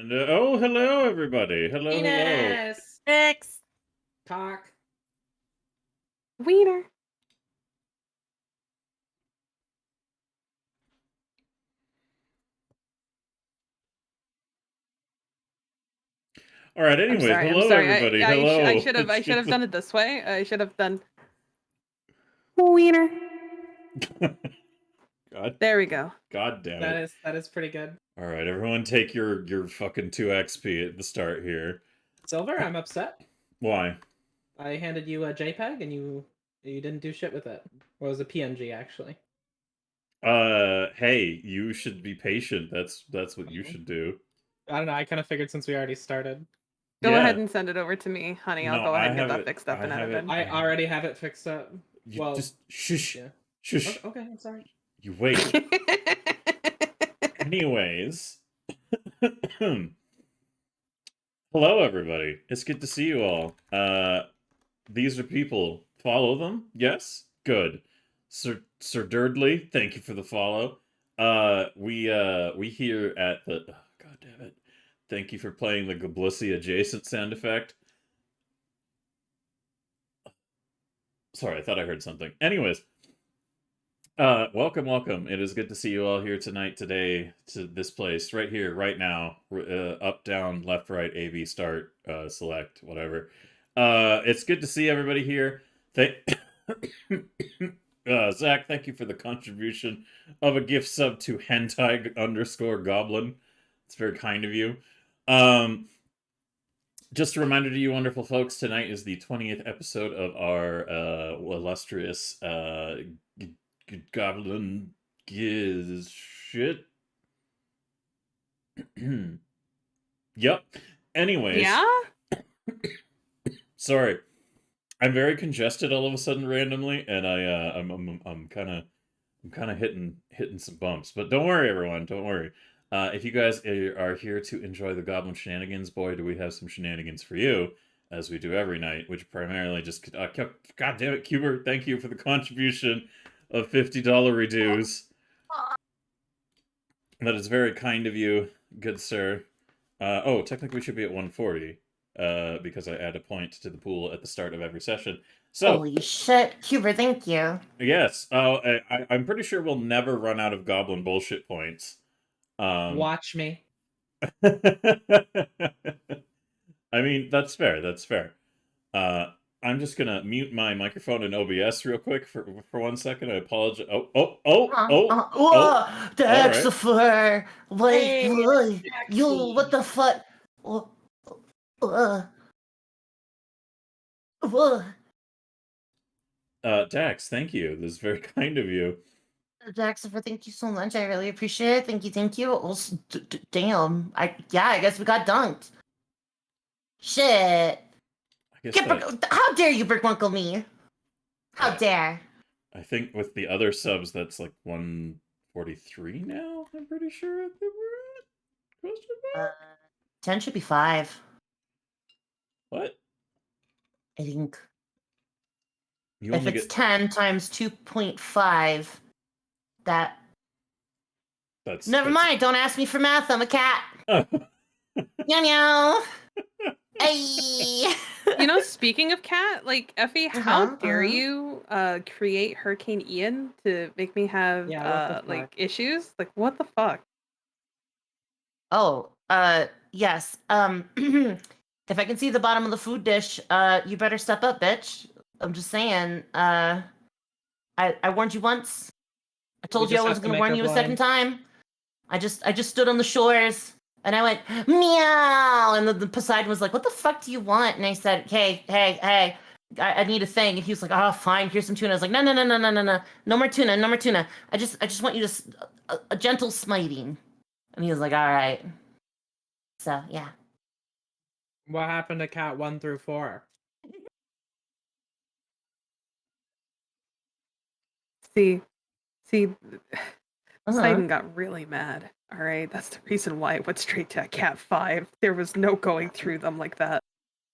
And oh, hello, everybody. Hello, hello. Penis. Six. Cock. Wiener. All right. I'm Anyways, sorry. I'm hello, sorry. everybody. I Hello. should have done it this way. I should have done. Wiener. God. There we go. God damn it. That is pretty good. All right, everyone, take your fucking 2 XP at the start here. Silver, I'm upset. Why? I handed you a JPEG and you didn't do shit with it. Well, it was a PNG actually. Hey, you should be patient. That's what you should do. I don't know. I kind of figured since we already started. Go Yeah. ahead and send it over to me, honey. I'll No, go ahead I and get have that it- fixed up I and have edited. I already have it fixed up. You Well, just shush. yeah. Shush. Okay, I'm sorry. You wait. Anyways. Hello, everybody. It's good to see you all. These are people. Follow them? Yes? Good. Sir Durdley, thank you for the follow. We here at the... Oh, God damn it. Thank you for playing the Goblissi adjacent sound effect. Sorry, I thought I heard something. Anyways. Welcome. It is good to see you all here tonight, today, to this place, right here, right now. Up, down, left, right, A, B, start, select, whatever. It's good to see everybody here. Zach, thank you for the contribution of a gift sub to hentai_goblin. It's very kind of you. Just a reminder to you wonderful folks, tonight is the 20th episode of our illustrious Goblin gives shit. Yep. Anyways. Yeah? Sorry. I'm very congested all of a sudden randomly, and I'm kind of hitting some bumps. But don't worry, everyone. Don't worry. If you guys are here to enjoy the Goblin shenanigans, boy, do we have some shenanigans for you, as we do every night, which primarily just... God damn it, Cuber, thank you for the contribution of $50 reduce. That is very kind of you, good sir. Oh, technically we should be at 140, because I add a point to the pool at the start of every session. So, holy shit, Cuber, thank you. Yes, I'm pretty sure we'll never run out of goblin bullshit points. Watch me. I mean, that's fair. I'm just gonna mute my microphone in OBS real quick for 1 second. I apologize. Dexter, Hey, like, you, what the fuck? Dax, thank you. This is very kind of you. Dexter, thank you so much. I really appreciate it. Thank you. Also, damn. I guess we got dunked. Shit. How dare you brickwinkle me? How dare? I think with the other subs, that's like 143 now. I'm pretty sure that we're at. Question mark? 10 should be 5. What? I think. You If only it's get 10 times 2.5, that's... Never mind. Don't ask me for math. I'm a cat. Meow meow. Hey. You know, speaking of cat, like, Effie, how dare you create Hurricane Ian to make me have like issues? Like, what the fuck? Oh, yes. If I can see the bottom of the food dish, you better step up, bitch. I'm just saying. I warned you once. I told you I was gonna warn you a second time. I just stood on the shores and I went meow, and the Poseidon was like, "What the fuck do you want?" And I said, "Hey, I need a thing." And he was like, "Oh, fine, here's some tuna." I was like, "No, no more tuna. I just want you to a gentle smiting." And he was like, "All right." So yeah. What happened to cat 1 through 4? See, Poseidon got really mad. All right, that's the reason why it went straight to cat 5. There was no going through them like that.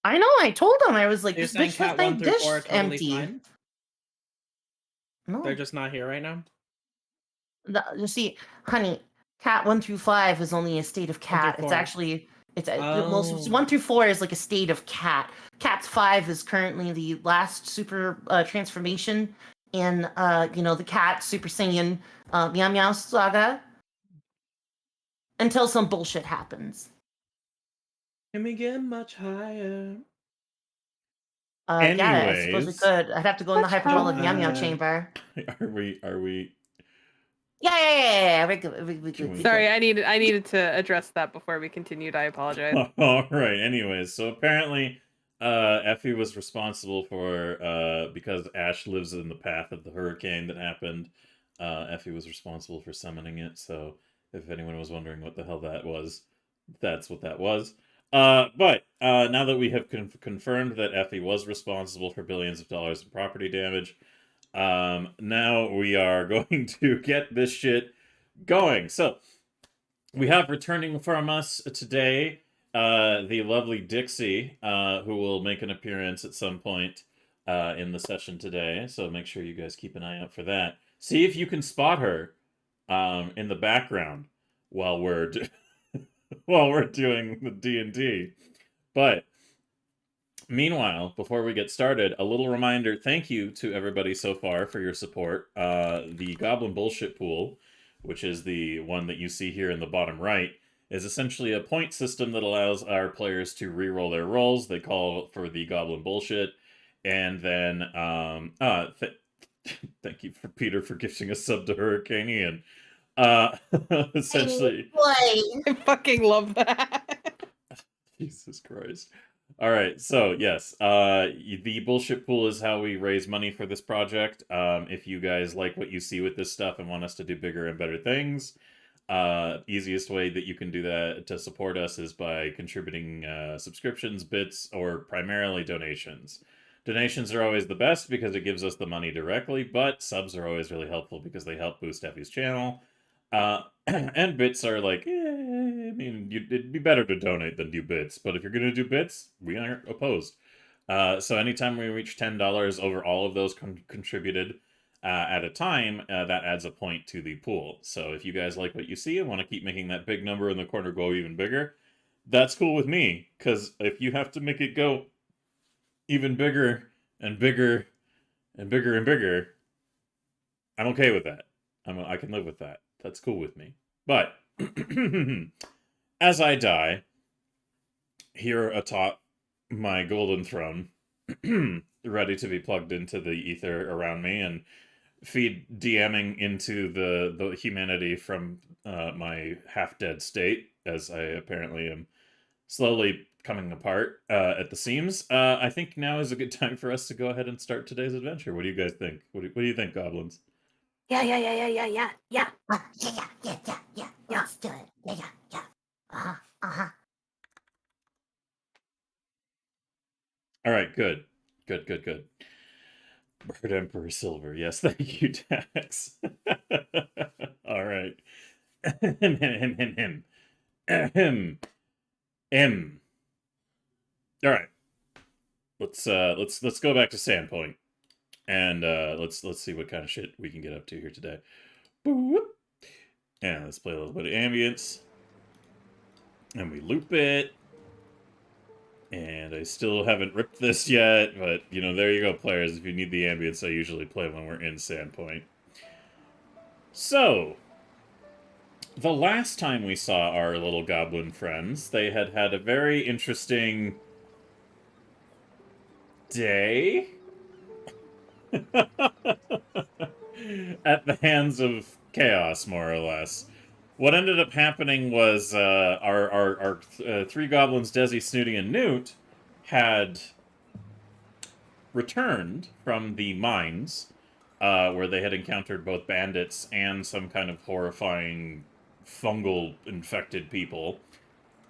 I know. I told him. I was like, You're "This saying bitch cat left my 1 through dish 4 are totally empty." fine? No. They're just not here right now? You see, honey, cat 1 through 5 is only a state of cat. It's actually It's well, 1 through 4 is like a state of cat. Cat's 5 is currently the last super transformation in the cat Super Saiyan Meow Meow saga until some bullshit happens. Can we get much higher? Yeah, I suppose we could. I'd have to go in the hyperbolic Meow Meow chamber. Are we? Yeah. We're good. Sorry, I needed to address that before we continued. I apologize. All right. Anyways, so apparently, Effie was responsible for because Ash lives in the path of the hurricane that happened. Effie was responsible for summoning it. So if anyone was wondering what the hell that was, that's what that was. But now that we have confirmed that Effie was responsible for billions of dollars in property damage, now we are going to get this shit going. So we have returning from us today the lovely Dixie, who will make an appearance at some point in the session today. So make sure you guys keep an eye out for that. See if you can spot her in the background while we're while we're doing the D&D. But meanwhile, before we get started, a little reminder, thank you to everybody so far for your support. The Goblin Bullshit Pool, which is the one that you see here in the bottom right, is essentially a point system that allows our players to re-roll their rolls. They call for the Goblin Bullshit. And then, thank you for Peter for gifting a sub to Hurricane Ian. Essentially... I fucking love that. Jesus Christ. All right, so yes, the bullshit pool is how we raise money for this project. If you guys like what you see with this stuff and want us to do bigger and better things, easiest way that you can do that to support us is by contributing subscriptions, bits, or primarily donations. Donations are always the best because it gives us the money directly, but subs are always really helpful because they help boost Effie's channel. And bits are like, I mean, it'd be better to donate than do bits, but if you're going to do bits, we aren't opposed. So anytime we reach $10 over all of those contributed at a time, that adds a point to the pool. So if you guys like what you see and want to keep making that big number in the corner go even bigger, that's cool with me, because if you have to make it go even bigger and bigger and bigger and bigger, I'm okay with that. I can live with that. That's cool with me. But as I die, here atop my golden throne, ready to be plugged into the ether around me and feed DMing into the humanity from my half-dead state, as I apparently am slowly coming apart at the seams, I think now is a good time for us to go ahead and start today's adventure. What do you guys think? What do you think, goblins? Yeah. Let's do it. Yeah. Uh-huh. All right, good. Bird Emperor Silver. Yes, thank you, Dax. All right. All right. Let's go back to Sandpoint. And let's see what kind of shit we can get up to here today. Boop. And let's play a little bit of ambience. And we loop it. And I still haven't ripped this yet, but, you know, there you go, players. If you need the ambience, I usually play when we're in Sandpoint. So, the last time we saw our little goblin friends, they had had a very interesting day at the hands of chaos, more or less. What ended up happening was our three goblins, Desi, Snooty, and Newt, had returned from the mines, where they had encountered both bandits and some kind of horrifying fungal-infected people,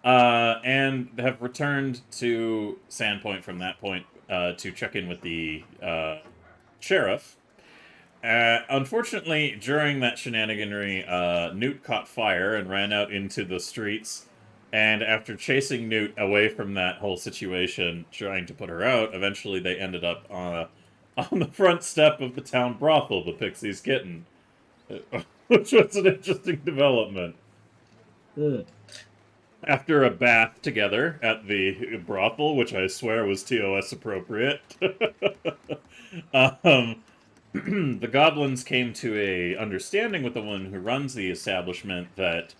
and have returned to Sandpoint from that point to check in with the sheriff. Unfortunately, during that shenaniganry, Newt caught fire and ran out into the streets, and after chasing Newt away from that whole situation, trying to put her out, eventually they ended up on the front step of the town brothel, the Pixie's Kitten, which was an interesting development. after a bath together at the brothel, which I swear was TOS appropriate, the goblins came to a understanding with the one who runs the establishment that,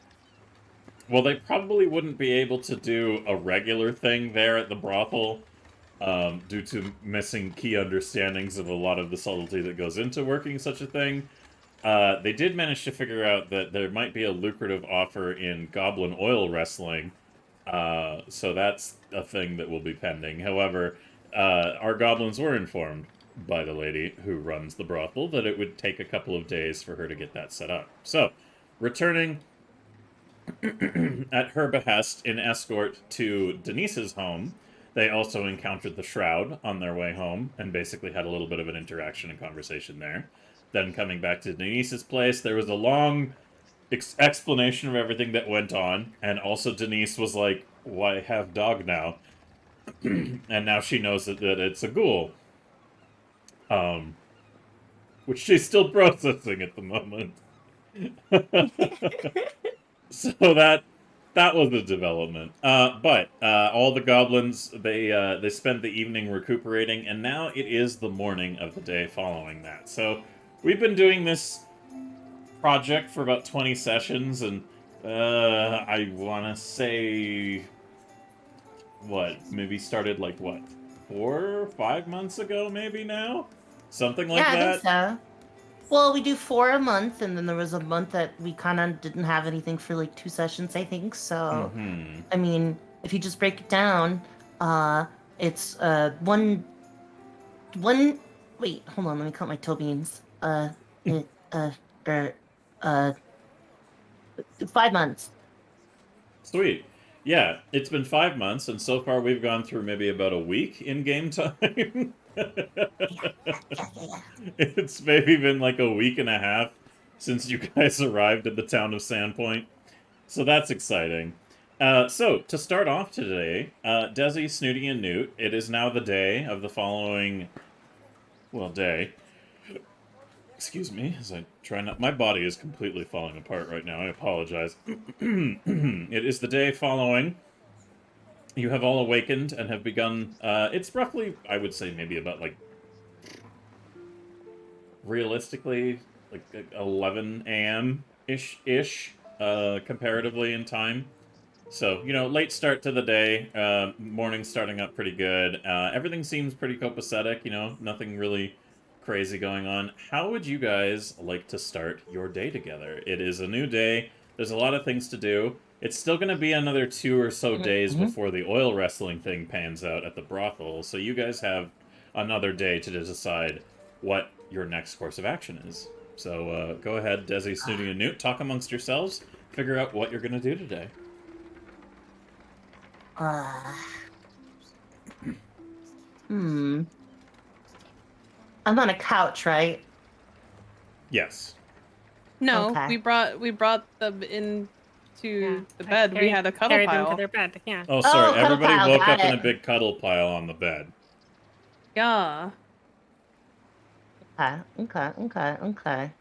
well, they probably wouldn't be able to do a regular thing there at the brothel, due to missing key understandings of a lot of the subtlety that goes into working such a thing. They did manage to figure out that there might be a lucrative offer in goblin oil wrestling, so that's a thing that will be pending. However, our goblins were informed by the lady who runs the brothel that it would take a couple of days for her to get that set up. So, returning at her behest in escort to Denise's home, they also encountered the Shroud on their way home and basically had a little bit of an interaction and conversation there. Then coming back to Denise's place, there was a long explanation of everything that went on, and also Denise was like, "Why have dog now?" And now she knows that it's a ghoul. Which she's still processing at the moment. So that was a development. But all the goblins, they spent the evening recuperating, and now it is the morning of the day following that. So we've been doing this project for about 20 sessions, and I want to say, maybe started like, 4 or 5 months ago, maybe now? Something like that? Yeah, I think so. Well, we do 4 a month, and then there was a month that we kind of didn't have anything for like 2 sessions, I think. So, I mean, if you just break it down, it's one. Wait, hold on, let me count my toe beans. 5 months. Sweet. Yeah, it's been 5 months, and so far we've gone through maybe about a week in game time. It's maybe been like a week and a half since you guys arrived at the town of Sandpoint. So that's exciting. So, to start off today, Desi, Snooty, and Newt, it is now the day of the following... day. Excuse me, as I try not... My body is completely falling apart right now, I apologize. It is the day following... You have all awakened and have begun, it's roughly, I would say, maybe about, realistically, 11 a.m.-ish, comparatively in time. So, late start to the day, morning starting up pretty good. Everything seems pretty copacetic, nothing really crazy going on. How would you guys like to start your day together? It is a new day, there's a lot of things to do. It's still going to be another 2 or so days before the oil wrestling thing pans out at the brothel, so you guys have another day to decide what your next course of action is. So go ahead, Desi, Snooty, and Newt, talk amongst yourselves, figure out what you're going to do today. I'm on a couch, right? Yes. No, Okay. we brought them in to the bed. We had a cuddle Carried them pile. to their bed. Yeah. Oh, sorry, cuddle everybody pile, woke got up in a it. big cuddle pile on the bed. Yeah. Okay.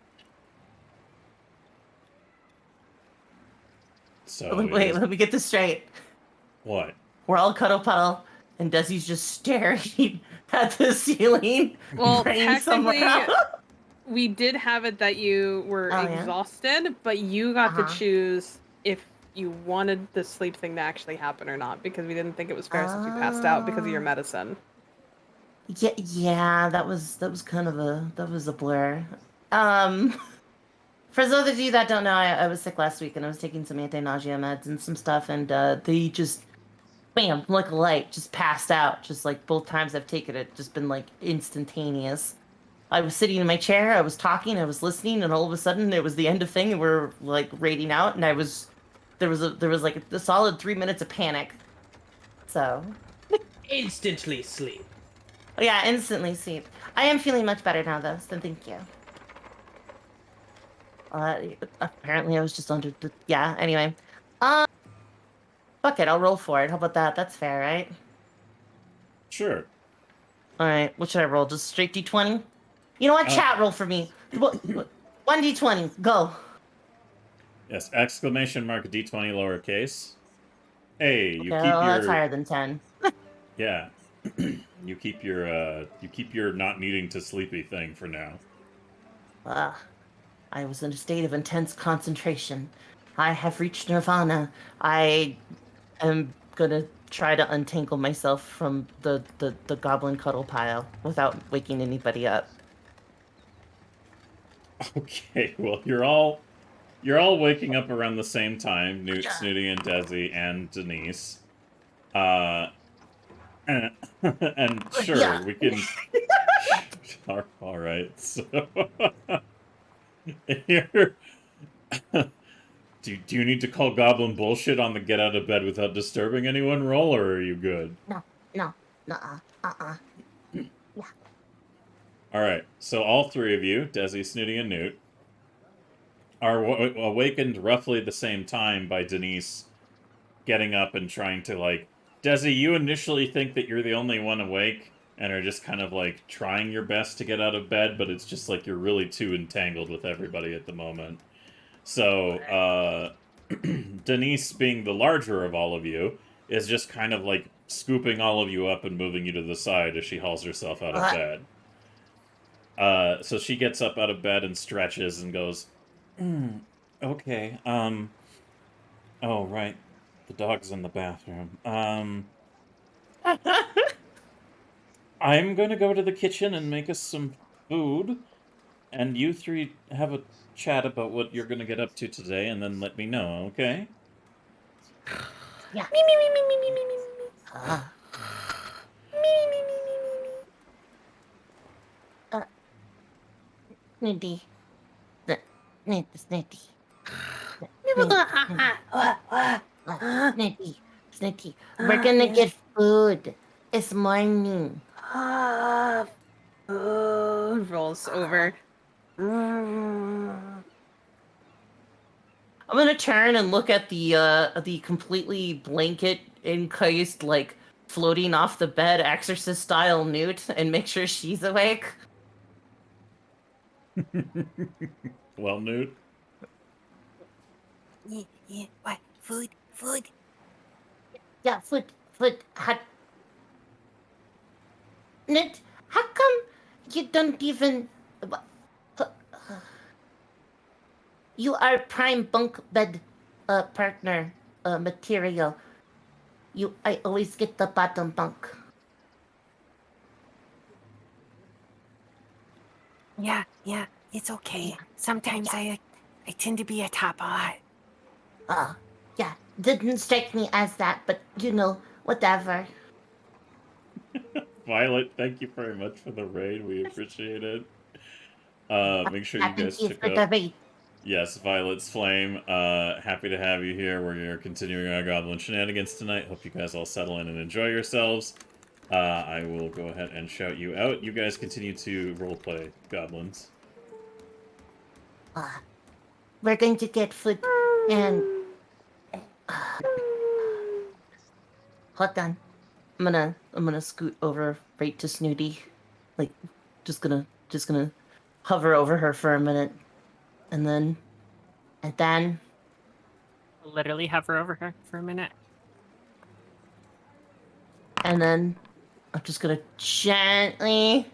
So Wait, let me get this straight. What? We're all cuddle puddle, and Desi's just staring at the ceiling. Well, praying somewhere technically, else. we did have it that you were Oh, yeah? exhausted, but you got to Uh-huh. choose if you wanted the sleep thing to actually happen or not, because we didn't think it was fair since you passed out because of your medicine. Yeah, that was kind of a blur. For those of you that don't know, I was sick last week and I was taking some anti-nausea meds and some stuff, and they just, bam, like a light, just passed out. Just like both times I've taken it, just been like instantaneous. I was sitting in my chair, I was talking, I was listening, and all of a sudden it was the end of thing, and we're like raiding out, and there was like a solid 3 minutes of panic. So. Instantly sleep. Yeah, instantly sleep. I am feeling much better now, though, so thank you. Apparently I was just under the... Yeah, anyway. Fuck it, I'll roll for it. How about that? That's fair, right? Sure. Alright, what should I roll? Just straight D20? You know what? Chat roll for me. 1 D20, go. Yes, exclamation mark D20 lowercase. Hey, Okay, you keep well, that's your higher than 10. yeah. You keep your not needing to sleepy thing for now. I was in a state of intense concentration. I have reached nirvana. I am gonna try to untangle myself from the goblin cuddle pile without waking anybody up. Okay, well you're all waking up around the same time, Newt, Snooty, and Desi, and Denise. Uh, and, and sure, Yeah. we can. All right, so here. Do you need to call Goblin bullshit on the get out of bed without disturbing anyone roll, or are you good? No, no, uh-uh. Yeah. All right, so all three of you, Desi, Snooty, and Newt, are awakened roughly the same time by Denise getting up and trying to, like, Desi, you initially think that you're the only one awake and are just kind of like trying your best to get out of bed, but it's just like you're really too entangled with everybody at the moment. So, Denise, being the larger of all of you, is just kind of like scooping all of you up and moving you to the side as she hauls herself out of bed. So she gets up out of bed and stretches and goes, okay, oh, right. The dog's in the bathroom. I'm gonna go to the kitchen and make us some food, and you three have a chat about what you're gonna get up to today, and then let me know, okay? Yeah. Me, me, me, me, me, me, me, me, me. Uh, Me, me, me, me, me, me, me. Snitty. Snitty. Snitty. We're gonna get food. It's morning. Food rolls over. I'm gonna turn and look at the completely blanket encased, like floating off the bed, exorcist style Newt, and make sure she's awake. Well, Newt? Yeah, what? Food? Yeah, food. Hot. Newt, how come you don't even? You are prime bunk bed partner material. I always get the bottom bunk. Yeah, it's okay. Sometimes I tend to be a top lot. Yeah, didn't strike me as that, but whatever. Violet, thank you very much for the raid. We appreciate it. Make sure you guys Thank you check for out... the raid. Yes, Violet's Flame. Happy to have you here. We're continuing our Goblin shenanigans tonight. Hope you guys all settle in and enjoy yourselves. I will go ahead and shout you out. You guys continue to roleplay Goblins. We're going to get food and hold on. I'm gonna scoot over right to Snooty. Like just gonna hover over her for a minute. And then Literally hover over her for a minute. I'm just gonna gently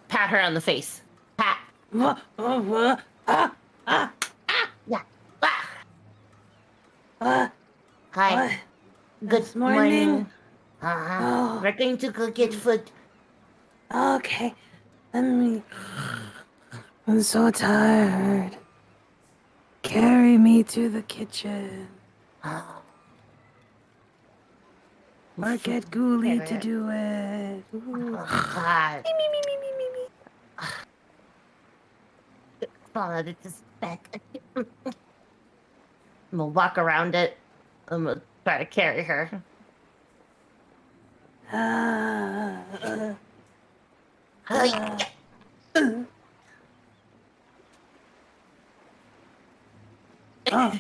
pat her on the face. Pat. Yeah. Hi. Good morning. Oh. We're going to go get food. Okay. I'm so tired. Carry me to the kitchen. Or get Ghoulie to do it. God. Fall out of this back. I'm gonna walk around it. I'm gonna try to carry her. Oh. All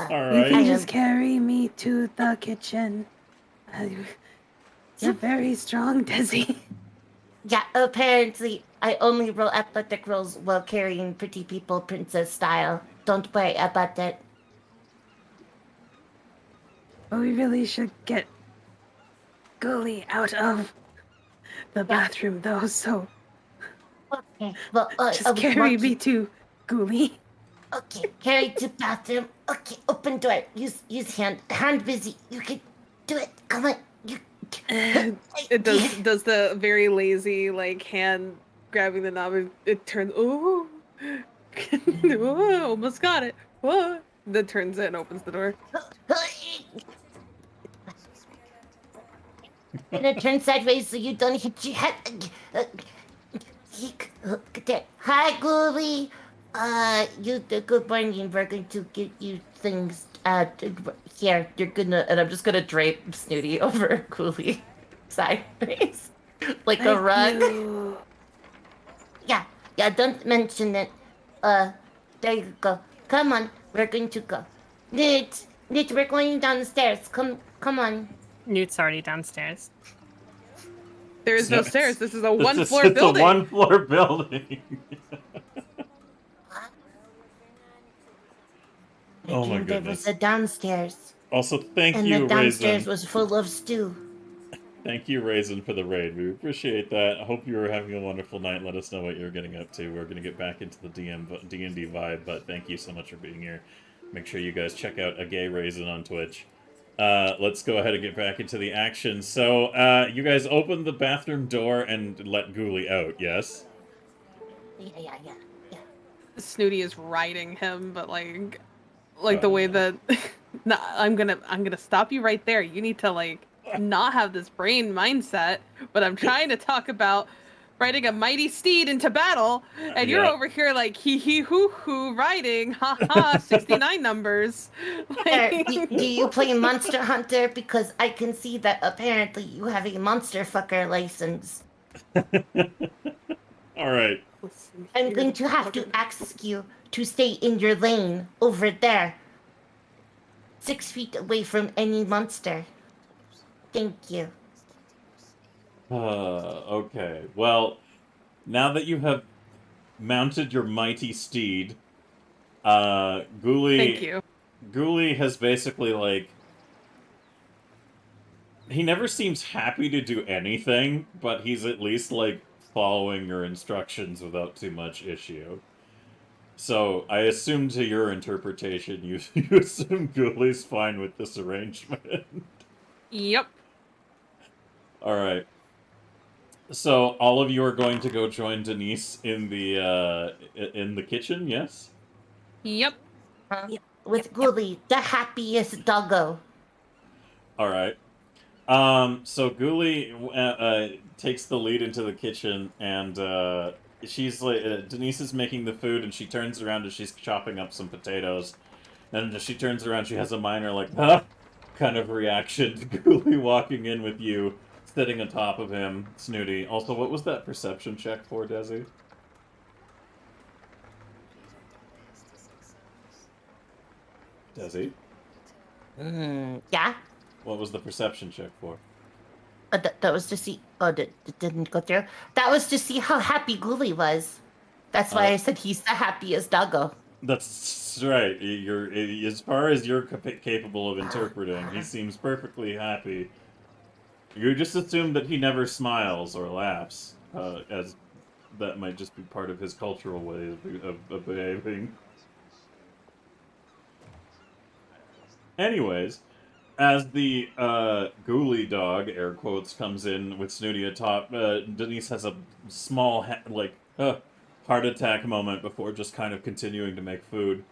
You right. can just carry me to the kitchen. It's a very strong Desi. Yeah, apparently I only roll athletic rolls while carrying pretty people princess style. Don't worry about that. But we really should get Ghoulie out of the bathroom, though, so Okay. Well, just carry me to Ghoulie. Okay, carry to bathroom. Okay, open door. Use hand busy. You can do it. Come on. It does the very lazy like hand grabbing the knob. It turns. Oh, almost got it. What? Then turns it and opens the door. Gonna turn sideways so you don't hit your head. There. Hi, Ghoulie. Good morning. We're going to get you things. Here, you're gonna, and I'm just gonna drape Snooty over Ghoulie sideways, like a rug. You. Yeah, don't mention it. There you go. Come on, we're going to go. Newt, we're going downstairs. Come on. Newt's already downstairs. There is no stairs. This is a It's one-floor a building. one-floor building. Oh my There was goodness. a downstairs, Also, thank and you, the downstairs Raisin. was full of stew. Thank you, Raisin, for the raid. We appreciate that. I hope you were having a wonderful night. Let us know what you're getting up to. We're going to get back into the D&D vibe, but thank you so much for being here. Make sure you guys check out A Gay Raisin on Twitch. Let's go ahead and get back into the action. So, you guys opened the bathroom door and let Ghoulie out, yes? Yeah. Snooty is riding him, but like the way that no, I'm gonna stop you right there. You need to like not have this brain mindset, but I'm trying to talk about riding a mighty steed into battle, and you're over here like hee hoo hoo riding, haha, 69 numbers. Like... Do you play Monster Hunter? Because I can see that apparently you have a monster fucker license. Alright. I'm going to have to ask you to stay in your lane over there. 6 feet away from any monster. Thank you. Okay. Well, now that you have mounted your mighty steed, Ghoulie... Thank you. Ghoulie has basically, like... He never seems happy to do anything, but he's at least, like, following your instructions without too much issue. So, I assume to your interpretation, you assume Ghoulie's fine with this arrangement. Yep. Alright. So, all of you are going to go join Denise in the kitchen, yes? Yep. With Ghoulie, the happiest doggo. Alright. So Ghoulie takes the lead into the kitchen, and she's like, Denise is making the food, and she turns around and she's chopping up some potatoes. And as she turns around, she has a minor, like, huh? Kind of reaction to Ghoulie walking in with you, sitting atop of him, Snooty. Also, what was that perception check for, Desi? Desi? Yeah? What was the perception check for? That was to see... Oh, that didn't go through? That was to see how happy Ghoulie was. That's why I said he's the happiest doggo. That's right. You're as far as you're capable of interpreting, he seems perfectly happy. You just assume that he never smiles or laughs, as that might just be part of his cultural way of behaving. Anyways, as the Ghoulie dog, air quotes, comes in with Snooty atop, Denise has a small, heart attack moment before just kind of continuing to make food.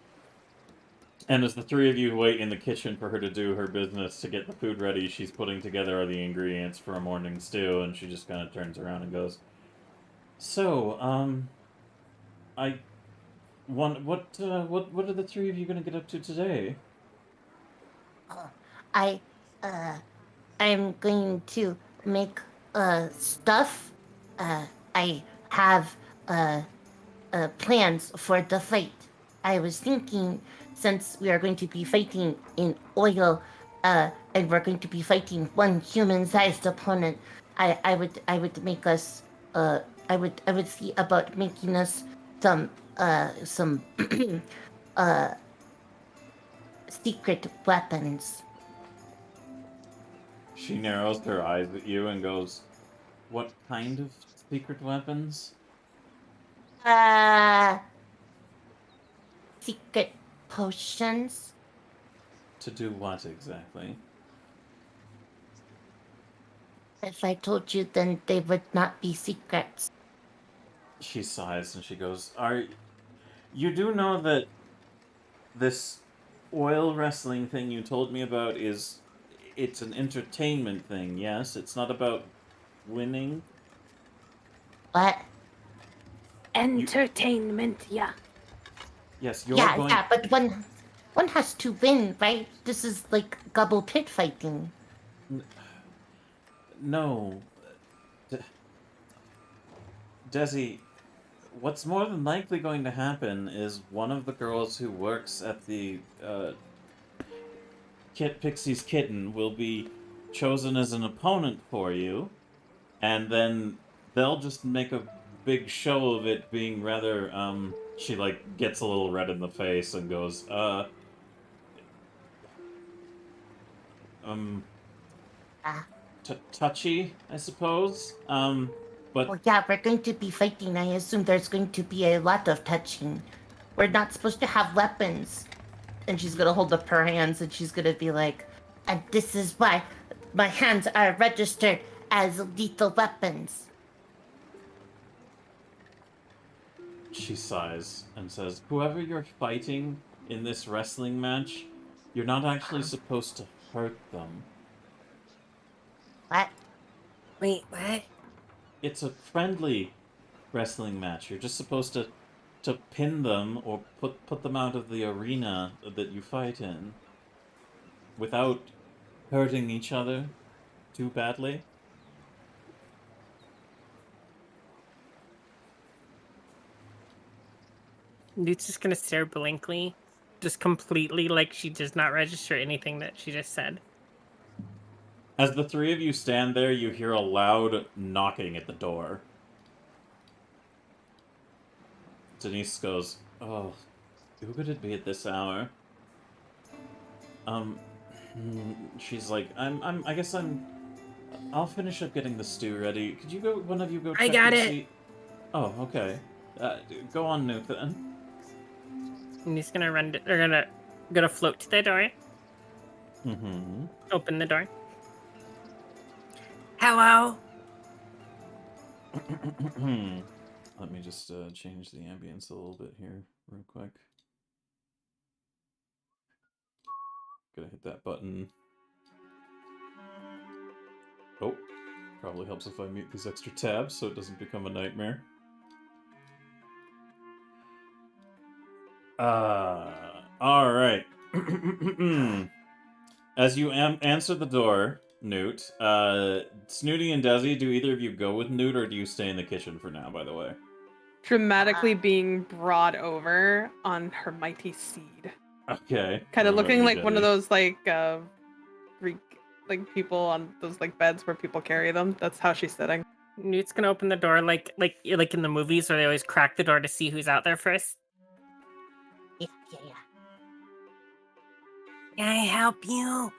And as the three of you wait in the kitchen for her to do her business to get the food ready, she's putting together the ingredients for a morning stew, and she just kind of turns around and goes, "So, what are the three of you gonna get up to today?" I'm going to make, stuff. I have, plans for the fight. I was thinking, since we are going to be fighting in oil, and we're going to be fighting one human-sized opponent, I would make us, I would see about making us some secret weapons. She narrows her eyes at you and goes, "What kind of secret weapons?" Secret potions. To do what exactly? If I told you, then they would not be secrets. She sighs and she goes, You do know that this oil wrestling thing you told me about it's an entertainment thing, yes? It's not about winning? What? Entertainment, yeah. Yes, you're Yeah, going... yeah, but one has to win, right? This is like gobble pit fighting. No. Desi, what's more than likely going to happen is one of the girls who works at the Pixie's Kitten will be chosen as an opponent for you, and then they'll just make a big show of it being rather, she, like, gets a little red in the face and goes, touchy, I suppose, but... Well, yeah, we're going to be fighting. I assume there's going to be a lot of touching. We're not supposed to have weapons. And she's gonna hold up her hands and she's gonna be like, and this is why my hands are registered as lethal weapons. She sighs and says, "Whoever you're fighting in this wrestling match, you're not actually supposed to hurt them. What? Wait, what? It's a friendly wrestling match. You're just supposed to pin them or put them out of the arena that you fight in without hurting each other too badly." Newt's just gonna stare blankly, just completely like she does not register anything that she just said. As the three of you stand there, you hear a loud knocking at the door. Denise goes, "Oh, who could it be at this hour?" She's like, I guess I'll finish up getting the stew ready. Could you go, one of you go check I got and it. see? Oh, okay. Go on, Nuke, then. Newt's gonna run. They're gonna float to the door. Mm-hmm. Open the door. Hello? Let me just change the ambience a little bit here, real quick. Gotta hit that button. Oh, probably helps if I mute these extra tabs so it doesn't become a nightmare. Alright. As you answer the door, Newt, Snooty and Desi, do either of you go with Newt or do you stay in the kitchen for now, by the way? Dramatically being brought over on her mighty steed. Okay. Kind of What about looking you, like one of Desi? those like people on those like beds where people carry them. That's how she's sitting. Newt's gonna open the door like in the movies where they always crack the door to see who's out there first. Yeah. Can I help you?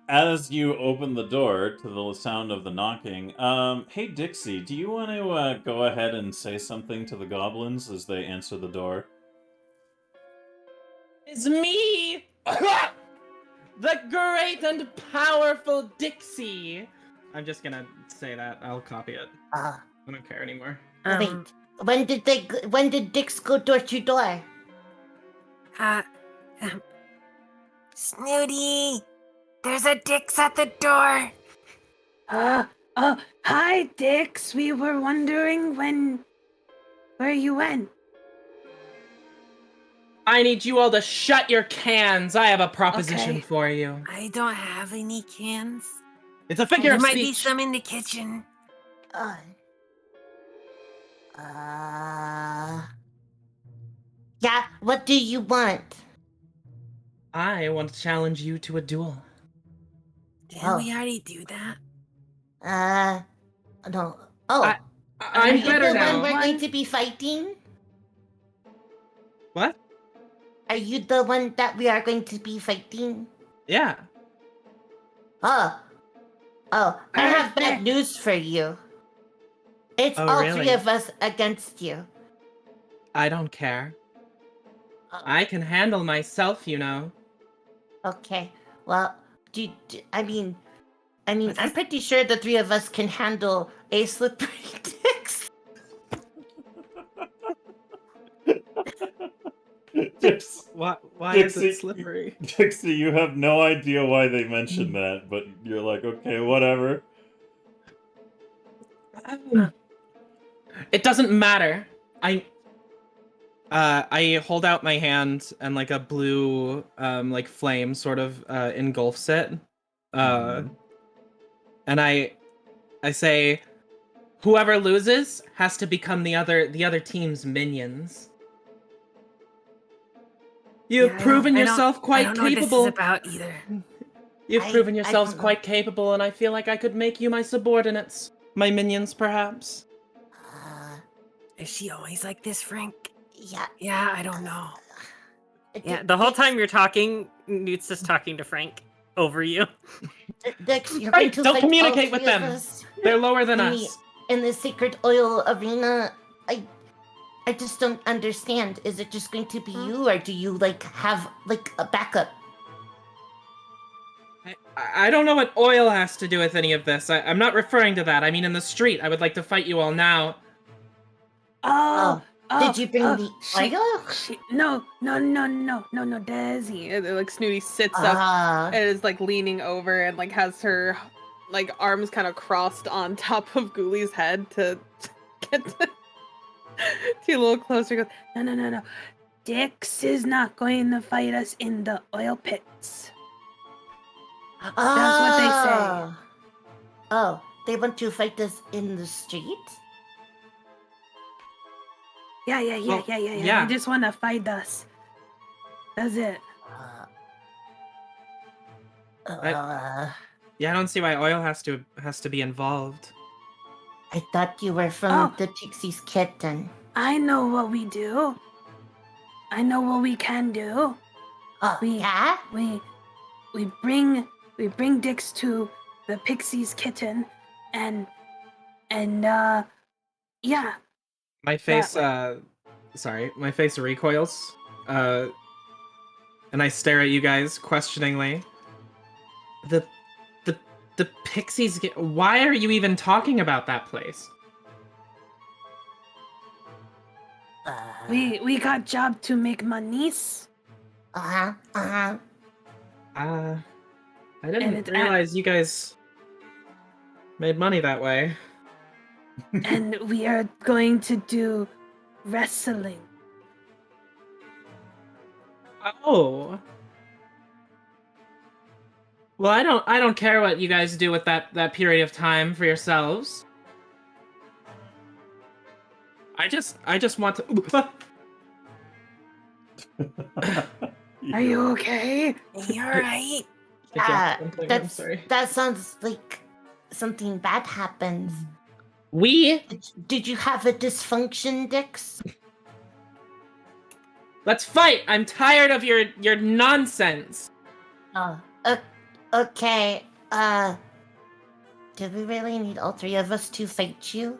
As you open the door to the sound of the knocking, hey Dixie, do you want to go ahead and say something to the goblins as they answer the door? It's me! The great and powerful Dixie! I'm just gonna say that. I'll copy it. I don't care anymore. Wait. When did Dix go door to door? Snooty! There's a Dix at the door! Hi, Dix. We were wondering where you went. I need you all to shut your cans. I have a proposition Okay. for you. I don't have any cans. It's a figure There of might be speech. some in the kitchen. Yeah, what do you want? I want to challenge you to a duel. Didn't we already do that? No. Oh, I'm are you better the now. one we're going to be fighting? What? Are you the one that we are going to be fighting? Yeah. Oh, I have bad Perfect. news for you. It's Oh, all really? 3 of us against you. I don't care. Oh, I can handle myself, you know. okay. Well, I mean, But I'm pretty sure the 3 of us can handle a slippery Dix. Why is it Dixie, slippery? Dixie, you have no idea why they mentioned that, but you're like, okay, whatever. It doesn't matter. I hold out my hand and like a blue like flame sort of engulfs it. Mhm. And I say whoever loses has to become the other team's minions. You've proven yourself I quite don't know what this is capable. about either. You've proven I yourselves don't know. quite capable, and I feel like I could make you my subordinates. My minions, perhaps. Is she always like this, Frank? Yeah. Yeah, I don't know. Yeah, the whole Dix, time you're talking, Newt's just talking to Frank over you. Dix, you're Right, going to don't fight communicate all with 3 of them. us They're lower than in us. the sacred oil arena. I just don't understand. Is it just going to be you, or do you like have like a backup? I don't know what oil has to do with any of this. I'm not referring to that. I mean, in the street, I would like to fight you all now. Did you bring the oil? No, Desi. And, like Snooty sits up and is like leaning over and like has her like arms kind of crossed on top of Ghouli's head to get to a little closer. Goes, No. Dix is not going to fight us in the oil pits. That's what they say. Oh, they want to fight us in the street? Yeah. yeah. They just want to fight us. That's it. Yeah, I don't see why oil has to be involved. I thought you were from Oh. the Pixie's Kitten. I know what we do. I know what we can do. Oh, yeah? We bring Dix to the Pixie's Kitten, and yeah. My face, That my face recoils, and I stare at you guys questioningly. The pixies why are you even talking about that place? We got job to make monies. I didn't realize you guys made money that way. And we are going to do wrestling. Oh. Well, I don't care what you guys do with that period of time for yourselves. I just want to Are you okay? You alright? I'm sorry. That sounds like something bad happens. We Did you have a dysfunction, Dix? let's fight. I'm tired of your nonsense. Oh, okay. Do we really need all 3 of us to fight you?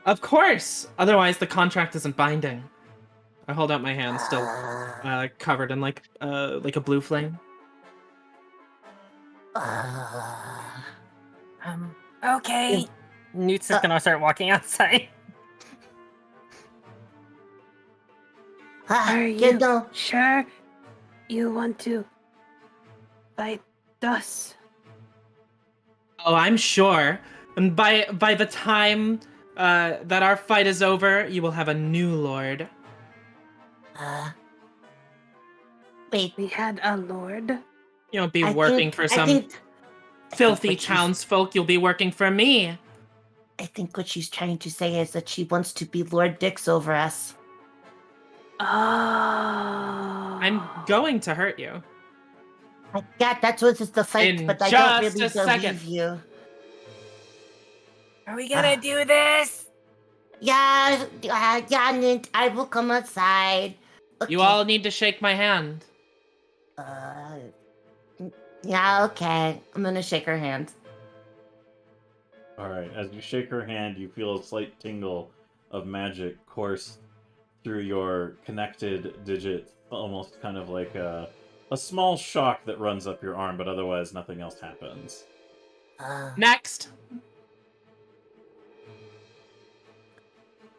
Of course. Otherwise, the contract isn't binding. I hold out my hand, still covered in like a blue flame. Okay. Newt's just gonna start walking outside. Are You you know, sure you want to fight us? Oh, I'm sure. And by the time that our fight is over, you will have a new lord. wait. We had a lord. You won't be working for some filthy what she's- townsfolk. You'll be working for me. I think what she's trying to say is that she wants to be Lord Dix over us. Oh. I'm going to hurt you. Yeah, that's what is the fight, In but I don't just really a second. believe you. Are we gonna do this? Yeah, Nint, I will come outside. Okay. You all need to shake my hand. Yeah, okay. I'm gonna shake her hand. Alright, as you shake her hand, you feel a slight tingle of magic course through your connected digits, almost kind of like a small shock that runs up your arm, but otherwise nothing else happens. Next.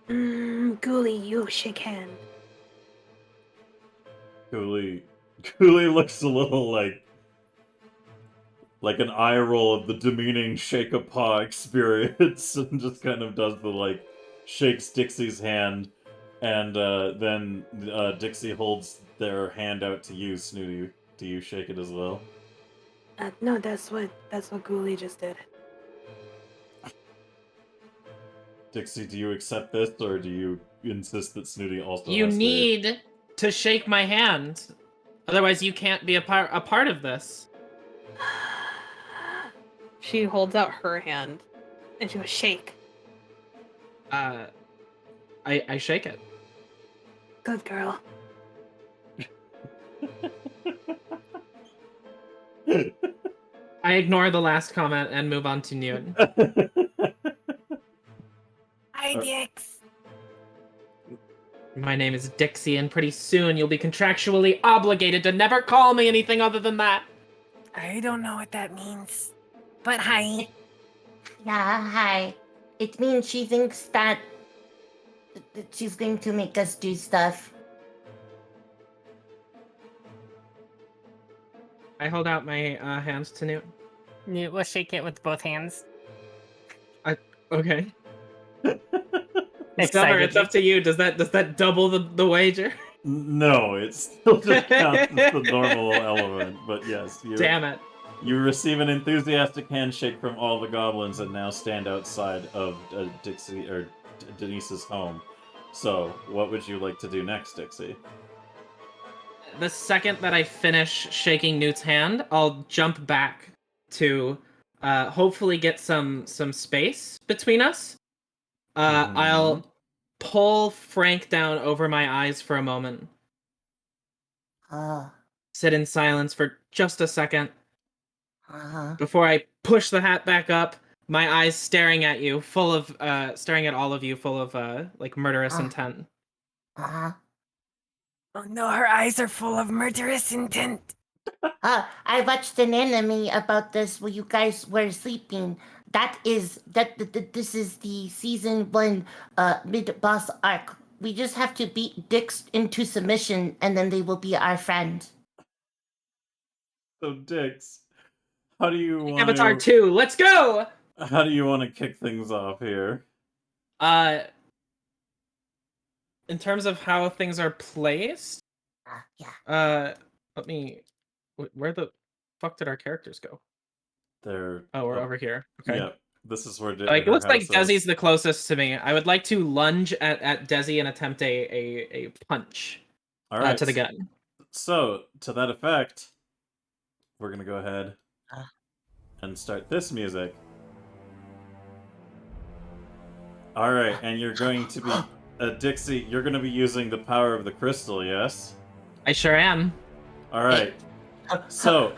Ghoulie, you shake hand. Cooley looks a little like an eye roll of the demeaning shake a paw experience and just kind of does the shakes Dixie's hand, and then Dixie holds their hand out to you, Snooty. Do you shake it as well? No, that's what Ghoulie just did. Dixie, do you accept this, or do you insist that Snooty also You has need to shake my hand. Otherwise, you can't be a part of this. She holds out her hand, and she goes, "Shake." I shake it. Good girl. I ignore the last comment and move on to Newt. Hi, Dix. My name is Dixie, and pretty soon you'll be contractually obligated to never call me anything other than that. I don't know what that means. But hi. Yeah, hi. It means she thinks that she's going to make us do stuff. I hold out my hands to Newt. Newt will shake it with both hands. Okay. Discover, it's up to you. Does that double the wager? No, it still just counts as the normal element, but yes. Damn it. You receive an enthusiastic handshake from all the goblins and now stand outside of Dixie or Denise's home. So, what would you like to do next, Dixie? The second that I finish shaking Newt's hand, I'll jump back to hopefully get some space between us. I'll pull Frank down over my eyes for a moment. Sit in silence for just a second. Before I push the hat back up, my eyes staring at you, staring at all of you, full of like murderous intent. Oh no, her eyes are full of murderous intent. I watched an anime about this while you guys were sleeping. This is the season 1 mid-boss arc. We just have to beat Dix into submission, and then they will be our friend. So, Dix, how do you want Avatar 2, let's go! How do you want to kick things off here? In terms of how things are placed, let me. Where the fuck did our characters go? They're. Oh, we're over here. Okay. Yeah, this is where. It looks like Desi's the closest to me. I would like to lunge at Desi and attempt a punch. All right. To the gun. So, to that effect, we're gonna go ahead and start this music. All right, and you're going to be Dixie. You're going to be using the power of the crystal, yes? I sure am. All right. So,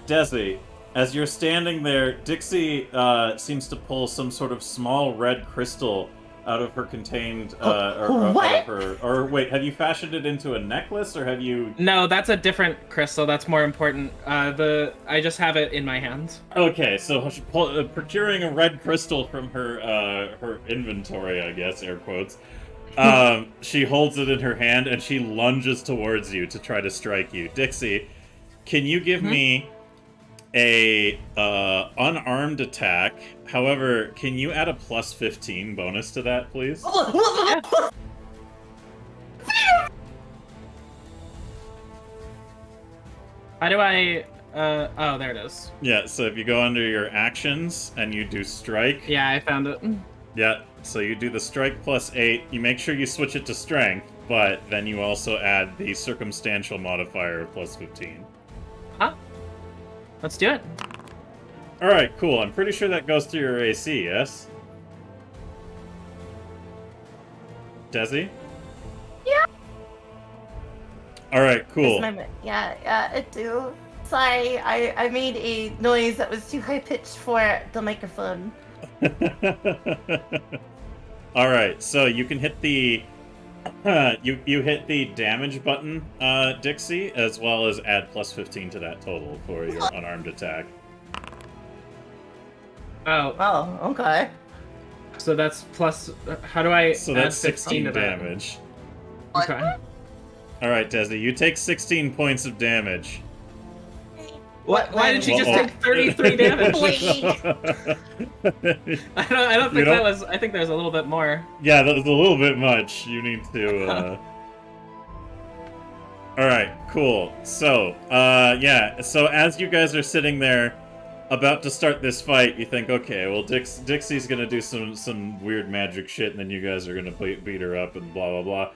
Desi, as you're standing there, Dixie seems to pull some sort of small red crystal out of her contained, or wait, have you fashioned it into a necklace, or have you? No, that's a different crystal. That's more important. I just have it in my hands. Okay, so procuring a red crystal from her inventory, I guess, air quotes. She holds it in her hand and she lunges towards you to try to strike you. Dixie, can you give me a unarmed attack? However, can you add a plus 15 bonus to that, please? How do I... oh, there it is. Yeah, so if you go under your actions and you do strike... Yeah, I found it. Yeah, so you do the strike plus 8. You make sure you switch it to strength, but then you also add the circumstantial modifier of plus 15. Huh? Let's do it. Alright, cool. I'm pretty sure that goes through your AC, yes? Desi? Yeah. Alright, cool. Yeah, I do. Sorry, I made a noise that was too high pitched for the microphone. All right, so you can hit the you hit the damage button, Dixie, as well as add plus 15 to that total for your unarmed attack. Oh, Oh, okay. so that's plus. How do I? So add that's 15 16 to that? damage. Okay. All right, Desi, you take 16 points of damage. Why did she just Uh-oh. take 33 damage? Wait. I don't You think don't- that was. I think there's a little bit more. Yeah, that was a little bit much. You need to. All right, cool. So, yeah. So as you guys are sitting there, about to start this fight, you think, okay, well, Dixie's gonna do some weird magic shit, and then you guys are gonna beat her up and blah blah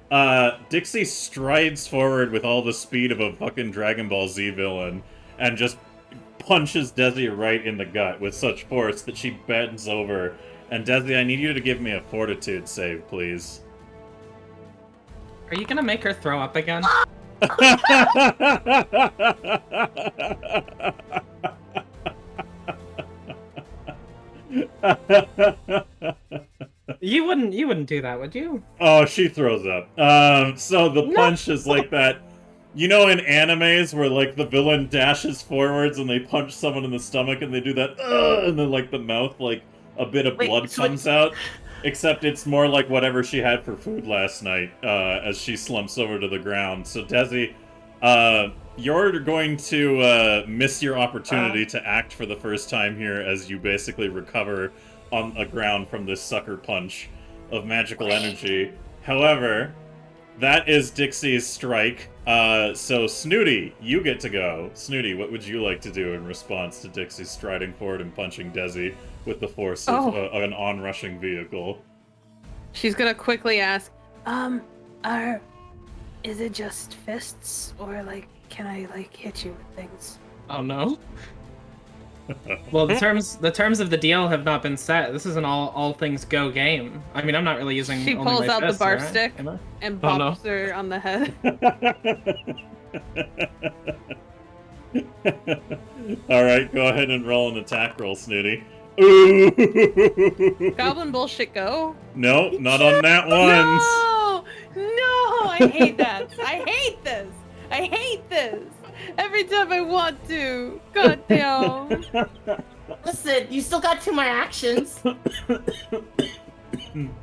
blah. Dixie strides forward with all the speed of a fucking Dragon Ball Z villain, and just punches Desi right in the gut with such force that she bends over. And Desi, I need you to give me a fortitude save, please. Are you gonna make her throw up again? You wouldn't do that, would you? Oh, she throws up. So the punch is like that. You know, in animes where like the villain dashes forwards and they punch someone in the stomach and they do that, and then like the mouth, like a bit of Wait, blood so comes out. Except it's more like whatever she had for food last night, as she slumps over to the ground. So Desi, you're going to miss your opportunity to act for the first time here as you basically recover on the ground from this sucker punch of magical energy. However, that is Dixie's strike. So Snooty, you get to go. Snooty, what would you like to do in response to Dixie striding forward and punching Desi with the force of an onrushing vehicle? She's gonna quickly ask, Is it just fists, or like, can I like hit you with things? Oh no. Well, the terms of the deal have not been set. This is an all things go game. I mean, I'm not really using. She only pulls my out the fists, barf right? stick. Am I? and Oh, no. bops her on the head. Alright, go ahead and roll an attack roll, Snooty. Ooh! Goblin bullshit go. No, not on that one. No, I hate that. I hate this. I hate this. Every time I want to. God damn. Listen, you still got 2 more actions.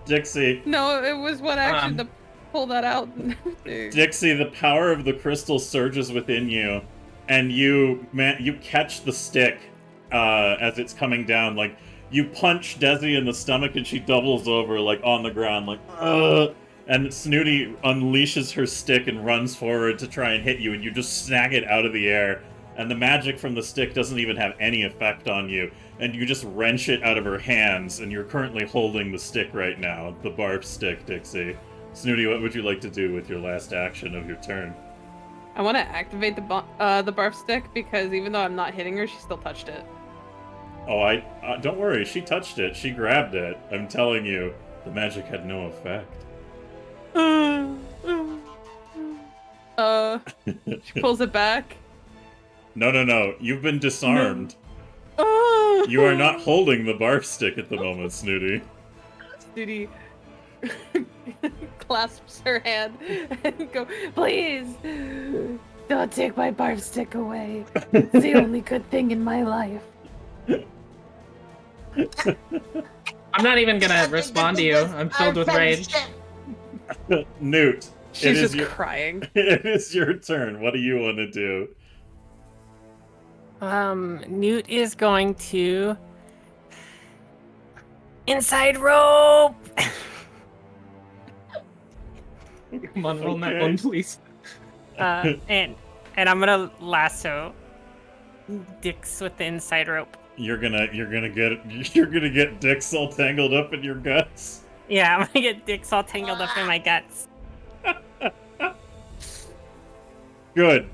Dixie. No, it was one action to pull that out. Dixie, the power of the crystal surges within you, and you catch the stick as it's coming down. Like, you punch Desi in the stomach and she doubles over, like, on the ground, like, ugh. And Snooty unleashes her stick and runs forward to try and hit you, and you just snag it out of the air. And the magic from the stick doesn't even have any effect on you. And you just wrench it out of her hands, and you're currently holding the stick right now. The barf stick, Dixie. Snooty, what would you like to do with your last action of your turn? I want to activate the barf stick because even though I'm not hitting her, she still touched it. Oh, don't worry, she touched it. She grabbed it. I'm telling you, the magic had no effect. She pulls it back. No. You've been disarmed. You are not holding the barf stick at the moment, Snooty. Snooty clasps her hand and go, Please, don't take my barf stick away. It's the only good thing in my life. I'm not even gonna respond to you. I'm filled with rage. Newt. she's just crying. It is your turn. What do you want to do? Newt is going to inside rope. Come on, roll that Okay. one, please. And I'm gonna lasso Dix with the inside rope. You're gonna get dicks all tangled up in your guts. Yeah, I'm gonna get Dix all tangled up in my guts. Good.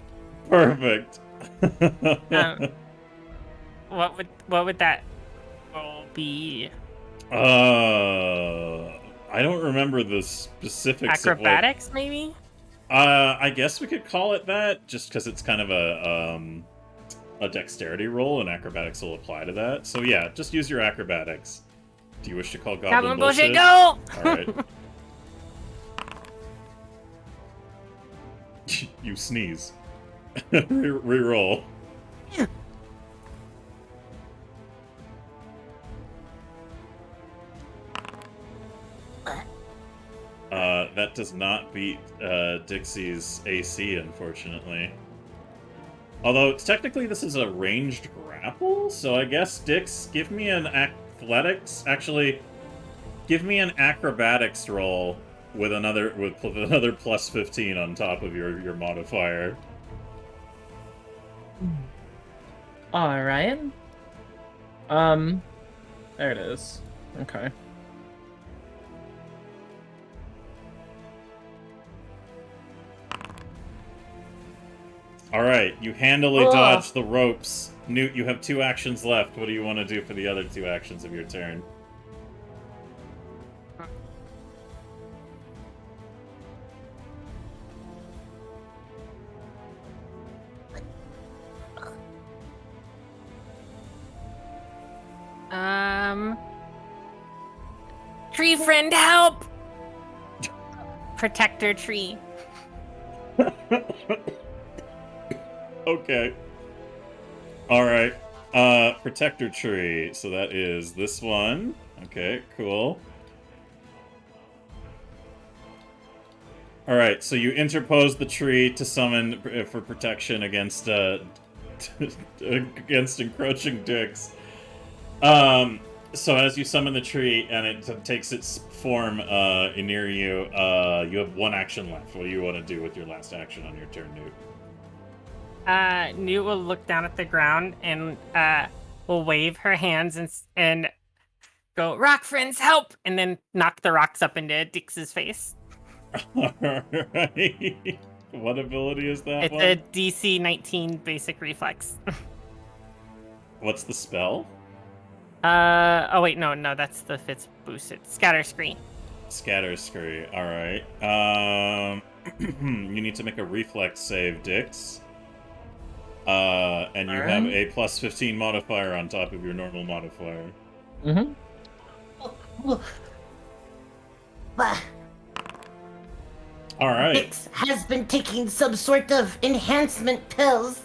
Perfect. What would that roll be? I don't remember the specifics Acrobatics, maybe? I guess we could call it that, just because it's kind of a dexterity roll, and acrobatics will apply to that. So yeah, just use your acrobatics. Do you wish to call goblin bullshit? Go! All right. You sneeze. Reroll. That does not beat Dixie's AC, unfortunately. Although, technically, this is a ranged grapple, so I guess, Dix, give me an athletics... Actually, give me an acrobatics roll with another plus 15 on top of your modifier. Alright. There it is. Okay. Alright, you handily dodge the ropes. Newt, you have 2 actions left. What do you want to do for the other 2 actions of your turn? Tree friend, help! Protector tree. Okay. Alright. Protector tree. So that is this one. Okay, cool. Alright, so you interpose the tree to summon for protection against against encroaching dicks. So as you summon the tree and it takes its form near you, you have 1 action left. What do you want to do with your last action on your turn, Newt? Newt will look down at the ground and will wave her hands and go, "Rock friends, help!" and then knock the rocks up into Dix's face. Alright. What ability is that? It's a DC 19 basic reflex. What's the spell? Oh wait, no, that's the Fitz boosted. Scatter Scree. Scatter Scree, alright. You need to make a reflex save, Dix. And you have a plus 15 modifier on top of your normal modifier. Mm-hmm. Alright. Dix has been taking some sort of enhancement pills.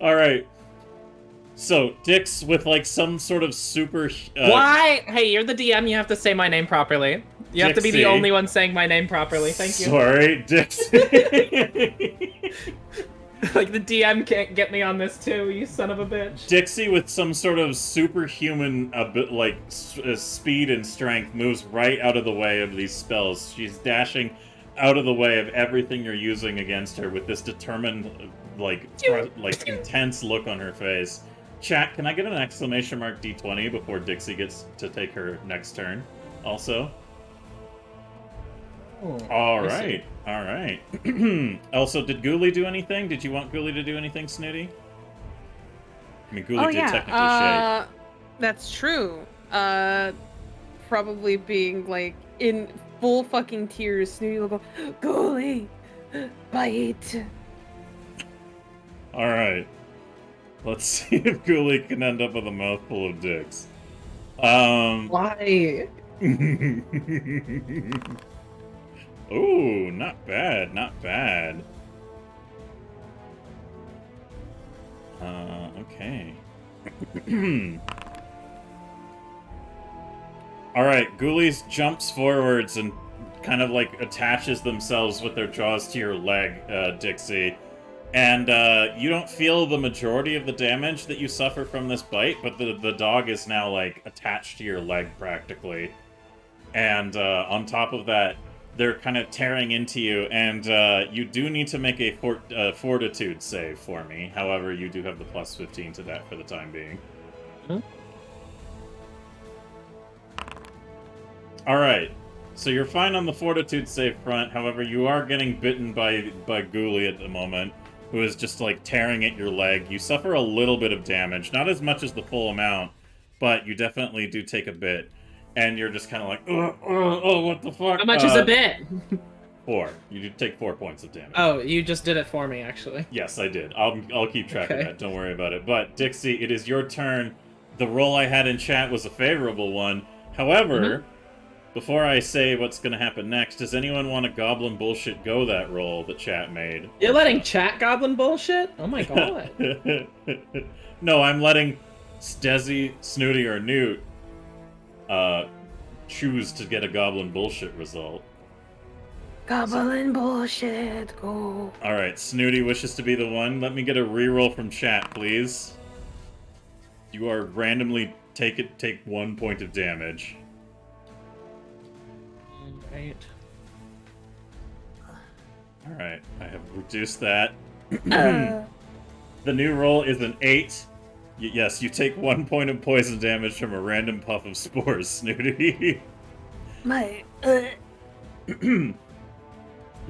Alright. So, Dix with like some sort of super... Why? Hey, you're the DM, you have to say my name properly. You have to be the only one saying my name properly, thank you. Sorry, Dix. Like, the DM can't get me on this too, you son of a bitch. Dixie, with some sort of superhuman speed and strength, moves right out of the way of these spells. She's dashing out of the way of everything you're using against her with this determined, intense look on her face. Chat, can I get an exclamation mark D20 before Dixie gets to take her next turn? Also. Alright. Also, did Ghoulie do anything? Did you want Ghoulie to do anything, Snooty? I mean, Ghoulie did technically shake. That's true. Probably being, like, in full fucking tears, Snooty will go, "Ghoulie, bite." Alright. Let's see if Ghoulie can end up with a mouthful of dicks. Why? Ooh, not bad, not bad. Okay. Alright, Ghoulies jumps forwards and kind of like attaches themselves with their jaws to your leg, Dixie. And you don't feel the majority of the damage that you suffer from this bite, but the dog is now like attached to your leg practically. And on top of that, they're kind of tearing into you, and you do need to make a fortitude save for me. However, you do have the plus 15 to that for the time being. Alright, so you're fine on the fortitude save front. However, you are getting bitten by Ghoulie at the moment. who is just like tearing at your leg. You suffer a little bit of damage, not as much as the full amount, but you definitely do take a bit. And you're just kind of like, oh, what the fuck? How much is a bit? 4. You do take 4 points of damage. Oh, you just did it for me, actually. Yes, I did. I'll keep track of that. Don't worry about it. But Dixie, it is your turn. The roll I had in chat was a favorable one. However, before I say what's going to happen next, does anyone want to goblin bullshit go that roll that chat made? You're letting chat goblin bullshit? Oh my god. No, I'm letting Stezzy, Snooty, or Newt choose to get a goblin bullshit result. Goblin bullshit, go. Alright, Snooty wishes to be the one. Let me get a reroll from chat, please. You are randomly take 1 point of damage. Right. Alright, I have reduced that. The new roll is an 8. Yes, you take 1 point of poison damage from a random puff of spores, Snooty. My,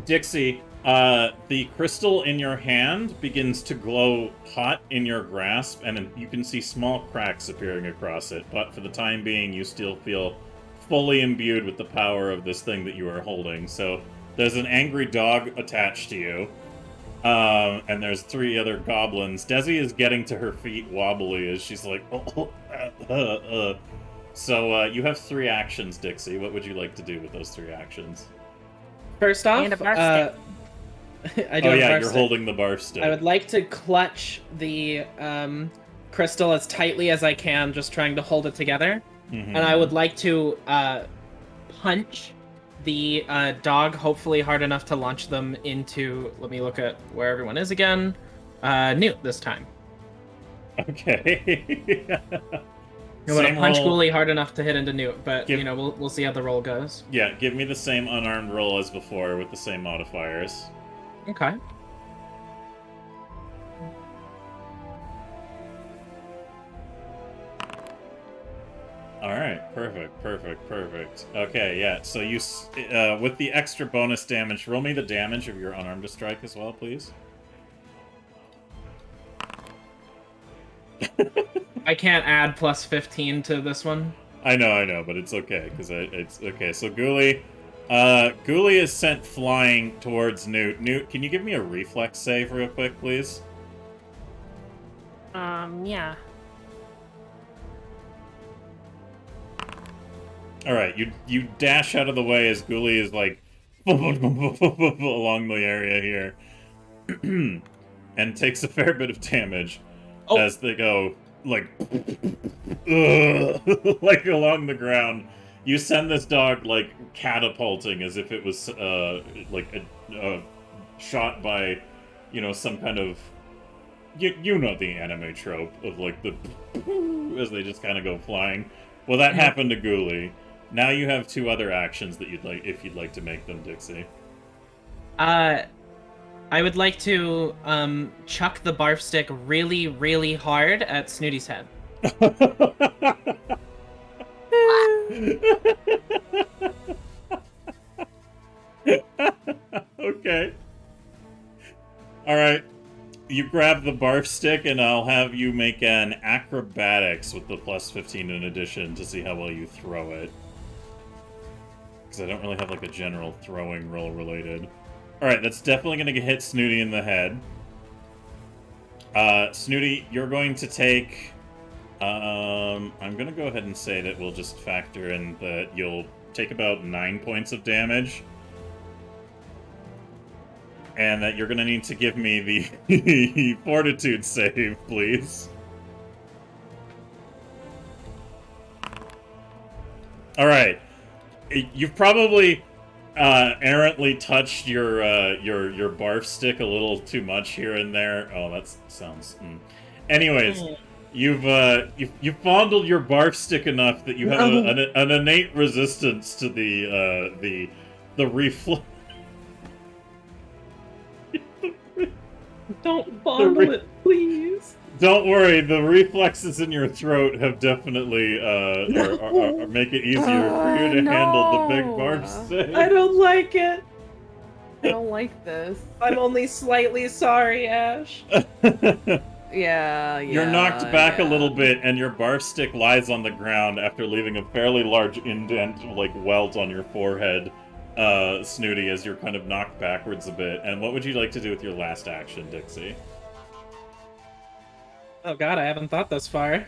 Dixie, the crystal in your hand begins to glow hot in your grasp, and you can see small cracks appearing across it, but for the time being, you still feel fully imbued with the power of this thing that you are holding. So there's an angry dog attached to you, and there's 3 other goblins. Desi is getting to her feet wobbly as she's like, So you have 3 actions, Dixie. What would you like to do with those 3 actions? First off, And a barf I do Oh have yeah, barf you're stick. holding the barf stick. I would like to clutch the crystal as tightly as I can, just trying to hold it together. Mhm. And I would like to punch the dog, hopefully hard enough to launch them into... Let me look at where everyone is again. Newt this time. Okay. I'm gonna Same punch roll. Ghoulie hard enough to hit into Newt, but Give- you know we'll see how the roll goes. Yeah, give me the same unarmed roll as before with the same modifiers. Okay. Alright, perfect. Okay, yeah, so you, with the extra bonus damage, roll me the damage of your unarmed to strike as well, please. I can't add plus 15 to this one. I know, but it's okay, because it's okay. So Ghoulie is sent flying towards Newt. Newt, can you give me a reflex save real quick, please? Yeah. Alright, you dash out of the way as Ghoulie is like along the area here. And takes a fair bit of damage as they go like like along the ground. You send this dog like catapulting as if it was like a shot by, you know, some kind of you know the anime trope of like the as they just kind of go flying. Well, that happened to Ghoulie. Now you have 2 other actions that you'd like, if you'd like to make them, Dixie. I would like to chuck the barf stick really, really hard at Snooty's head. Okay. Alright. You grab the barf stick, and I'll have you make an acrobatics with the plus 15 in addition to see how well you throw it. Because I don't really have like a general throwing roll related. Alright, that's definitely going to hit Snooty in the head. Snooty, you're going to take... I'm going to go ahead and say that we'll just factor in that you'll take about 9 points of damage. And that you're going to need to give me the fortitude save, please. Alright. You've probably errantly touched your barf stick a little too much here and there. Oh, that sounds... Anyways, you've fondled your barf stick enough that you have an innate resistance to the reflex. Don't fondle it, please. Don't worry, the reflexes in your throat have definitely make it easier for you to handle the big barf stick. I don't like it. don't like this. I'm only slightly sorry, Ash. Yeah, You're knocked back a little bit, and your barf stick lies on the ground after leaving a fairly large indent, like welt on your forehead, Snooty, as you're kind of knocked backwards a bit. And what would you like to do with your last action, Dixie? Oh god, I haven't thought this far.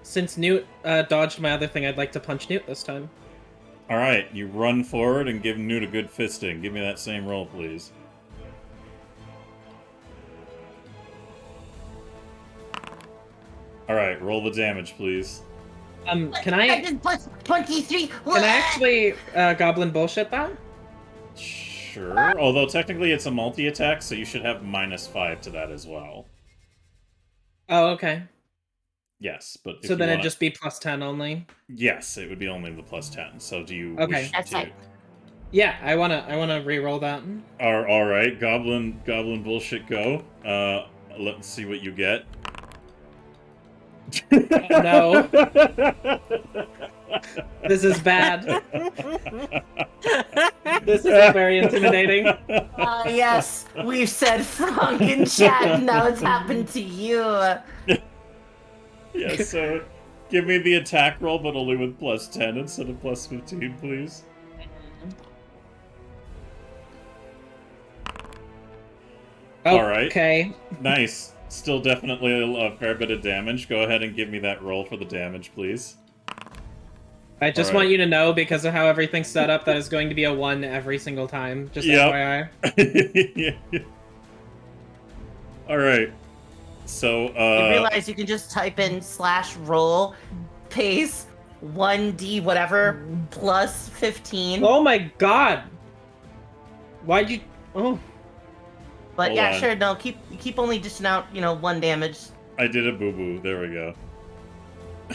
Since Newt dodged my other thing, I'd like to punch Newt this time. Alright, you run forward and give Newt a good fisting. Give me that same roll, please. Alright, roll the damage, please. Can I just plus 23. can I actually goblin bullshit that? Sure. Although technically it's a multi-attack, so you should have -5 to that as well. Oh, okay. Yes, but if So you then wanna... it'd just be +10 only. Yes, it would be only the +10. So do you Okay. wish That's to... fine. Yeah, I wanna re-roll that. Alright, goblin bullshit go. Let's see what you get. Oh, no. This is bad. This is very intimidating. Yes, we've said Frank in chat, now it's happened to you. Yeah, so give me the attack roll, but only with +10 instead of +15, please. Alright. Okay. Nice. Still definitely a fair bit of damage. Go ahead and give me that roll for the damage, please. I just want you to know, because of how everything's set up, that is going to be a 1 every single time. Just FYI. Alright. So, You realize you can just type in /roll pace 1d whatever plus 15. Oh my god! Why'd you... Oh. But Hold yeah, on. sure, no, keep only dishing out, 1 damage. I did a boo-boo. There we go.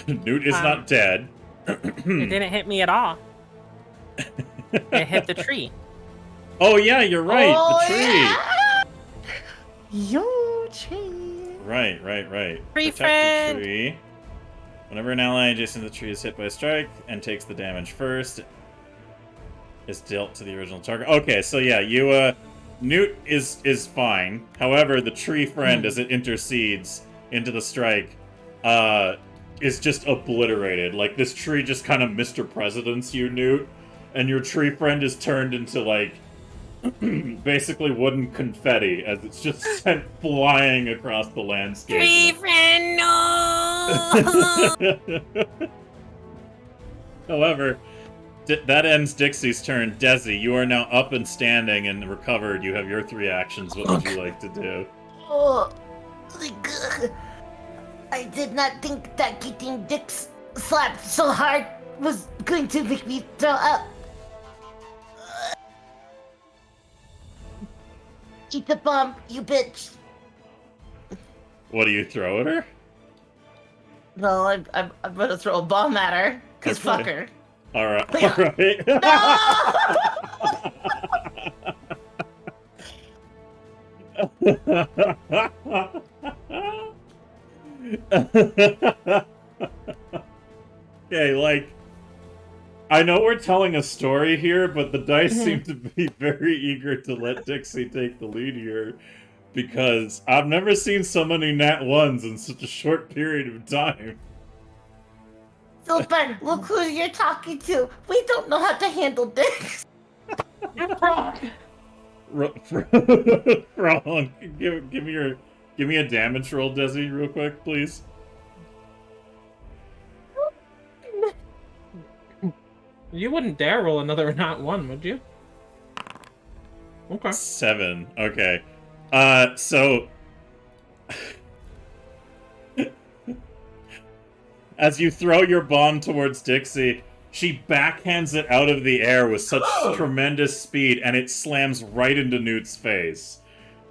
Newt is Um, not dead. It didn't hit me at all. It hit the tree. Oh yeah, you're right. Oh, the tree. Yeah! Yo, tree. Right. Tree Protect friend. the tree. Whenever an ally adjacent to the tree is hit by a strike and takes the damage first, is dealt to the original target. Okay, so yeah, you Newt is fine. However, the tree friend, as it intercedes into the strike, is just obliterated. Like, this tree just kind of Mr. Presidents you, Newt, and your tree friend is turned into, like, basically wooden confetti as it's just sent flying across the landscape. Tree friend, no! However, that ends Dixie's turn. Desi, you are now up and standing and recovered. You have your 3 actions. What would you like to do? Oh, I did not think that getting dicks slapped so hard was going to make me throw up. Eat the bomb, you bitch. What do you throw at her? No, I'm gonna throw a bomb at her, cause Okay. fuck her. Alright, alright. Okay, like, I know we're telling a story here, but the dice seem to be very eager to let Dixie take the lead here, because I've never seen so many nat 1s in such a short period of time. Super, look who you're talking to. We don't know how to handle dicks. Wrong. Give me a damage roll, Desi, real quick, please. You wouldn't dare roll another not 1, would you? Okay. 7. Okay. So as you throw your bomb towards Dixie, she backhands it out of the air with such tremendous speed, and it slams right into Newt's face,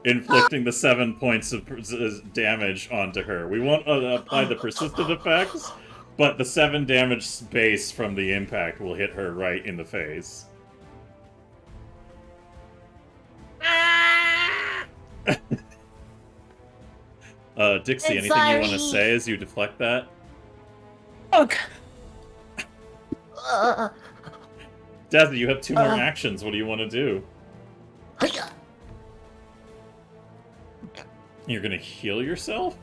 inflicting the 7 points of damage onto her. We won't apply the persistent effects, but the 7 damage base from the impact will hit her right in the face. Dixie, anything you want to say as you deflect that? Okay. Desi, you have 2 more actions. What do you want to do? You're gonna heal yourself?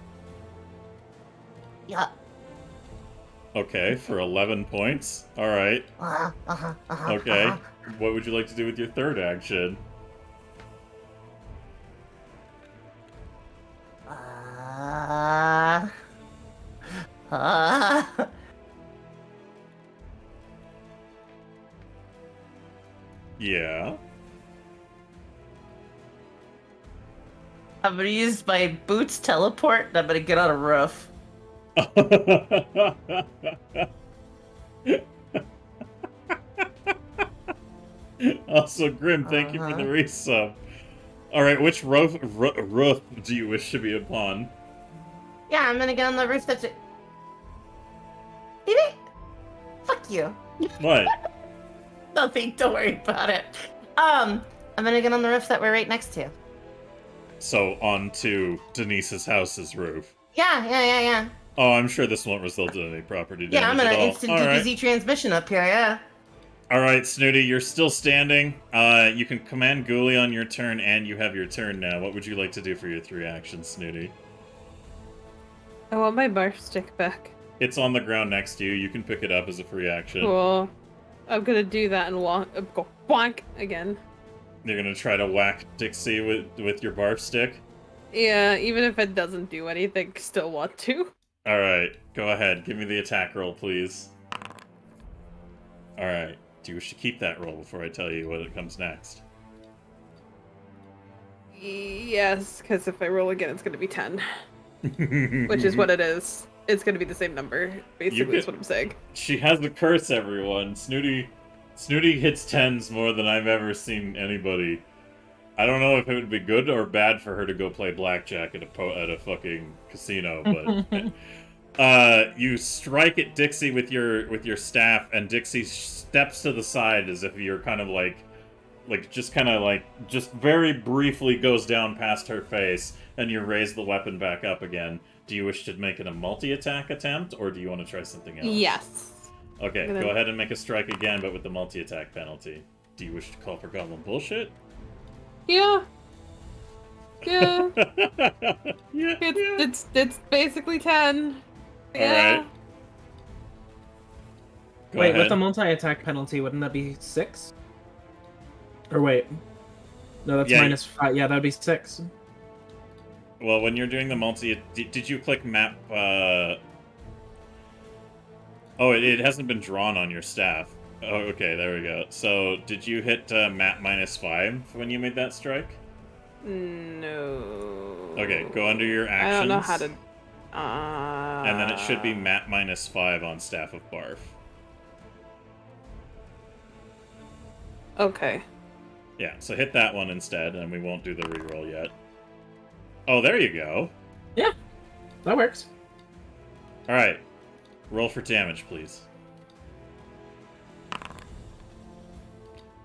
Yeah. Okay, for 11 points. Alright. Okay. What would you like to do with your third action? Yeah. I'm gonna use my boots teleport and I'm gonna get on a roof. Also, Grim, thank you for the resub. Alright, which roof do you wish to be upon? Yeah, I'm gonna get on the roof that's it. Did it? Fuck you. What? Nothing, don't worry about it. I'm gonna get on the roof that we're right next to. So, onto Denise's house's roof. Yeah. Oh, I'm sure this won't result in any property damage Yeah, I'm gonna at all. instant All DBZ right. transmission up here, yeah. Alright, Snooty, you're still standing. You can command Ghoulie on your turn, and you have your turn now. What would you like to do for your 3 actions, Snooty? I want my barf stick back. It's on the ground next to you. You can pick it up as a free action. Cool. I'm gonna do that and go bonk again. You're gonna try to whack Dixie with your barf stick? Yeah, even if it doesn't do anything, still want to. Alright, go ahead. Give me the attack roll, please. Alright. Do you wish to keep that roll before I tell you what comes next? Yes, because if I roll again, it's gonna be 10. Which is what it is. It's gonna be the same number, basically, is what I'm saying. She has the curse, everyone. Snooty hits 10s more than I've ever seen anybody. I don't know if it would be good or bad for her to go play blackjack at a fucking casino, but you strike at Dixie with your staff, and Dixie steps to the side as if you're kind of just very briefly goes down past her face, and you raise the weapon back up again. Do you wish to make it a multi-attack attempt, or do you want to try something else? Yes. Okay, go ahead and make a strike again, but with the multi-attack penalty. Do you wish to call for goblin bullshit? Yeah. Yeah. Yeah. It's basically 10. Yeah. Alright. Wait, with the multi-attack penalty, wouldn't that be 6? Or wait. No, that's minus 5. Yeah, that'd be 6. Well, when you're doing the multi... Did you click map... Oh, it hasn't been drawn on your staff. Oh, okay, there we go. So, did you hit map minus 5 when you made that strike? No. Okay, go under your actions. I don't know how to... And then it should be map minus 5 on Staff of Barf. Okay. Yeah, so hit that one instead, and we won't do the reroll yet. Oh, there you go. Yeah, that works. Alright, roll for damage, please.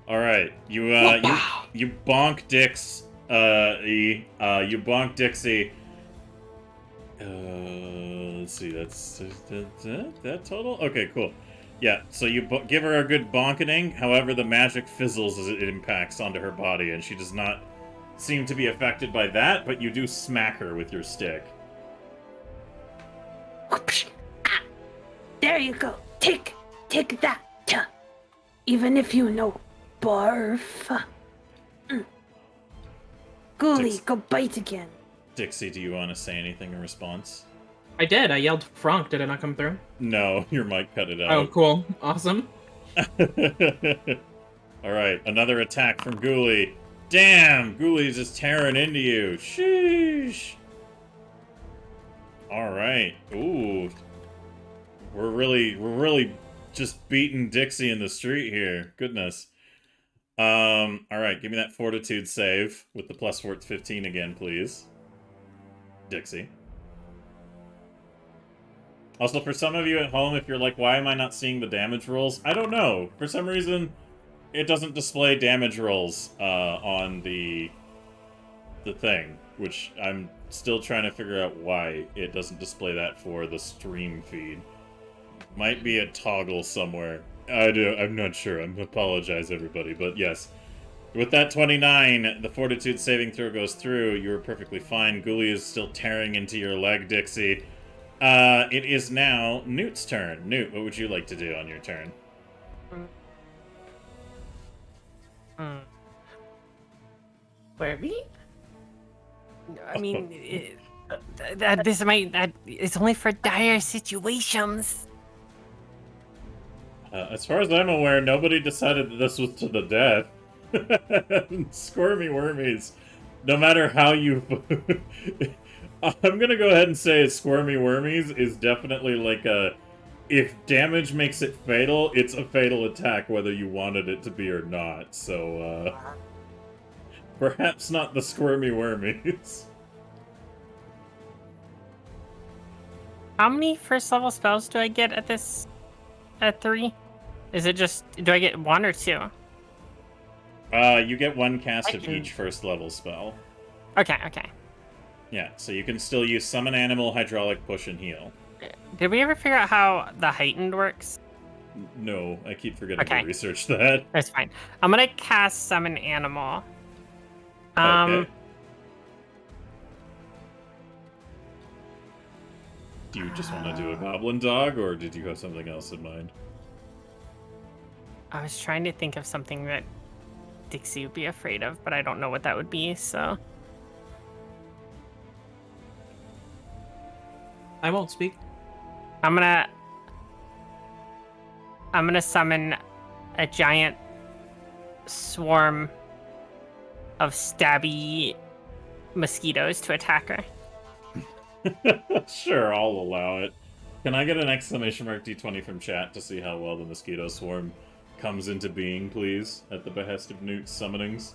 Alright, you bonk Dix, you bonk Dixie. Let's see, that's that total? Okay, cool. Yeah, so you give her a good bonkening, however the magic fizzles as it impacts onto her body, and she does not seem to be affected by that, but you do smack her with your stick. Ah, there you go. Take that. Even if you know barf. Ghoulie, go bite again. Dixie, do you want to say anything in response? I did. I yelled Frank. Did it not come through? No, your mic cut it out. Oh, cool. Awesome. Alright, another attack from Ghoulie. Damn! Ghoulie's just tearing into you. Sheesh! Alright. Ooh. We're really just beating Dixie in the street here. Goodness. Alright, give me that fortitude save with the plus 15 again, please. Dixie. Also, for some of you at home, if you're like, why am I not seeing the damage rolls? I don't know. For some reason, it doesn't display damage rolls on the thing, which I'm still trying to figure out why it doesn't display that for the stream feed. Might be a toggle somewhere. I'm not sure. I apologize, everybody, but yes. With that 29, the fortitude saving throw goes through. You were perfectly fine. Ghoulie is still tearing into your leg, Dixie. It is now Newt's turn. Newt, what would you like to do on your turn? Where me? I mean, it's only for dire situations. As far as I'm aware, nobody decided that this was to the death. Squirmy wormies. No matter how you... I'm gonna go ahead and say Squirmy wormies is definitely like a... If damage makes it fatal, it's a fatal attack whether you wanted it to be or not. So, perhaps not the Squirmy wormies. How many first level spells do I get at this? At 3? Is it just... Do I get 1 or 2? You get 1 cast of each first level spell. Okay. Yeah, so you can still use Summon Animal, Hydraulic, Push, and Heal. Did we ever figure out how the heightened works? No, I keep forgetting to research that. That's fine. I'm gonna cast Summon Animal. Okay. Do you just want to do a goblin dog, or did you have something else in mind? I was trying to think of something that Dixie would be afraid of, but I don't know what that would be, so... I won't speak. I'm gonna summon a giant swarm of stabby mosquitoes to attack her. Sure, I'll allow it. Can I get an exclamation mark D20 from chat to see how well the mosquito swarm comes into being, please, at the behest of Newt's summonings?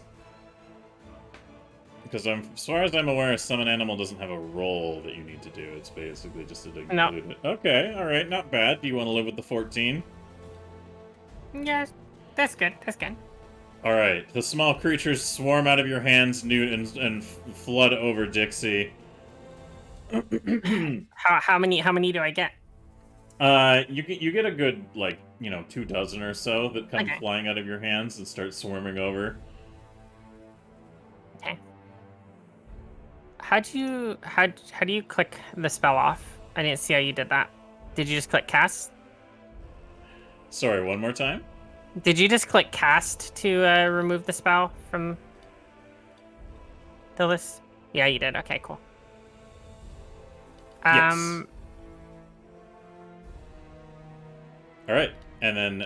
Because as far as I'm aware, Summon Animal doesn't have a roll that you need to do. It's basically just to include it. Okay, alright, not bad. Do you want to live with the 14? Yeah, that's good. Alright, the small creatures swarm out of your hands, Newt, and flood over Dixie. How many do I get? You get a good, 24 or so that come flying out of your hands and start swarming over. Okay. How do you click the spell off? I didn't see how you did that. Did you just click cast? Sorry, one more time? Did you just click cast to remove the spell from the list? Yeah, you did. Okay, cool. Yes. Alright, and then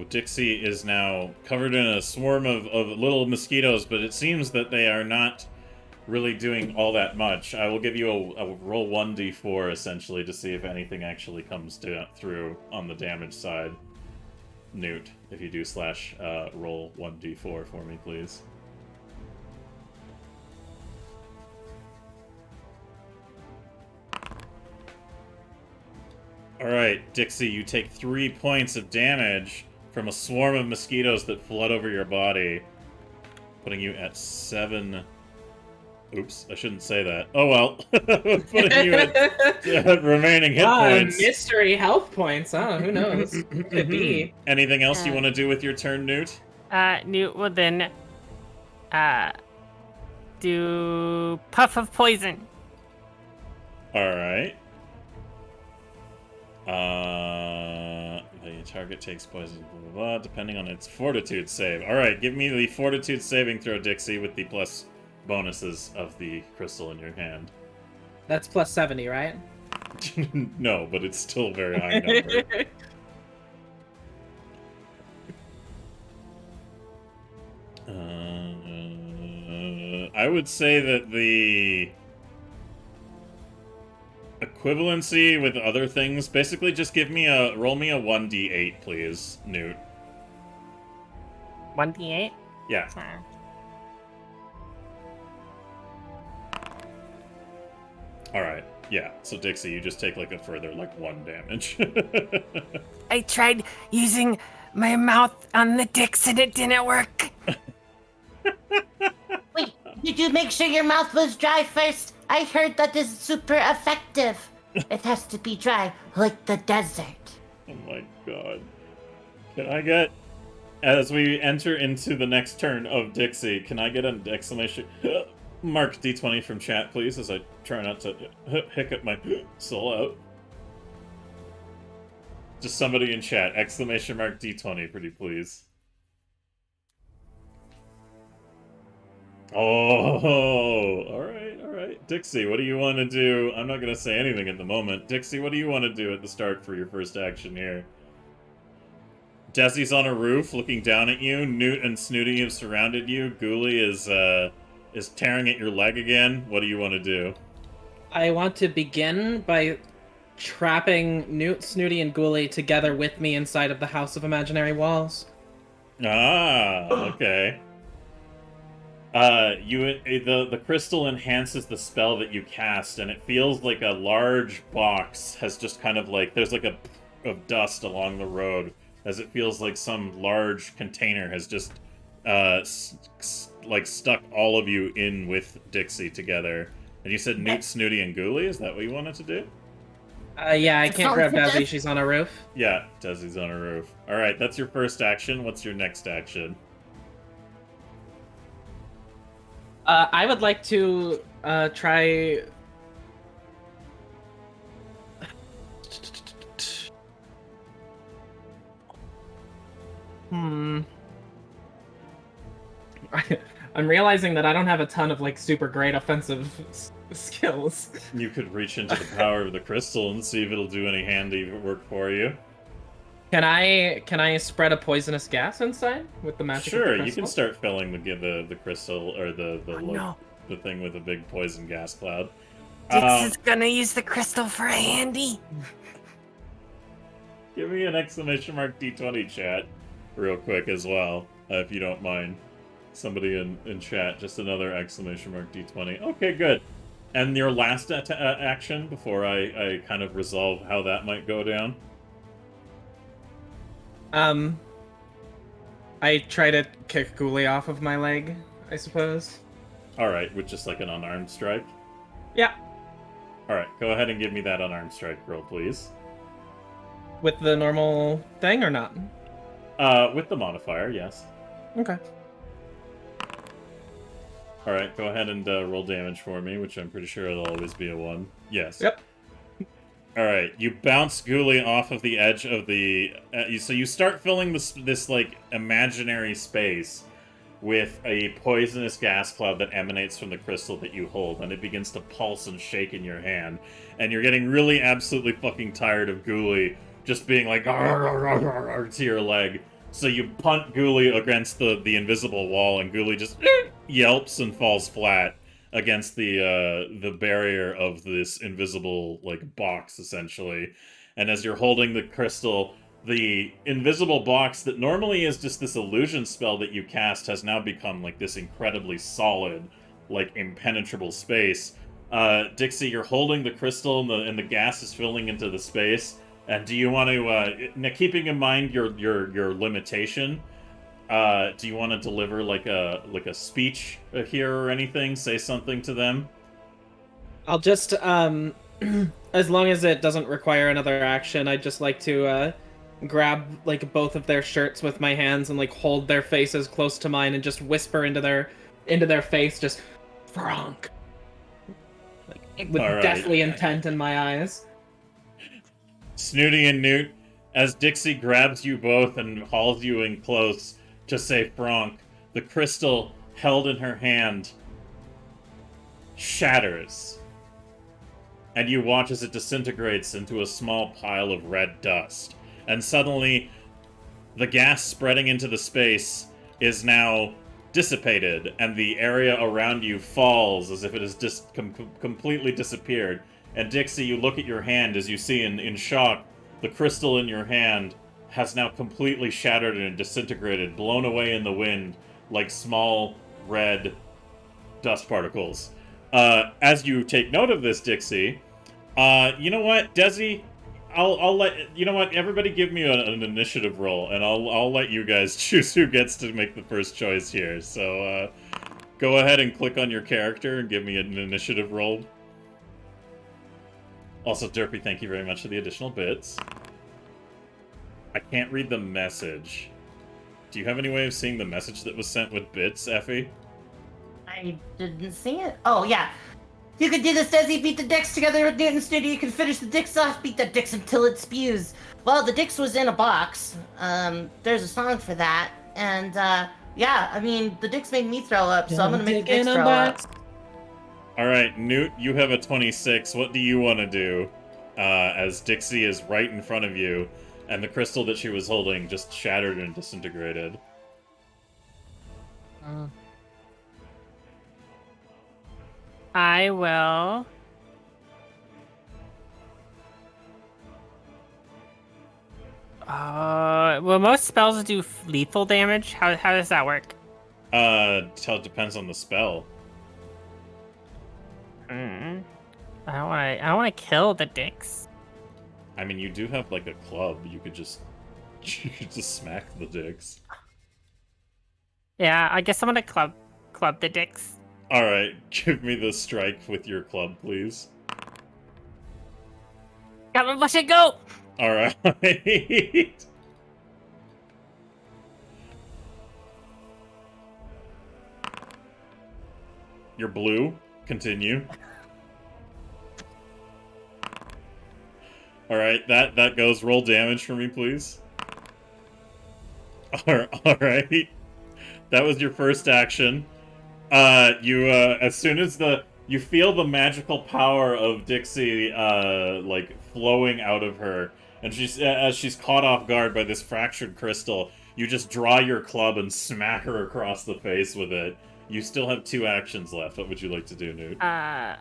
Dixie is now covered in a swarm of little mosquitoes, but it seems that they are not really doing all that much. I will give you a roll 1d4, essentially, to see if anything actually comes through on the damage side. Newt, if you do roll 1d4 for me, please. Alright, Dixie, you take 3 points of damage from a swarm of mosquitoes that flood over your body, putting you at 7... Oops, I shouldn't say that. Oh well. Putting you at remaining hit points. Mystery health points. Oh, who knows? Could be. Anything else you want to do with your turn, Newt? Newt will then do Puff of Poison. Alright. The target takes poison, blah, blah, blah, depending on its fortitude save. Alright, give me the fortitude saving throw, Dixie, with the plus bonuses of the crystal in your hand. That's plus 70, right? No, but it's still a very high number. I would say that the equivalency with other things, basically just roll me a 1d8, please, Newt. 1d8? Yeah. Alright, yeah. So Dixie, you just take a further 1 damage. I tried using my mouth on the dicks and it didn't work. Wait, did you make sure your mouth was dry first? I heard that is super effective. It has to be dry, like the desert. Oh my god. Can I get as we enter into the next turn of Dixie, can I get an exclamation mark D20 from chat, please, as I try not to hiccup my soul out? Just somebody in chat, exclamation mark D20, pretty please. Oh, all right. Dixie, what do you want to do? I'm not going to say anything at the moment. Dixie, what do you want to do at the start for your first action here? Desi's on a roof looking down at you. Newt and Snooty have surrounded you. Ghoulie is tearing at your leg again. What do you want to do? I want to begin by trapping Newt, Snooty, and Ghoulie together with me inside of the House of Imaginary Walls. Ah, okay. The crystal enhances the spell that you cast, and it feels like a large box has just kind of like there's like a of dust along the road, as it feels like some large container has just like stuck all of you in with Dixie together. And you said Newt, Snooty, and Ghoulie? Is that what you wanted to do? Yeah, I can't grab Sounds Desi. good. She's on a roof. Yeah, Desi's on a roof. All right, that's your first action. What's your next action? I would like to try. I'm realizing that I don't have a ton of like super great offensive skills. You could reach into the power of the crystal and see if it'll do any handy work for you. Can I spread a poisonous gas inside with the magic? Sure, of the you can crystal? start filling the crystal or no. the thing with a big poison gas cloud. Dix is gonna use the crystal for a handy. Give me an exclamation mark D20 chat real quick as well, if you don't mind. Somebody in chat, just another exclamation mark D20. Okay, good. And your last action before I kind of resolve how that might go down? I try to kick Ghoulie off of my leg, I suppose. Alright, with just like an unarmed strike? Yeah, Alright, go ahead and give me that unarmed strike roll, please. with the normal thing or not? With the modifier, yes. Okay. Alright, go ahead and roll damage for me, which I'm pretty sure it'll always be a 1. Yes. Yep. Alright, you bounce Ghoulie off of the edge of the... so you start filling this, like, imaginary space with a poisonous gas cloud that emanates from the crystal that you hold, and it begins to pulse and shake in your hand. And you're getting really absolutely fucking tired of Ghoulie just being like, "Arr, arr, arr, arr, arr," to your leg. So you punt Ghoulie against the invisible wall, and Ghoulie just yelps and falls flat against the barrier of this invisible like box, essentially. And as you're holding the crystal, the invisible box that normally is just this illusion spell that you cast has now become like this incredibly solid, like impenetrable space. Dixie, you're holding the crystal, and the gas is filling into the space. And do you want to, now keeping in mind your limitation, do you want to deliver like a speech here or anything? Say something to them? I'll just as long as it doesn't require another action, I'd just like to grab like both of their shirts with my hands and like hold their faces close to mine and just whisper into their face, just Frank, like with All right. deathly intent in my eyes. Snooty and Newt, as Dixie grabs you both and hauls you in close to say Frank, the crystal held in her hand shatters. And you watch as it disintegrates into a small pile of red dust. And suddenly, the gas spreading into the space is now dissipated, and the area around you falls as if it has just completely disappeared. And Dixie, you look at your hand as you see in shock, the crystal in your hand has now completely shattered and disintegrated, blown away in the wind like small red dust particles. As you take note of this, Dixie, you know what, Desi, I'll let you know what. Everybody, give me an initiative roll, and I'll let you guys choose who gets to make the first choice here. So go ahead and click on your character and give me an initiative roll. Also, Derpy, thank you very much for the additional bits. I can't read the message. Do you have any way of seeing the message that was sent with bits, Effie? I didn't see it. Oh, yeah. You could do this, Desi. Beat the dicks together with Newton Studio. You can finish the dicks off. Beat the dicks until it spews. Well, the dicks was in a box. There's a song for that. And, yeah, I mean, the dicks made me throw up, so I'm gonna make the dicks throw up. Alright, Newt, you have a 26. What do you want to do? As Dixie is right in front of you, and the crystal that she was holding just shattered and disintegrated. I will. Will most spells do lethal damage? How does that work? It depends on the spell. I don't want to kill the dicks. I mean, you do have like a club. You could just smack the dicks. Yeah, I guess I'm gonna club the dicks. All right, give me the strike with your club, please. Got my bush and go. All right. You're blue. Continue. All right, that goes. Roll damage for me, please. All right. That was your first action. As soon as you feel the magical power of Dixie, like flowing out of her, and as she's caught off guard by this fractured crystal, you just draw your club and smack her across the face with it. You still have 2 actions left. What would you like to do, Newt? I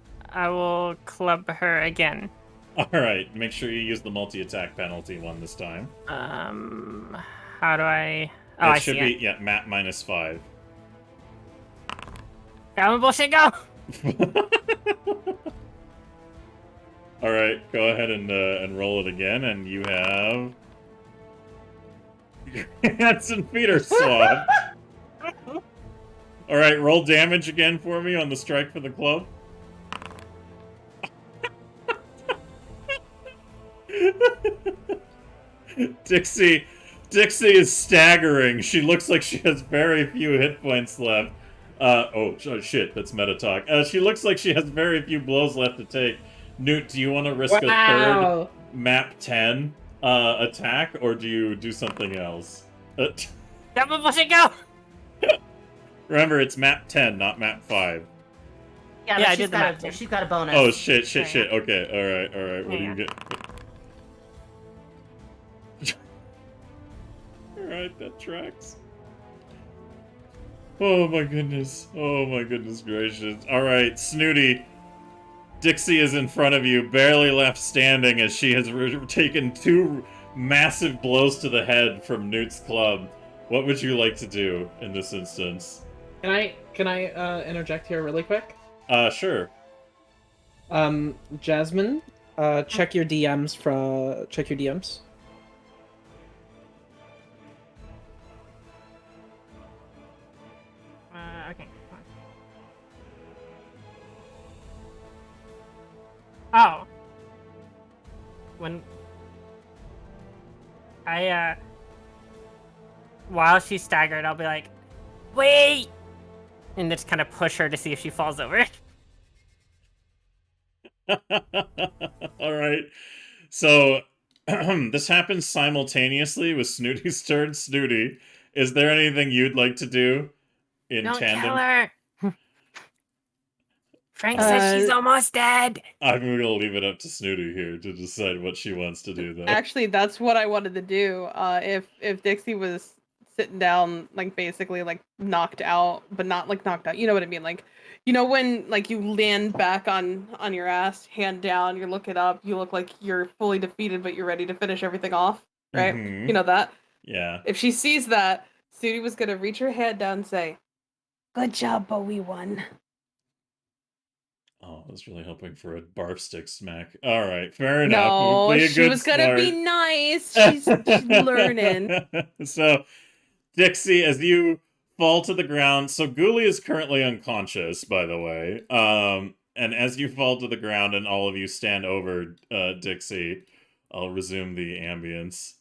will club her again. Alright, make sure you use the multi-attack penalty one this time. How do I... Oh, I should see be, it. yeah, map -5. Got my bullshit, go! Alright, go ahead and roll it again, and you have... Your hands and feet are swabbed. Alright, roll damage again for me on the strike for the club. Dixie is staggering. She looks like she has very few hit points left. Oh shit, that's meta talk. She looks like she has very few blows left to take. Newt, do you want to risk a third map 10 attack, or do you do something else? Got my bullshit, go! Remember, it's map 10, not map 5. Yeah, Yeah, I but did the map 10. she's got a bonus. Oh, shit. Okay, alright. What do you get? Alright, that tracks. Oh my goodness gracious. Alright, Snooty. Dixie is in front of you, barely left standing as she has taken 2 massive blows to the head from Newt's club. What would you like to do in this instance? Can I interject here really quick? Sure. Jasmine, check your DMs check your DMs. Okay. Oh. When while she's staggered, I'll be like, wait! And just kind of push her to see if she falls over. Alright. So, this happens simultaneously with Snooty's turn. Snooty, is there anything you'd like to do in Don't tandem? kill her! Frank says she's almost dead! I'm gonna leave it up to Snooty here to decide what she wants to do, though. Actually, that's what I wanted to do. If Dixie was sitting down, like basically like knocked out, but not like knocked out. You know what I mean? Like, you know when like you land back on your ass, hand down, you're looking up, you look like you're fully defeated, but you're ready to finish everything off, right? Mhm. You know that? Yeah. If she sees that, Snooty was gonna reach her hand down and say, Good job, but we won. Oh, I was really hoping for a barf stick smack. Alright, fair enough. "No, Be a she good was gonna be sport. nice. She's learning." So, Dixie, as you fall to the ground, so Ghoulie is currently unconscious, by the way. And as you fall to the ground and all of you stand over Dixie, I'll resume the ambience.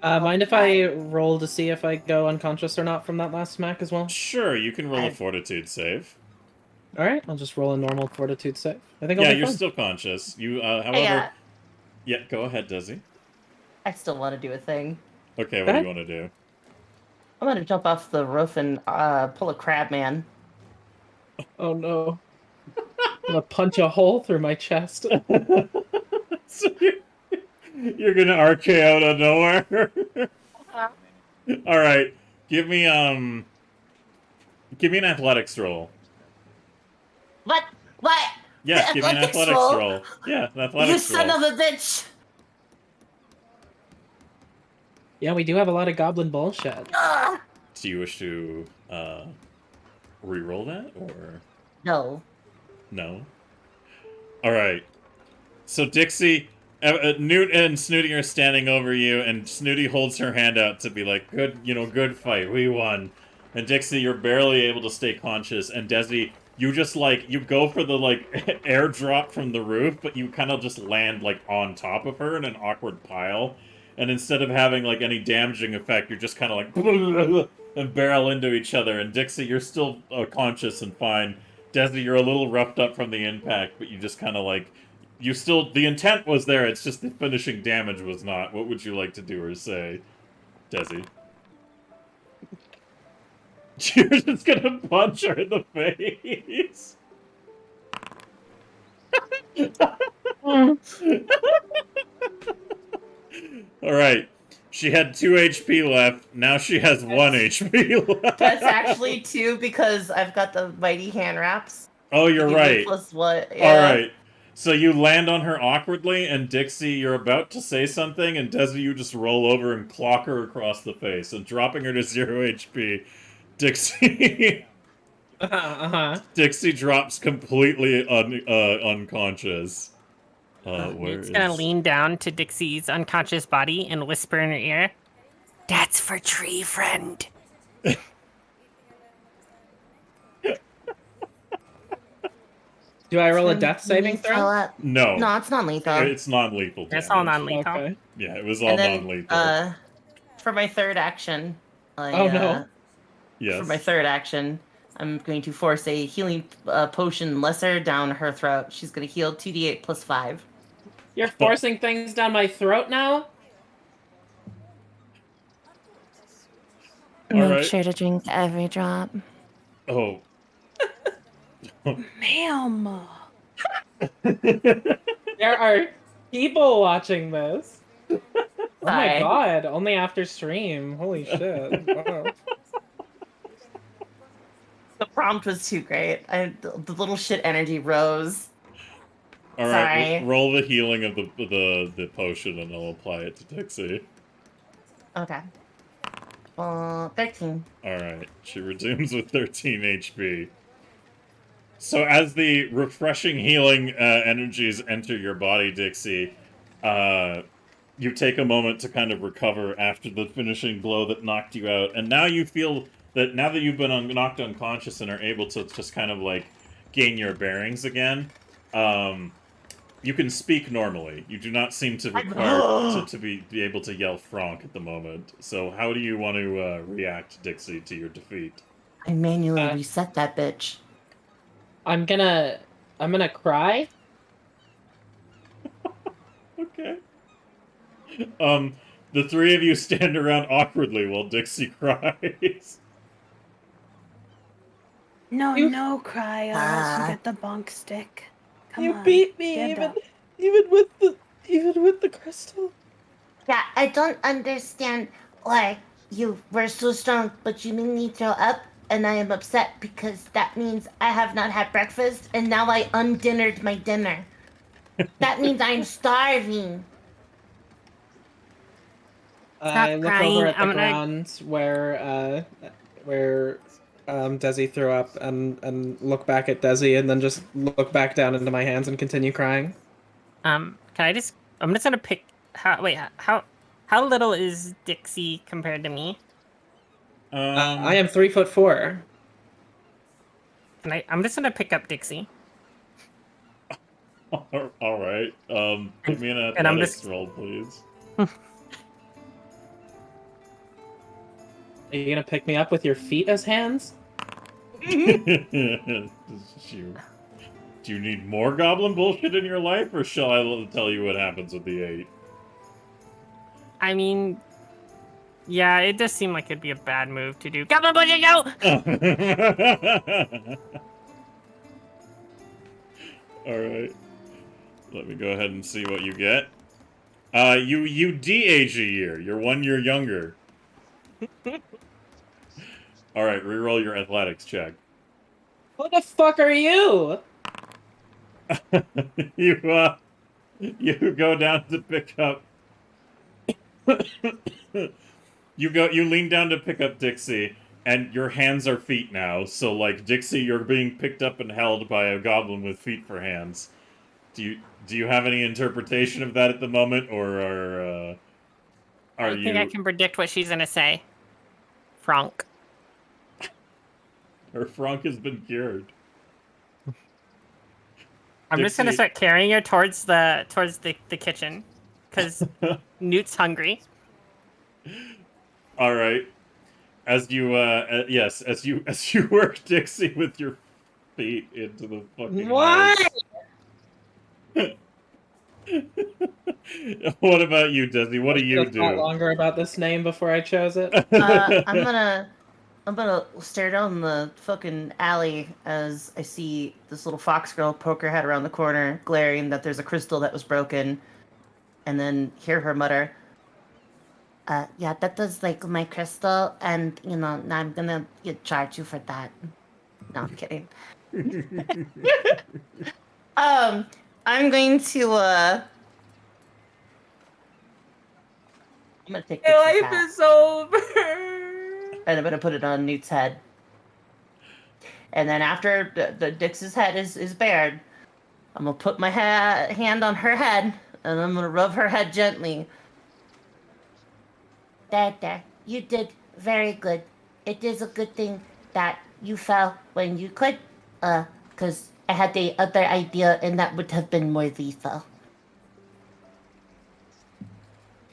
Mind if I roll to see if I go unconscious or not from that last smack as well? Sure, you can roll a I- fortitude save. All right, I'll just roll a normal fortitude save. I think I'll Yeah, be you're fine. still conscious. You, Hey, however, yeah, go ahead, Desi. I still want to do a thing. Okay, what Go do you ahead. want to do? I'm gonna jump off the roof and pull a crab man. Oh no. I'm gonna punch a hole through my chest. So you're gonna RK out of nowhere. All right, give me an athletics roll. What? What? Yeah, The give me an athletics athletics roll? roll. Yeah, an You athletics son roll. of a bitch! Yeah, we do have a lot of goblin bullshit. Ugh. Do you wish to re-roll that or No. no? All right. So Dixie, Newt and Snooty are standing over you, and Snooty holds her hand out to be like, "Good, good fight. We won." And Dixie, you're barely able to stay conscious, and Desi, you just you go for the airdrop from the roof, but you kind of just land on top of her in an awkward pile, and instead of having any damaging effect, you're just kind of and barrel into each other. And Dixie, you're still conscious and fine. Desi, you're a little roughed up from the impact, but you just kind of you still, the intent was there, it's just the finishing damage was not. What would you like to do or say, Desi? You're just gonna punch her in the face. Alright. She had 2 HP left, now she has 1 HP left. That's actually 2 because I've got the mighty hand wraps. Oh, you're right. Plus what? Yeah. Alright. So you land on her awkwardly, and Dixie, you're about to say something, and Desi, you just roll over and clock her across the face, and dropping her to 0 HP. Dixie... Dixie drops completely unconscious. Nate's gonna lean down to Dixie's unconscious body and whisper in her ear, That's for tree friend. Do I roll a death saving throw? No. No, it's not lethal. It's non-lethal damage. that's all non-lethal. Okay. Yeah, it was all And then, non-lethal. for my third action, Oh, no. Yes. For my third action, I'm going to force a healing potion lesser down her throat. She's going to heal 2d8 plus 5. You're forcing things down my throat now? All Make right. sure to drink every drop. Oh. Ma'am. There are people watching this. Oh my Sorry. god, only after stream. Holy shit. Wow. The prompt was too great. The little shit energy rose. All right. Sorry. Roll the healing of the potion, and I'll apply it to Dixie. Okay. 13. All right. She resumes with 13 HP. So as the refreshing healing energies enter your body, Dixie, you take a moment to kind of recover after the finishing blow that knocked you out, and now you feel that now that you've been knocked unconscious and are able to just kind of gain your bearings again, you can speak normally. You do not seem to require to be able to yell Franck at the moment. So how do you want to react, Dixie, to your defeat? I manually reset that bitch. I'm gonna cry. Okay. The three of you stand around awkwardly while Dixie cries. No, cry, unless you get the bonk stick. Come You on, beat me stand up. even with the crystal. Yeah, I don't understand why you were so strong, but you made me throw up, and I am upset because that means I have not had breakfast, and now I undinnered my dinner. That means I'm starving. I look crying, over at the I'm gonna- ground where Desi threw up and look back at Desi and then just look back down into my hands and continue crying. Can I just? I'm just gonna pick. How little is Dixie compared to me? I am 3'4". I'm just gonna pick up Dixie. All right. Give me an And I'm athletics just- roll, please. Are you gonna pick me up with your feet as hands? Do you need more goblin bullshit in your life, or shall I tell you what happens with the 8? I mean, yeah, it does seem like it'd be a bad move to do. Goblin budget, no! Alright. Let me go ahead and see what you get. You de-age a year. You're 1 year younger. Alright, reroll your athletics check. What the fuck are you? You go down to pick up you lean down to pick up Dixie, and your hands are feet now, so like Dixie, you're being picked up and held by a goblin with feet for hands. Do you have any interpretation of that at the moment, or I think I can predict what she's gonna say. Frank. Her Frank has been cured. I'm just gonna start carrying her towards the kitchen, because Newt's hungry. All right. As you yes, as you work Dixie with your feet into the fucking What? house. What about you, Desi? What do you do? Thought longer about this name before I chose it. I'm gonna stare down the fucking alley as I see this little fox girl poke her head around the corner, glaring that there's a crystal that was broken, and then hear her mutter, Yeah, that was like my crystal, and now I'm gonna charge you for that. No, I'm kidding. I'm going to I'm gonna take My Dixie's life hat, is over. and I'm gonna put it on Newt's head. And then after the Dix's head is bared, I'm gonna put my hand on her head, and I'm gonna rub her head gently. There. You did very good. It is a good thing that you fell when you could, because I had the other idea, and that would have been more lethal.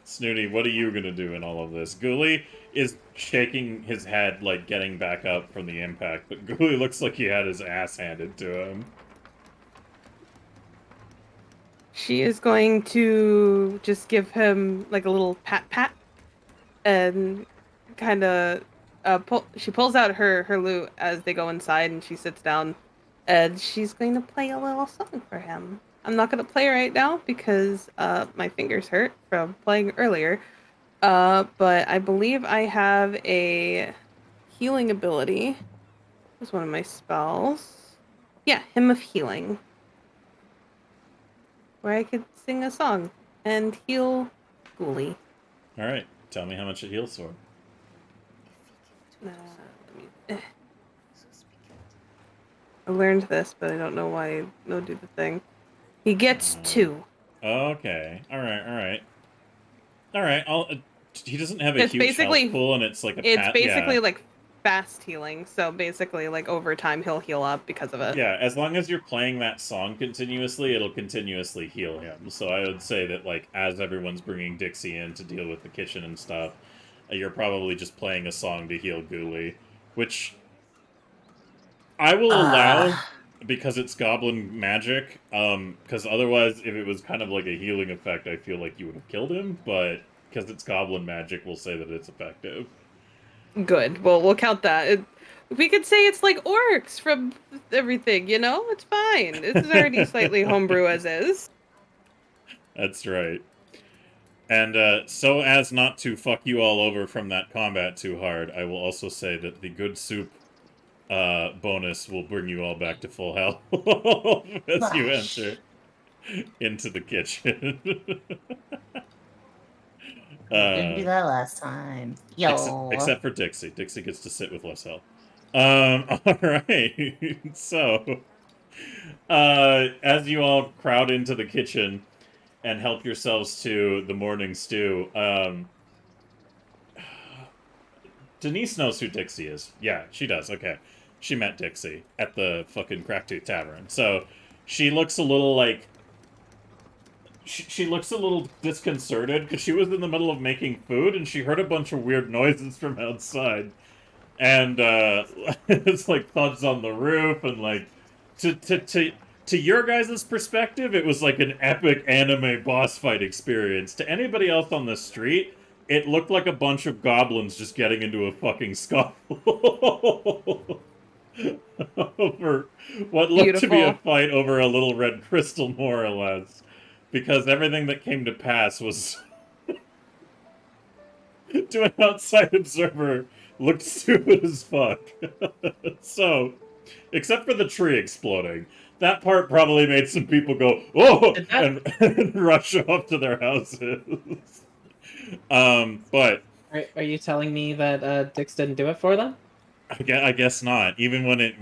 Snooty, what are you gonna do in all of this? Ghoulie is shaking his head, like getting back up from the impact, but Ghoulie looks like he had his ass handed to him. She is going to just give him like a little pat, and kind of she pulls out her lute as they go inside, and she sits down, and she's going to play a little song for him. I'm not going to play right now because my fingers hurt from playing earlier, but I believe I have a healing ability. It's one of my spells. Yeah, Hymn of Healing, where I could sing a song and heal Ghoulie. Alright, tell me how much it heals for. I learned this, but I don't know why I don't do the thing. He gets 2. Okay. Alright. He doesn't have a It's huge basically health pool, and it's like It's basically like fast healing, so basically like over time he'll heal up because of it. Yeah, as long as you're playing that song continuously, it'll continuously heal him. So I would say that, like, as everyone's bringing Dixie in to deal with the kitchen and stuff, you're probably just playing a song to heal Ghoulie, which I will allow because it's goblin magic. Because otherwise, if it was kind of like a healing effect, I feel like you would have killed him. But because it's goblin magic, we'll say that it's effective. Good. Well, we'll count that. We could say it's like orcs from everything, It's fine. It's already slightly homebrew as is. That's right. And so as not to fuck you all over from that combat too hard, I will also say that the good soup bonus will bring you all back to full health as you enter into the kitchen. Didn't do that last time. Yo. Except for Dixie. Dixie gets to sit with less health. Alright. So, as you all crowd into the kitchen and help yourselves to the morning stew, Denise knows who Dixie is. Yeah, she does. Okay. She met Dixie at the fucking Cracktooth Tavern. So, she looks a little like... she looks a little disconcerted because she was in the middle of making food and she heard a bunch of weird noises from outside. And it's like thuds on the roof and like to your guys' perspective, it was like an epic anime boss fight experience. To anybody else on the street, it looked like a bunch of goblins just getting into a fucking scuffle over what looked to be a Beautiful. fight over a little red crystal, more or less. Because everything that came to pass was, to an outside observer, looked stupid as fuck. So, except for the tree exploding. That part probably made some people go, oh, and rush off to their houses. But Are you telling me that Dix didn't do it for them? I guess not. Even when it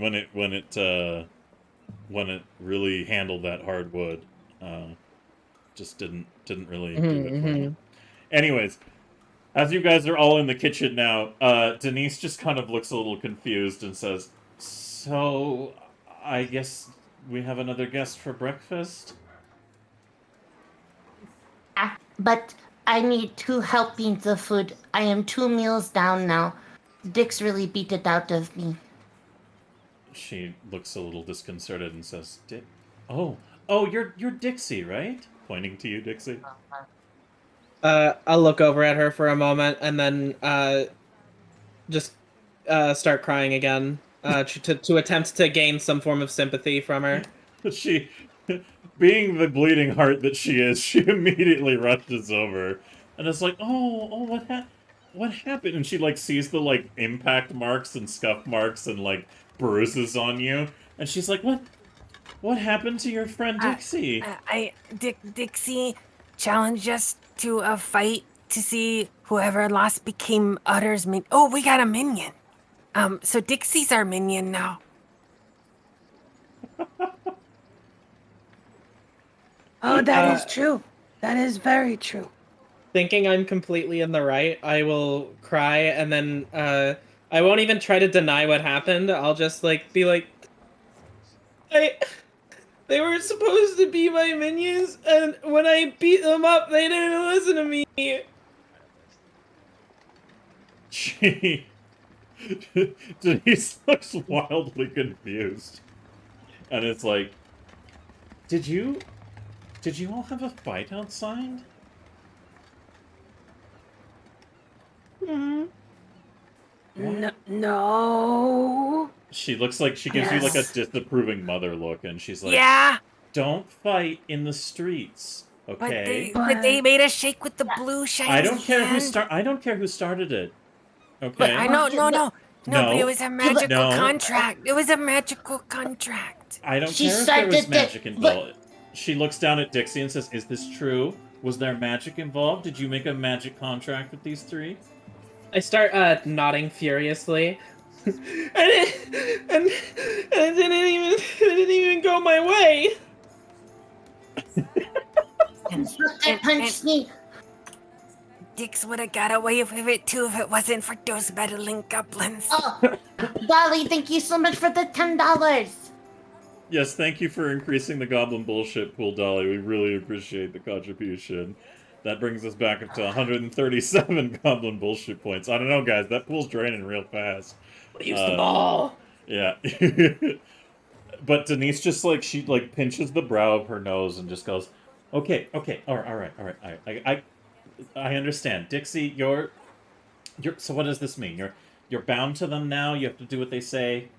really handled that hard wood, just didn't really do it for them. Anyways, as you guys are all in the kitchen now, Denise just kind of looks a little confused and says, "So, I guess we have another guest for breakfast?" But I need 2 helpings of food. I am 2 meals down now. Dick's really beat it out of me. She looks a little disconcerted and says, Oh, you're Dixie, right?" Pointing to you, Dixie. I'll look over at her for a moment and then just start crying again to attempt to gain some form of sympathy from her. She, being the bleeding heart that she is, she immediately rushes over and is like, "Oh, what happened?" And she like sees the like impact marks and scuff marks and like bruises on you, and she's like, "What happened to your friend Dixie?" Dixie challenged us to a fight to see whoever lost became Utter's minion. Oh, we got a minion. So Dixie's our minion now. Oh, that is true. That is very true. Thinking I'm completely in the right, I will cry and then I won't even try to deny what happened. I'll just like be like, they were supposed to be my minions, and when I beat them up, they didn't listen to me. She Denise looks wildly confused, and it's like, did you all have a fight outside? No. She looks like she gives you like a disapproving mother look, and she's like, Yeah, "Don't fight in the streets, okay?" but they made us shake with the blue shiny I don't care hand. I don't care who started it. But Okay. I know, no, but it was a magical No. contract. It was a magical contract. I don't She care if there was started magic it, involved. She looks down at Dixie and says, "Is this true? Was there magic involved? Did you make a magic contract with these 3?" I start nodding furiously. and it didn't even go my way. That punched me. Dix would have got away with it too if it wasn't for those meddling goblins. Oh, Dolly, thank you so much for the $10. Yes, thank you for increasing the goblin bullshit pool, Dolly. We really appreciate the contribution. That brings us back up to 137 goblin bullshit points. I don't know, guys. That pool's draining real fast. Use the ball. Yeah. But Denise just like, she like pinches the brow of her nose and just goes, okay, all right. I understand. Dixie, you're so what does this mean? You're bound to them now? You have to do what they say?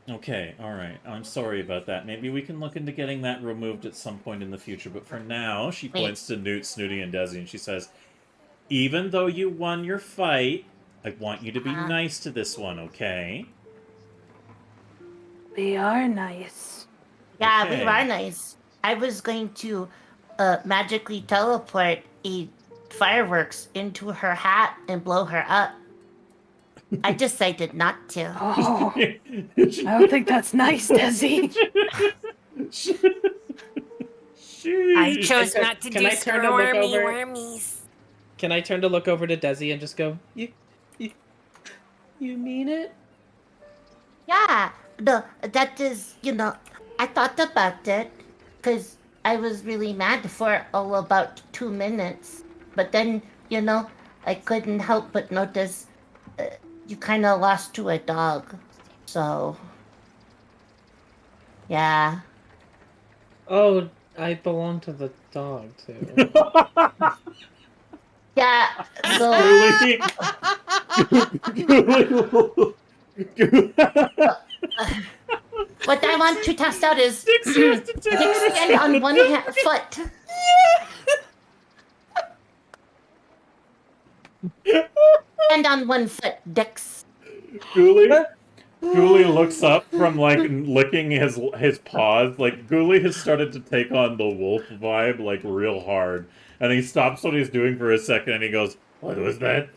Okay, alright. I'm sorry about that. Maybe we can look into getting that removed at some point in the future, but for now, she points to Newt, Snooty, and Desi, and she says, "Even though you won your fight, I want you to be nice to this one, okay?" We are nice. Yeah, Okay. we are nice. I was going to magically teleport a fireworks into her hat and blow her up. I decided not to. Oh, I don't think that's nice, Desi. I chose not to Can do I turn to look squirmy over? wormies. Can I turn to look over to Desi and just go, you mean it? Yeah, no, that is, I thought about it, because I was really mad for about 2 minutes. But then, I couldn't help but notice you kind of lost to a dog. So, yeah. Oh, I belong to the dog too. Yeah, so what I want to test out is Dixie has to take Dick stand on one foot. Stand on one foot, Dix. Ghoulie looks up from like licking his paws. Like Ghoulie has started to take on the wolf vibe like real hard, and he stops what he's doing for a second and he goes, "What was that?"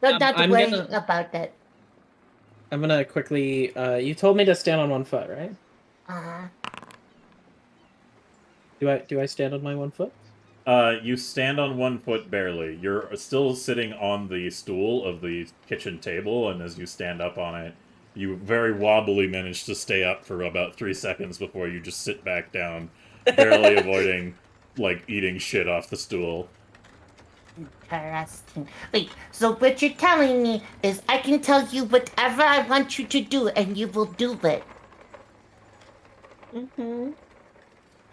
Don't not I'm worry gonna- about it. I'm gonna quickly. You told me to stand on one foot, right? Uh-huh. Do I stand on my one foot? You stand on one foot barely. You're still sitting on the stool of the kitchen table, and as you stand up on it, you very wobbly manage to stay up for about 3 seconds before you just sit back down, barely avoiding, like, eating shit off the stool. Interesting. Wait, so what you're telling me is I can tell you whatever I want you to do, and you will do it. Mm-hmm.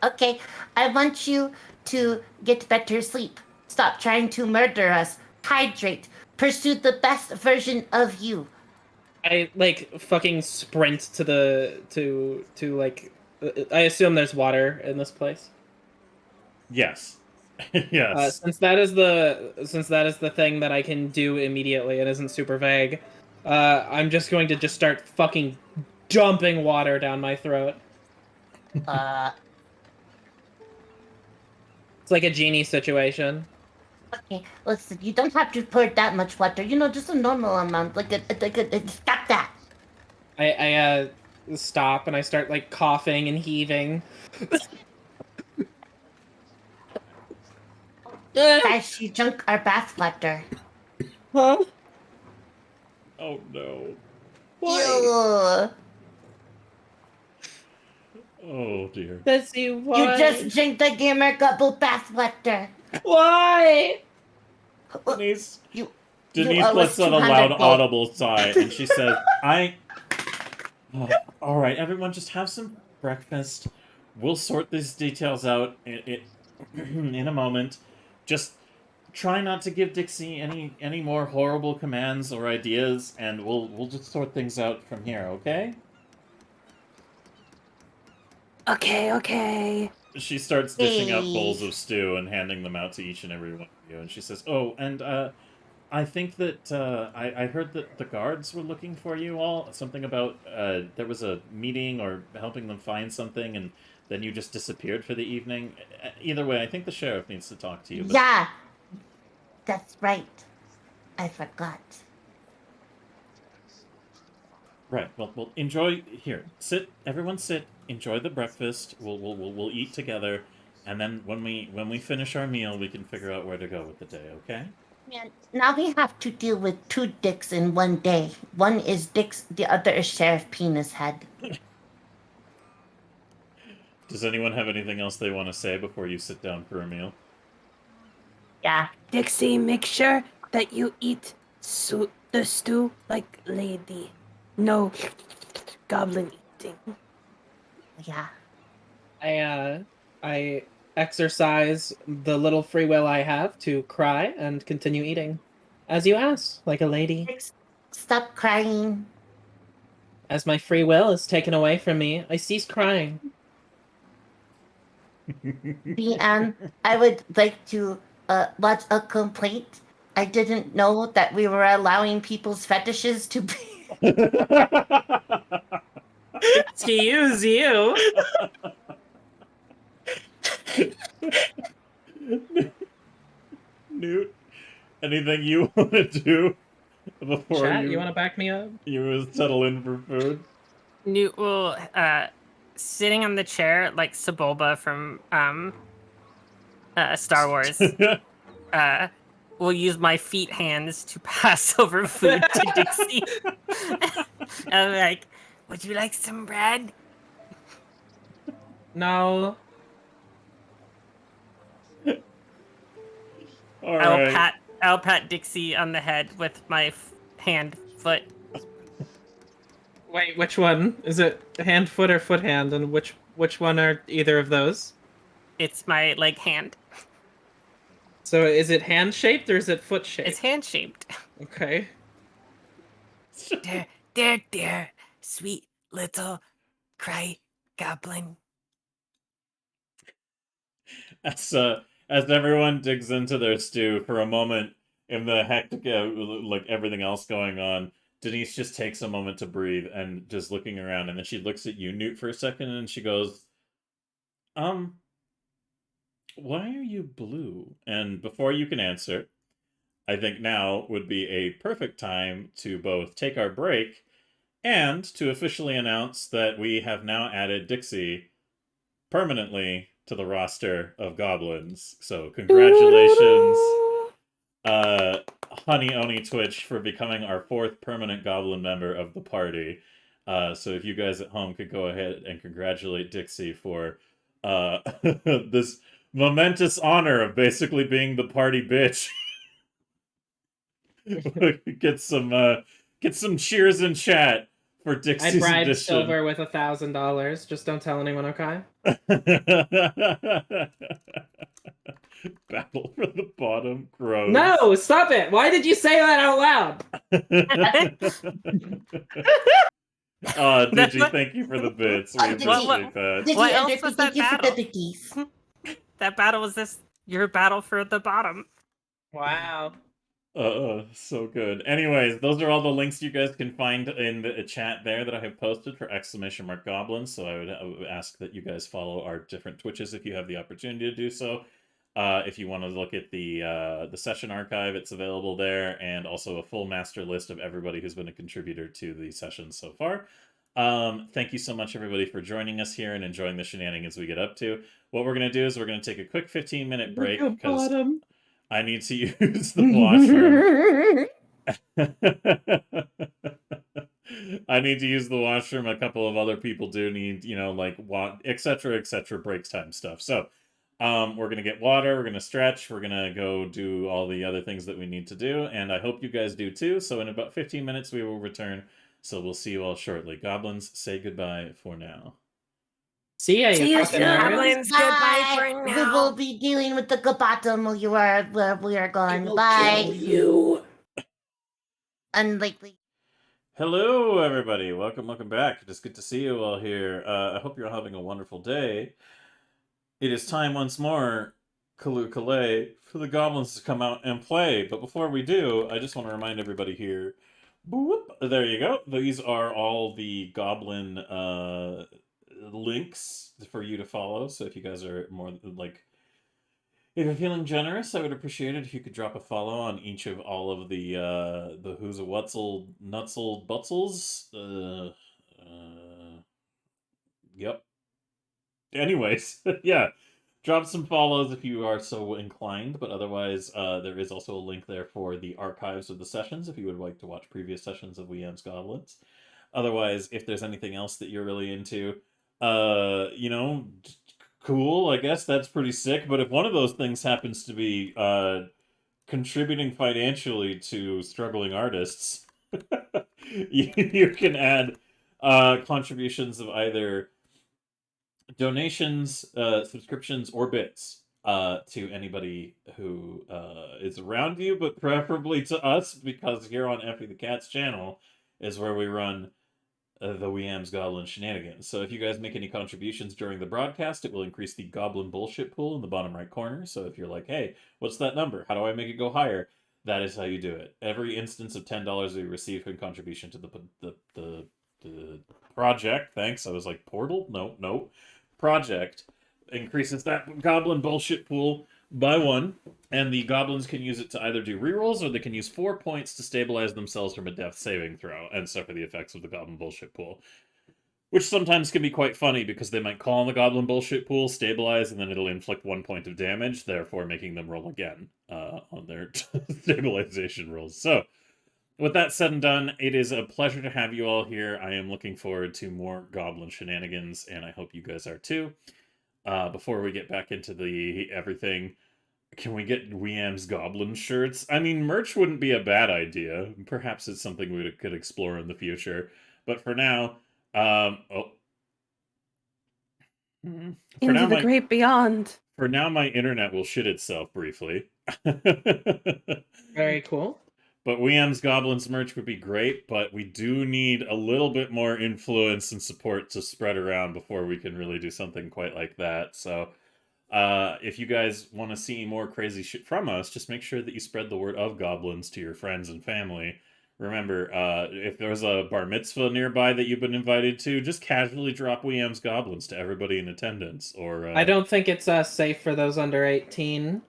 Okay, I want you to get better sleep. Stop trying to murder us. Hydrate. Pursue the best version of you. I like fucking sprint to the to like. I assume there's water in this place. Yes. Yes. Since that is the thing that I can do immediately and isn't super vague, I'm just going to just start fucking dumping water down my throat. It's like a genie situation. Okay, listen, you don't have to pour that much water. Just a normal amount. Stop that. I stop and I start like coughing and heaving. Guys, she drank our bath water. Huh? Oh no. Ew. Oh dear. Bessie, why? You just drank the gamer gobble bath water. Why? Denise You Denise owe lets us out a 200 loud gold. audible sigh, and she says, Oh, all right, everyone, just have some breakfast. We'll sort these details out in a moment. Just try not to give Dixie any more horrible commands or ideas, and we'll just sort things out from here, okay?" Okay. She starts dishing out bowls Hey. of stew and handing them out to each and every one of you, and she says, "Oh, and I think that I heard that the guards were looking for you all. Something about there was a meeting or helping them find something, and then you just disappeared for the evening. Either way, I think the sheriff needs to talk to you." But... Yeah, that's right. I forgot. Right. Well, enjoy. Here, sit. Everyone, sit. Enjoy the breakfast. We'll eat together, and then when we finish our meal, we can figure out where to go with the day. Okay? Man, now we have to deal with 2 dicks in one day. One is Dix, the other is Sheriff Penis Head. Does anyone have anything else they want to say before you sit down for a meal? Yeah. Dixie, make sure that you eat the stew like lady. No goblin eating. Yeah. I exercise the little free will I have to cry and continue eating, as you asked, like a lady. Dix, stop crying. As my free will is taken away from me, I cease crying. BM, I would like to lodge a complaint. I didn't know that we were allowing people's fetishes to be... Excuse you. Newt, anything you want to do before Chat, you you want to back me up? you settle in for food? Newt will, sitting on the chair like Sebulba from Star Wars, will use my feet hands to pass over food to Dixie. I'm like, Would you like some bread? No. All right. I'll pat Dixie on the head with my foot. Wait, which one? Is it hand, foot, or foot, hand? And which one are either of those? It's my hand. So is it hand shaped or is it foot shaped? It's hand shaped. Okay. There, sweet little cry goblin. As everyone digs into their stew for a moment, in the hectic, everything else going on, Denise just takes a moment to breathe and just looking around, and then she looks at you, Newt, for a second, and she goes, why are you blue? And before you can answer, I think now would be a perfect time to both take our break and to officially announce that we have now added Dixie permanently to the roster of goblins. So congratulations, Honey Oni Twitch, for becoming our 4th permanent goblin member of the party. So if you guys at home could go ahead and congratulate Dixie for this momentous honor of basically being the party bitch. Get some cheers in chat for Dixie's I bribed addition. Silver with $1,000. Just don't tell anyone, okay? Battle for the bottom. Gross. No, stop it! Why did you say that out loud? Digi, thank you for the bits. We appreciate that. Did What you else was that thank you for the battle? biggies. That battle was your battle for the bottom. Wow. So good. Anyways, those are all the links you guys can find in the chat there that I have posted for !Goblins. So I would ask that you guys follow our different Twitches if you have the opportunity to do so. If you want to look at the session archive, it's available there, and also a full master list of everybody who's been a contributor to the sessions so far. Thank you so much, everybody, for joining us here and enjoying the shenanigans we get up to. What we're going to do is we're going to take a quick 15-minute break because I need to use the washroom. I need to use the washroom. A couple of other people do need, etc., breaks time stuff. So, we're going to get water, we're going to stretch, we're going to go do all the other things that we need to do, and I hope you guys do too. So in about 15 minutes, we will return. So we'll see you all shortly. Goblins, say goodbye for now. See ya, See you you fucking soon, nerds. goblins. Goodbye for We now. will be dealing with the bottom while we are gone. will Bye. kill you. Unlikely. Hello, everybody. Welcome back. It's good to see you all here. I hope you're all having a wonderful day. It is time once more, Kaloo for the goblins to come out and play. But before we do, I just want to remind everybody here. Boop, there you go. These are all the goblin links for you to follow. So if you guys are more if you're feeling generous, I would appreciate it if you could drop a follow on each of all of the who's a what'sel nutsel butsels. Yep. Anyways, yeah. Drop some follows if you are so inclined, but otherwise, there is also a link there for the archives of the sessions if you would like to watch previous sessions of We Amz Goblinz. Otherwise, if there's anything else that you're really into, cool, I guess that's pretty sick, but if one of those things happens to be contributing financially to struggling artists, you can add contributions of either donations, subscriptions, or bits to anybody who is around you, but preferably to us, because here on Effie the Cat's channel is where we run the We Amz Goblinz shenanigans. So if you guys make any contributions during the broadcast, it will increase the goblin bullshit pool in the bottom right corner. So if you're like, hey, what's that number? How do I make it go higher? That is how you do it. Every instance of $10 we receive in contribution to the project, thanks, I was like, portal? No. Project increases that goblin bullshit pool by 1, and the goblins can use it to either do rerolls, or they can use 4 points to stabilize themselves from a death saving throw and suffer the effects of the goblin bullshit pool. Which sometimes can be quite funny, because they might call on the goblin bullshit pool, stabilize, and then it'll inflict 1 point of damage, therefore making them roll again on their stabilization rolls. So, with that said and done, it is a pleasure to have you all here. I am looking forward to more goblin shenanigans, and I hope you guys are too. Before we get back into the everything, can we get We Amz Goblinz shirts? I mean, merch wouldn't be a bad idea. Perhaps it's something we could explore in the future. But for now, for Into now, the great beyond. for now, my internet will shit itself briefly. Very cool. But We Amz Goblinz merch would be great, but we do need a little bit more influence and support to spread around before we can really do something quite like that. So, if you guys want to see more crazy shit from us, just make sure that you spread the word of goblins to your friends and family. Remember, if there's a bar mitzvah nearby that you've been invited to, just casually drop We Amz Goblinz to everybody in attendance. Or I don't think it's safe for those under 18.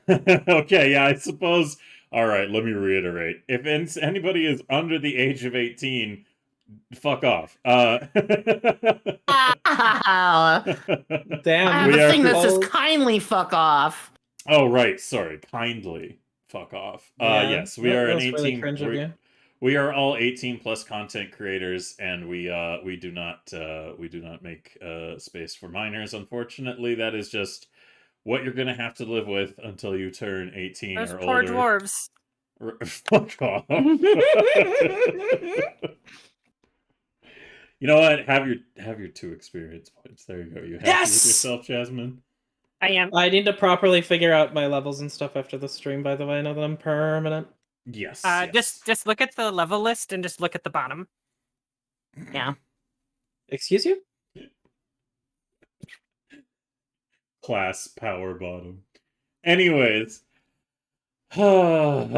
Okay, yeah, I suppose. All right, let me reiterate. If anybody is under the age of 18, fuck off. Wow. Damn. We the are- thing that says Old- kindly fuck off. Oh, right. Sorry. Kindly fuck off. Yeah, Yes, we that are an was really 18. cringe of you. We are all 18 plus content creators, and we do not make space for minors. Unfortunately, that is just what you're gonna have to live with until you turn 18 Those or poor older. dwarves. Fuck off. You know what? Have your 2 experience points. There you go. You happy with Yes! yourself, Jasmine? I am. I need to properly figure out my levels and stuff after the stream, by the way, now that I'm permanent. Yes. Yes. Just look at the level list and just look at the bottom. Yeah. Excuse you? Class power bottom. Anyways, moving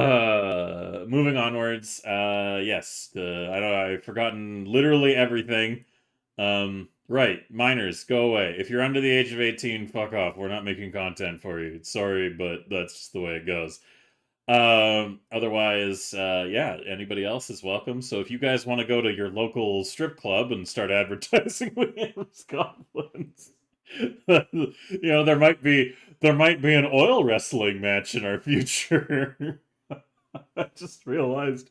onwards. Yes, I know I've forgotten literally everything. Right, minors, go away. If you're under the age of 18, fuck off. We're not making content for you. Sorry, but that's just the way it goes. Otherwise, yeah, anybody else is welcome. So if you guys want to go to your local strip club and start advertising with Amz Goblinz, you know, there might be an oil wrestling match in our future. I just realized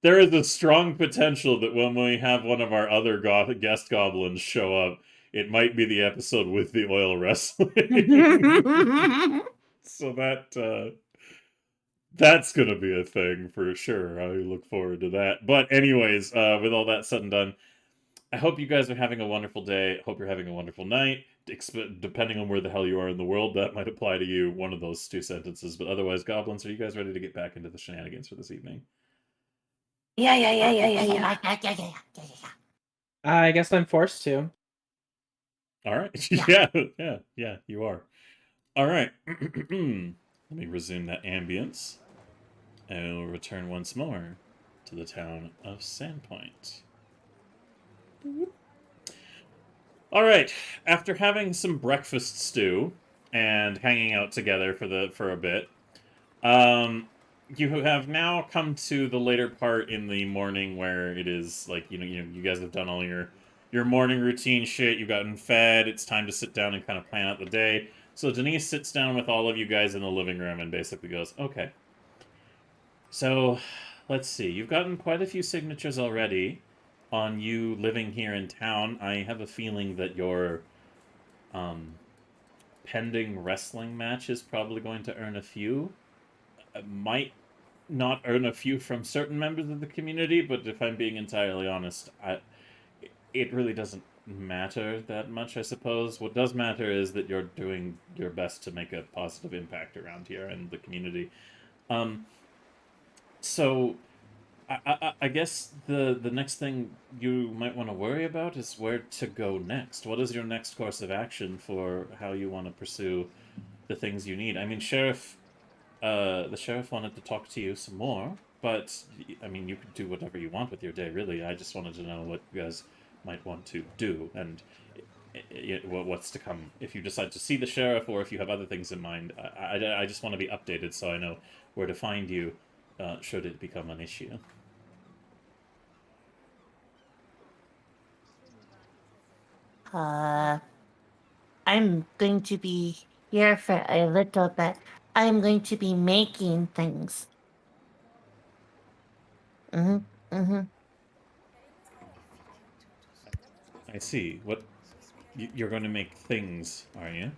there is a strong potential that when we have one of our other guest goblins show up, it might be the episode with the oil wrestling. So that's gonna be a thing for sure. I look forward to that. But anyways, with all that said and done, I hope you guys are having a wonderful day. Hope you're having a wonderful night. Depending on where the hell you are in the world, that might apply to you. One of those 2 sentences. But otherwise, goblins, are you guys ready to get back into the shenanigans for this evening? Yeah. I guess I'm forced to. All right. Yeah, you are. All right. Let me resume that ambience. And we'll return once more to the town of Sandpoint. All right. After having some breakfast stew and hanging out together for a bit, you have now come to the later part in the morning where it is like you guys have done all your morning routine shit. You've gotten fed. It's time to sit down and kind of plan out the day. So Denise sits down with all of you guys in the living room and basically goes, "Okay. So, let's see. You've gotten quite a few signatures already on you living here in town. I have a feeling that your pending wrestling match is probably going to earn a few. Might not earn a few from certain members of the community, but if I'm being entirely honest, it really doesn't matter that much, I suppose. What does matter is that you're doing your best to make a positive impact around here and the community. So, I guess the next thing you might want to worry about is where to go next. What is your next course of action for how you want to pursue the things you need? I mean, the sheriff wanted to talk to you some more, but, I mean, you could do whatever you want with your day, really. I just wanted to know what you guys might want to do, and what's to come. If you decide to see the sheriff, or if you have other things in mind, I just want to be updated so I know where to find you, should it become an issue. I'm going to be here for a little bit. I'm going to be making things. I see. What you're going to make things, are you?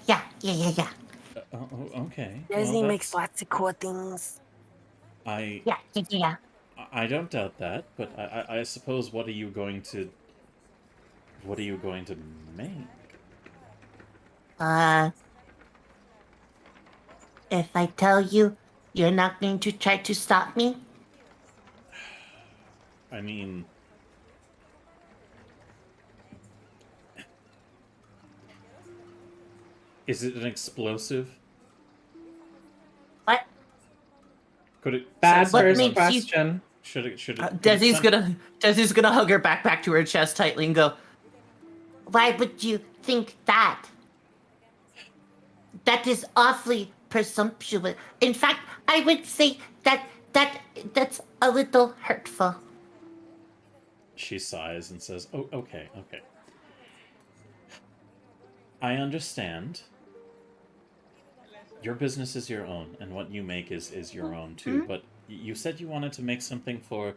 Yeah. Okay. Well, Desi makes lots of cool things. I Yeah. I don't doubt that, but I suppose what are you going to make? If I tell you, you're not going to try to stop me? I mean, is it an explosive? What? Could it Bad What first makes you- question. Should it could it Desi's gonna hug her back to her chest tightly and go, Why would you think that? That is awfully presumptuous. In fact, I would say that's a little hurtful. She sighs and says, "Oh, okay. I understand. Your business is your own, and what you make is your own too. But you said you wanted to make something for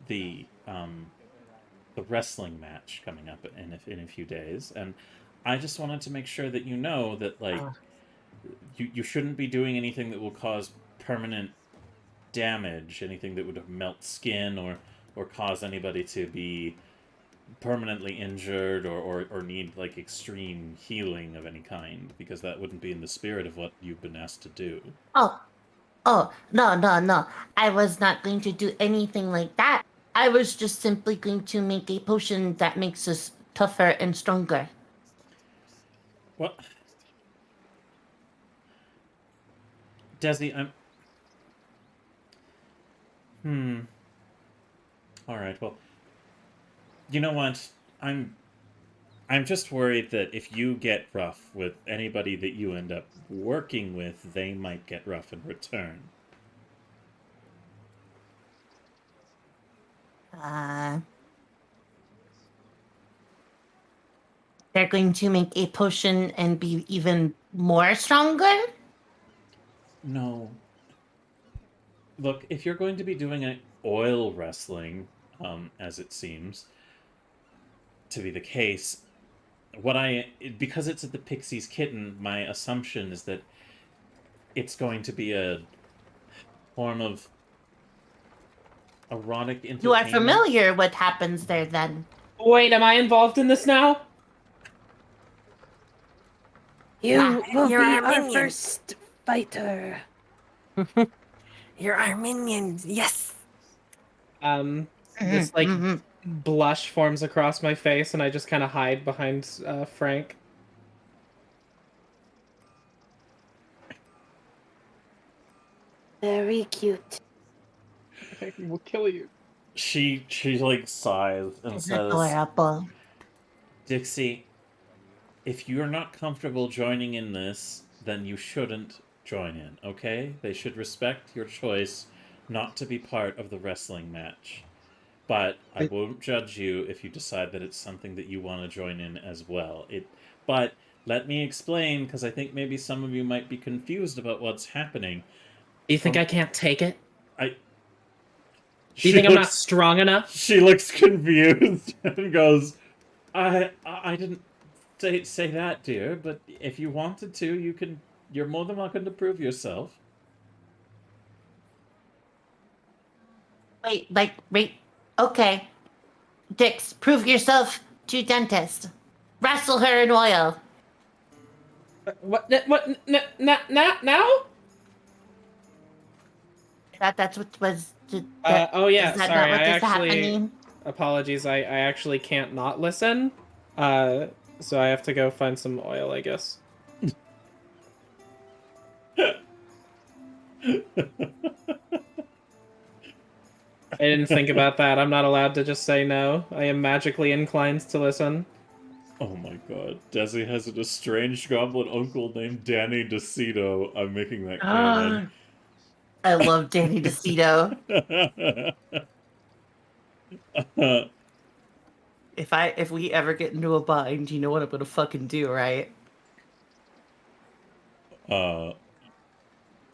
the wrestling match coming up in a few days, and I just wanted to make sure that you know that you shouldn't be doing anything that will cause permanent damage, anything that would melt skin or cause anybody to be permanently injured or need like extreme healing of any kind, because that wouldn't be in the spirit of what you've been asked to do." Oh, no. I was not going to do anything like that. I was just simply going to make a potion that makes us tougher and stronger. Well, Desi, all right. Well, you know what? I'm just worried that if you get rough with anybody that you end up working with, they might get rough in return. They're going to make a potion and be even more stronger? No. Look, if you're going to be doing an oil wrestling, as it seems to be the case, because it's the Pixie's kitten, my assumption is that it's going to be a form of erotic entertainment. You are familiar what happens there then. Wait, am I involved in this now? You will You're be our our minion. first fighter. You're our minions. Yes. This like blush forms across my face, and I just kind of hide behind Frank. Very cute. I will kill you. She like sighs and It's says, adorable. "Dixie, if you're not comfortable joining in this, then you shouldn't join in, okay? They should respect your choice not to be part of the wrestling match. But I won't judge you if you decide that it's something that you want to join in as well. But let me explain, because I think maybe some of you might be confused about what's happening. Do you think I can't take it? Do you She think I'm not looks- strong enough? She looks confused and goes, I didn't say that, dear, but if you wanted to, you're more than welcome to prove yourself." Wait. Okay. Dix, prove yourself to dentist. Wrestle her in oil. What? Now? That's what was. Oh yeah, is that sorry. not what I is actually happening? apologies. I actually can't not listen. So I have to go find some oil, I guess. I didn't think about that. I'm not allowed to just say no. I am magically inclined to listen. Oh my god. Desi has an estranged goblin uncle named Danny DeCito. I'm making that canon. I love Danny DeCito. if we ever get into a bind, you know what I'm gonna fucking do, right?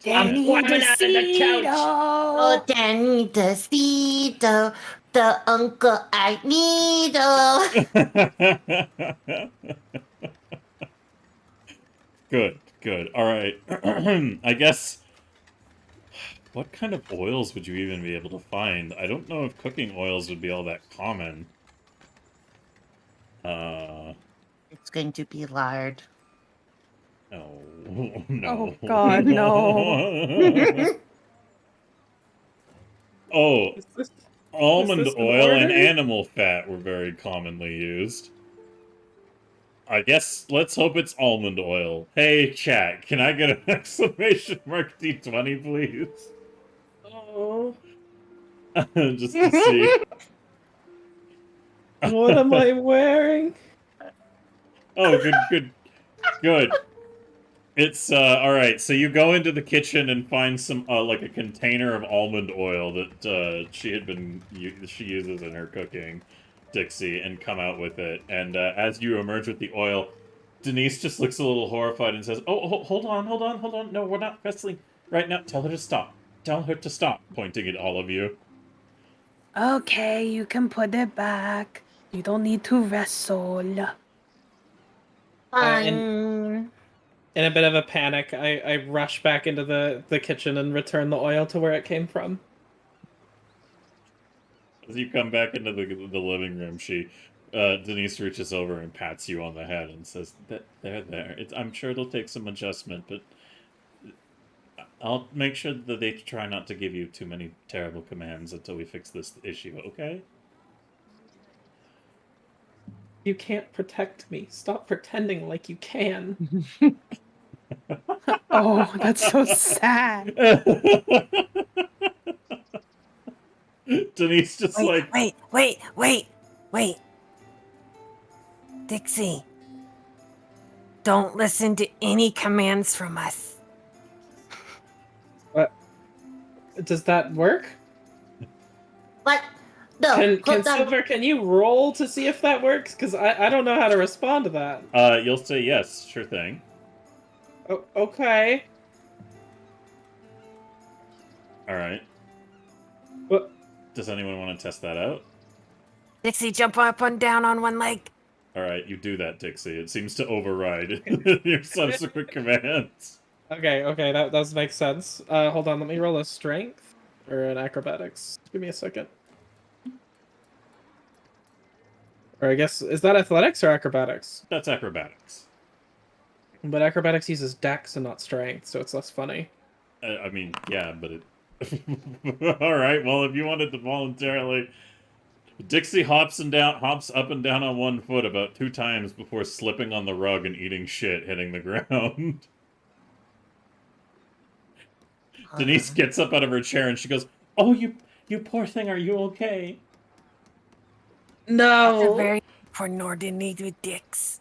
Danny climbing out of the couch. Oh, DeCito. Danny DeCito, the uncle I need. Good, good. All right. I guess. What kind of oils would you even be able to find? I don't know if cooking oils would be all that common. It's going to be lard. Oh, no. Oh, God, no. Oh, Is this almond an oil and order? animal fat were very commonly used. I guess let's hope it's almond oil. Hey, chat, can I get an exclamation mark D20, please? Oh, Just to see. what am I wearing? Oh, good. It's all right. So you go into the kitchen and find some like a container of almond oil that she uses in her cooking, Dixie, and come out with it. And as you emerge with the oil, Denise just looks a little horrified and says, "Oh, hold on. No, we're not wrestling right now. Tell her to stop. Tell her to stop." Pointing at all of you. Okay, you can put it back. You don't need to wrestle. Fine. In a bit of a panic, I rush back into the kitchen and return the oil to where it came from. As you come back into the living room, Denise reaches over and pats you on the head and says, "There. I'm sure it'll take some adjustment, but I'll make sure that they try not to give you too many terrible commands until we fix this issue, okay?" You can't protect me. Stop pretending like you can. Oh, that's so sad. Denise just Wait. Dixie, don't listen to any commands from us. Does that work? What? No. Can hold on. Silver, can you roll to see if that works? Because I don't know how to respond to that. You'll say yes, sure thing. Oh, okay. All right. What? Does anyone want to test that out? Dixie, jump up and down on one leg. All right, you do that, Dixie. It seems to override your subsequent commands. Okay, that does make sense. Hold on, let me roll a strength or an acrobatics. Give me a second. Or I guess, is that athletics or acrobatics? That's acrobatics. But acrobatics uses dex and not strength, so it's less funny. I mean, yeah, but it... All right, well, if you wanted to voluntarily... Dixie hops up and down on one foot about 2 times before slipping on the rug and eating shit, hitting the ground. Denise gets up out of her chair and she goes, "Oh, you poor thing, are you okay?" No! That's a very for Norden need with dicks.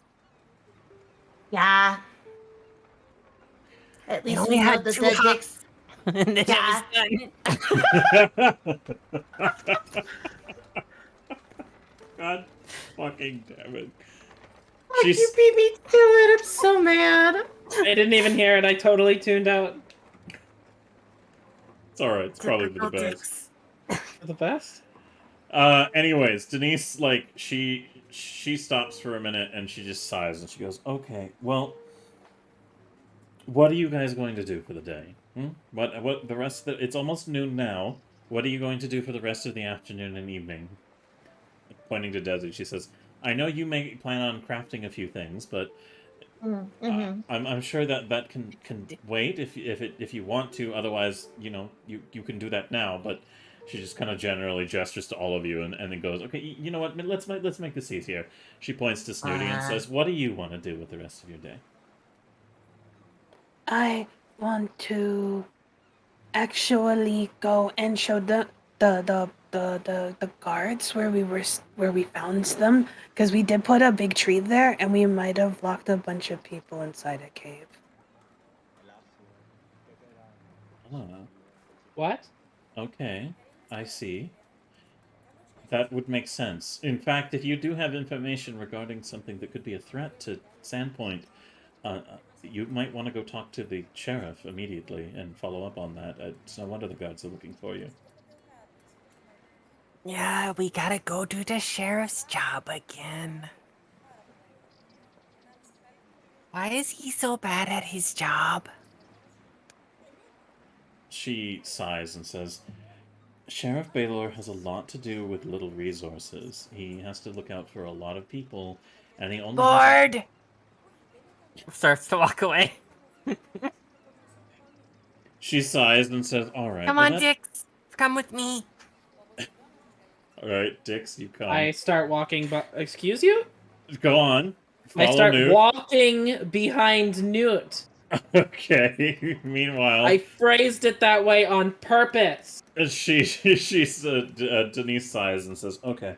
Yeah. At We least only we know had that 2 the hops. dicks. And then Yeah. it was done. God fucking damn it. You beat me to it. I'm so mad. I didn't even hear it, I totally tuned out. It's alright, it's probably for the Typical best. dicks. For the best? Anyways, Denise, like, she stops for a minute and she just sighs and she goes, "Okay, well, what are you guys going to do for the day? What the rest of it's almost noon now. What are you going to do for the rest of the afternoon and evening?" Pointing to Desi, she says, "I know you may plan on crafting a few things, but I'm sure that can wait if you want to. Otherwise, you can do that now." But she just kind of generally gestures to all of you and then goes, "Okay, you know what? Let's make this easier." She points to Snooty and says, "What do you want to do with the rest of your day?" I want to actually go and show the guards where we found them, because we did put a big tree there and we might have locked a bunch of people inside a cave. What? Okay, I see. That would make sense. In fact, if you do have information regarding something that could be a threat to Sandpoint, you might want to go talk to the sheriff immediately and follow up on that. It's no wonder the guards are looking for you. Yeah, we gotta go do the sheriff's job again. Why is he so bad at his job? She sighs and says, Sheriff Baylor has a lot to do with little resources. He has to look out for a lot of people, and he only has... Bored! Starts to walk away. She sighs and says, alright. Come on, Dix. Come with me. Alright, Dix, you come. I start walking, but excuse you? Go on. Follow I start Newt. walking behind Newt. Okay. Meanwhile, I phrased it that way on purpose. Denise sighs and says, okay.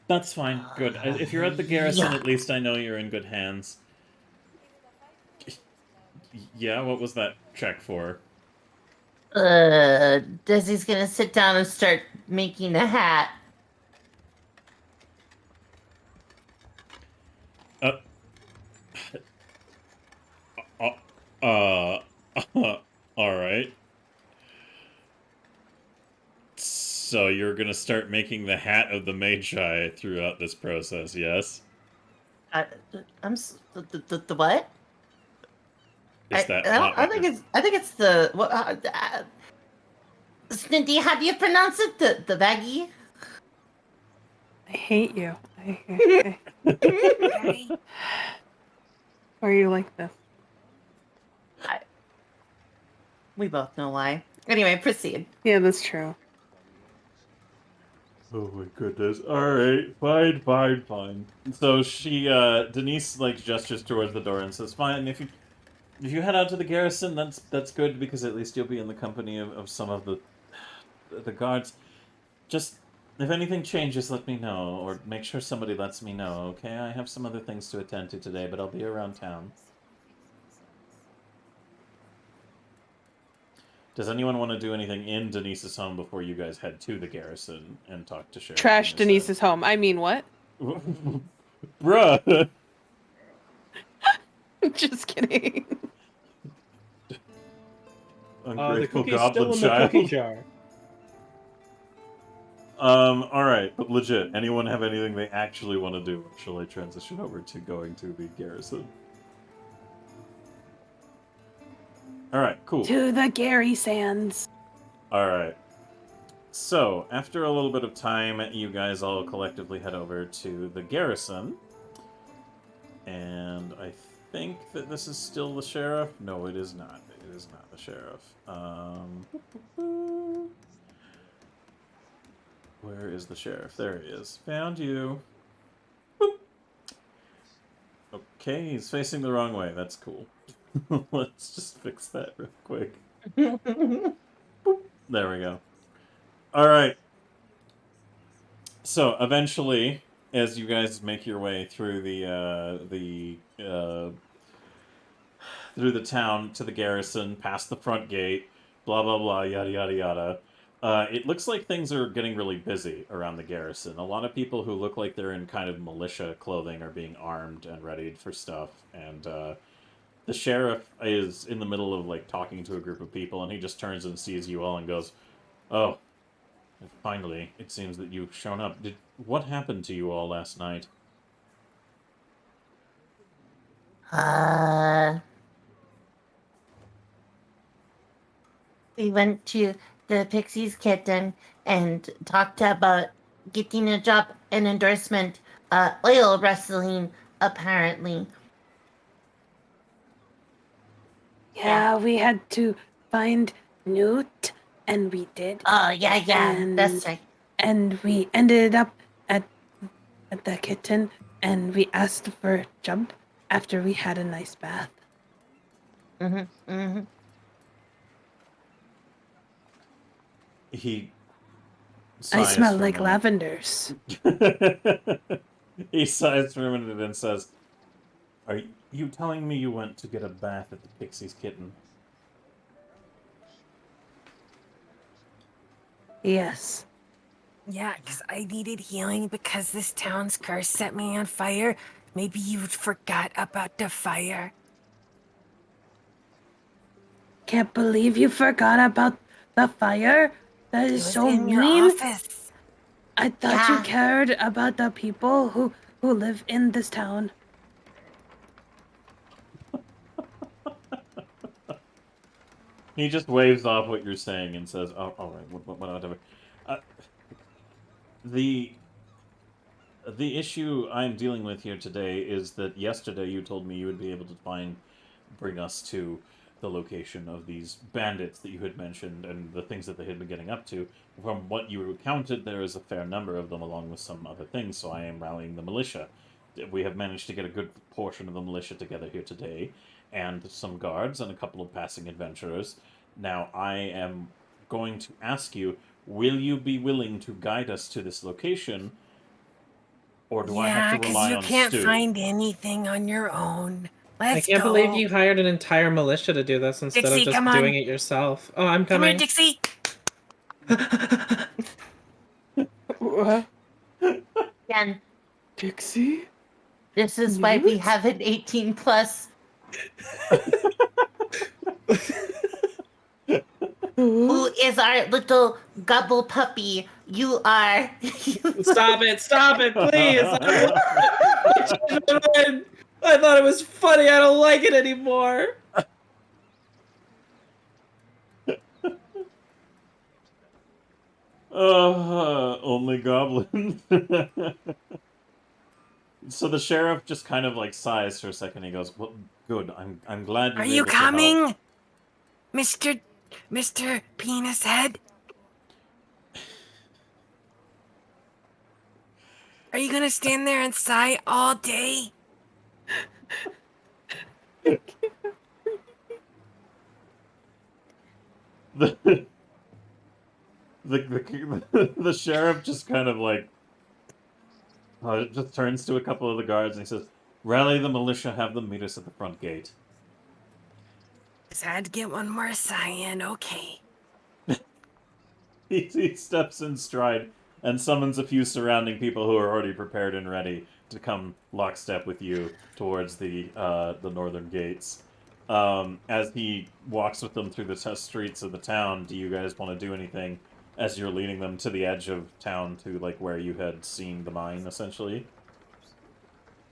That's fine. Good. If you're at the garrison, at least I know you're in good hands. Yeah, what was that check for? Desi's gonna sit down and start making a hat. Alright. So you're gonna start making the hat of the Magi throughout this process, yes? The what? Is that I not what think you're- I think it's the what? Sminty, how do you pronounce it? The baggy? I hate you. Okay. Why are you like this? We both know why. Anyway, proceed. Yeah, that's true. Oh my goodness. Alright, fine. So she, Denise, like, gestures towards the door and says, fine, if you head out to the garrison, that's good, because at least you'll be in the company of some of the guards. Just, if anything changes, let me know, or make sure somebody lets me know, okay? I have some other things to attend to today, but I'll be around town. Does anyone want to do anything in Denise's home before you guys head to the garrison and talk to Sheriff? Trash Denise's home. I mean, what? Bruh! Just kidding. The Ungrateful cookie's goblin still in the cookie child. jar. Alright, but legit, anyone have anything they actually want to do? Or shall I transition over to going to the garrison? Alright, cool. To the Gary Sands. Alright. So, after a little bit of time, you guys all collectively head over to the garrison. And I think that this is still the sheriff? No, it is not. It is not the sheriff. Where is the sheriff? There he is. Found you. Boop. Okay, he's facing the wrong way. That's cool. Let's just fix that real quick. Boop. There we go. Alright. So, eventually, as you guys make your way through through the town to the garrison, past the front gate, blah blah blah, yada yada yada. It looks like things are getting really busy around the garrison. A lot of people who look like they're in kind of militia clothing are being armed and readied for stuff. And the sheriff is in the middle of like talking to a group of people, and he just turns and sees you all and goes, "Oh, finally! It seems that you've shown up. What happened to you all last night?" We went to the Pixies Kitten and talked about getting a job, an endorsement, oil wrestling, apparently. Yeah, we had to find Newt, and we did. Oh, yeah, that's right. And we ended up at the kitten, and we asked for a job after we had a nice bath. He I sighs smell for a like moment. lavenders. He sighs for a minute and says, "Are you telling me you went to get a bath at the Pixie's Kitten?" Yes. Yeah, because I needed healing because this town's curse set me on fire. Maybe you forgot about the fire. can't believe you forgot about the fire. That It is was so in your mean. office. I thought you Yeah. cared about the people who live in this town. He just waves off what you're saying and says, "Oh, all right, whatever." Uh, the the issue I'm dealing with here today is that yesterday you told me you would be able to bring us to the location of these bandits that you had mentioned and the things that they had been getting up to. From what you recounted, there is a fair number of them, along with some other things. So I am rallying the militia. We have managed to get a good portion of the militia together here today, and some guards and a couple of passing adventurers. Now I am going to ask you: will you be willing to guide us to this location? Or do I have Yeah, to because rely you on can't Stu? find anything on your own. Let's I can't go. believe you hired an entire militia to do this instead Dixie, of just come on. doing it yourself. Oh, I'm Come here, coming. Dixie. What? Again, Dixie? this is why we Newt? have an 18 plus. Who is our little gobble puppy? You are. Stop it! Stop it, please! I thought it was funny. I don't like it anymore. Only goblins. So the sheriff just kind of like sighs for a second. He goes, "Well, good. I'm glad Are you're you able to help." coming, Mr. Penis Head? Are you gonna stand there and sigh all day? The, the sheriff just kind of like just turns to a couple of the guards and he says, "Rally the militia. Have them meet us at the front gate." Just had to get one more sigh in. Okay. He steps in stride and summons a few surrounding people who are already prepared and ready to come lockstep with you towards the northern gates. As he walks with them through the streets of the town, do you guys want to do anything as you're leading them to the edge of town to like where you had seen the mine, essentially?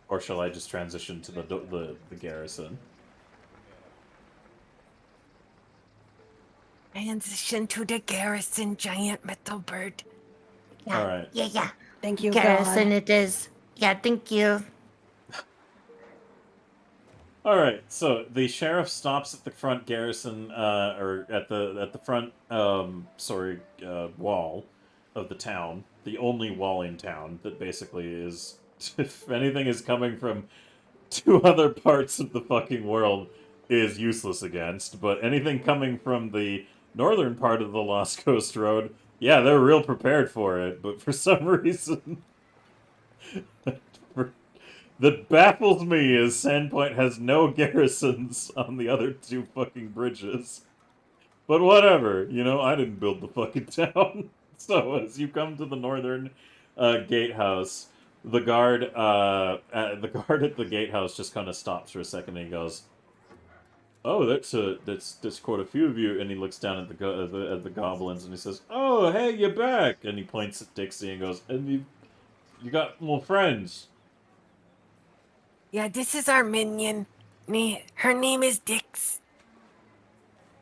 Or shall I just transition to the garrison? Transition to the garrison, giant metal bird. Yeah. All right. Yeah. Thank you, Garrison, God. it is. Yeah, thank you. All right, so the sheriff stops at the front garrison, or at the front, wall of the town. The only wall in town that basically is, if anything is coming from two other parts of the fucking world, is useless against. But anything coming from the northern part of the Lost Coast Road, yeah, they're real prepared for it. But for some reason, that baffles me is Sandpoint has no garrisons on the other two fucking bridges. But whatever, I didn't build the fucking town. So as you come to the northern gatehouse, the guard at the gatehouse just kind of stops for a second and he goes, "Oh, that's quite a few of you." And he looks down at the goblins and he says, "Oh, hey, you're back." And he points at Dixie and goes, "And you got more friends." Yeah, this is our minion. Her name is Dix.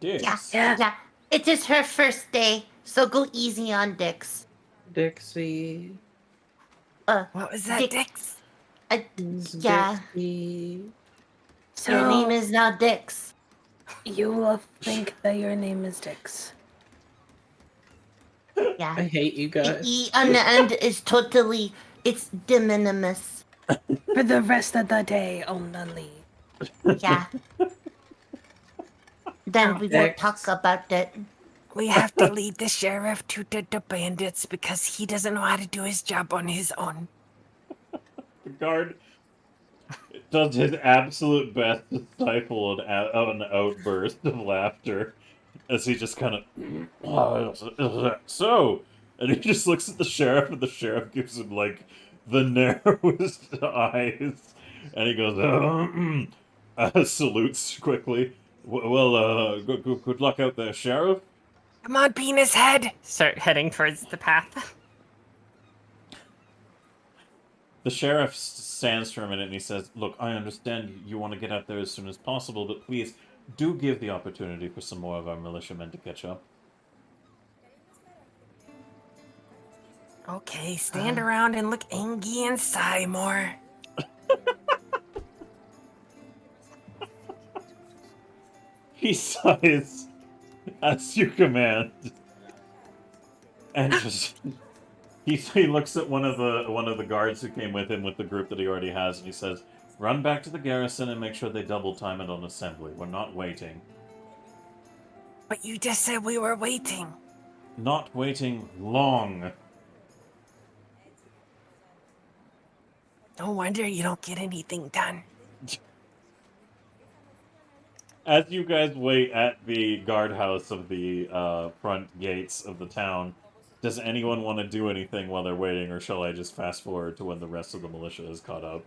Dix. Yeah. It is her first day, so go easy on Dix. Dixie. What was that, Dix? Yeah. Dixie. So Your name is now Dix. you will think that your name is Dix. Yeah. I hate you The guys. E on the end is totally, it's de minimis. For the rest of the day only. Yeah. Then we won't Dix. talk about it. We have to lead the sheriff to the bandits because he doesn't know how to do his job on his own. The guard does his absolute best to stifle an outburst of laughter as he just kind of, so, and he just looks at the sheriff, and the sheriff gives him like the narrowest eyes, and he goes, salutes quickly. Well, good luck out there, Sheriff. Come on, penis head. Start heading towards the path. The sheriff stands for a minute and he says, "Look, I understand you want to get out there as soon as possible, but please do give the opportunity for some more of our militiamen to catch up." Okay, stand around and look angry and sigh more. He sighs as you command, and just he looks at one of the guards who came with him with the group that he already has, and he says, "Run back to the garrison and make sure they double time it on assembly. We're not waiting. But you just said we were waiting. Not waiting long." No wonder you don't get anything done. As you guys wait at the guardhouse of the front gates of the town, does anyone want to do anything while they're waiting, or shall I just fast forward to when the rest of the militia is caught up?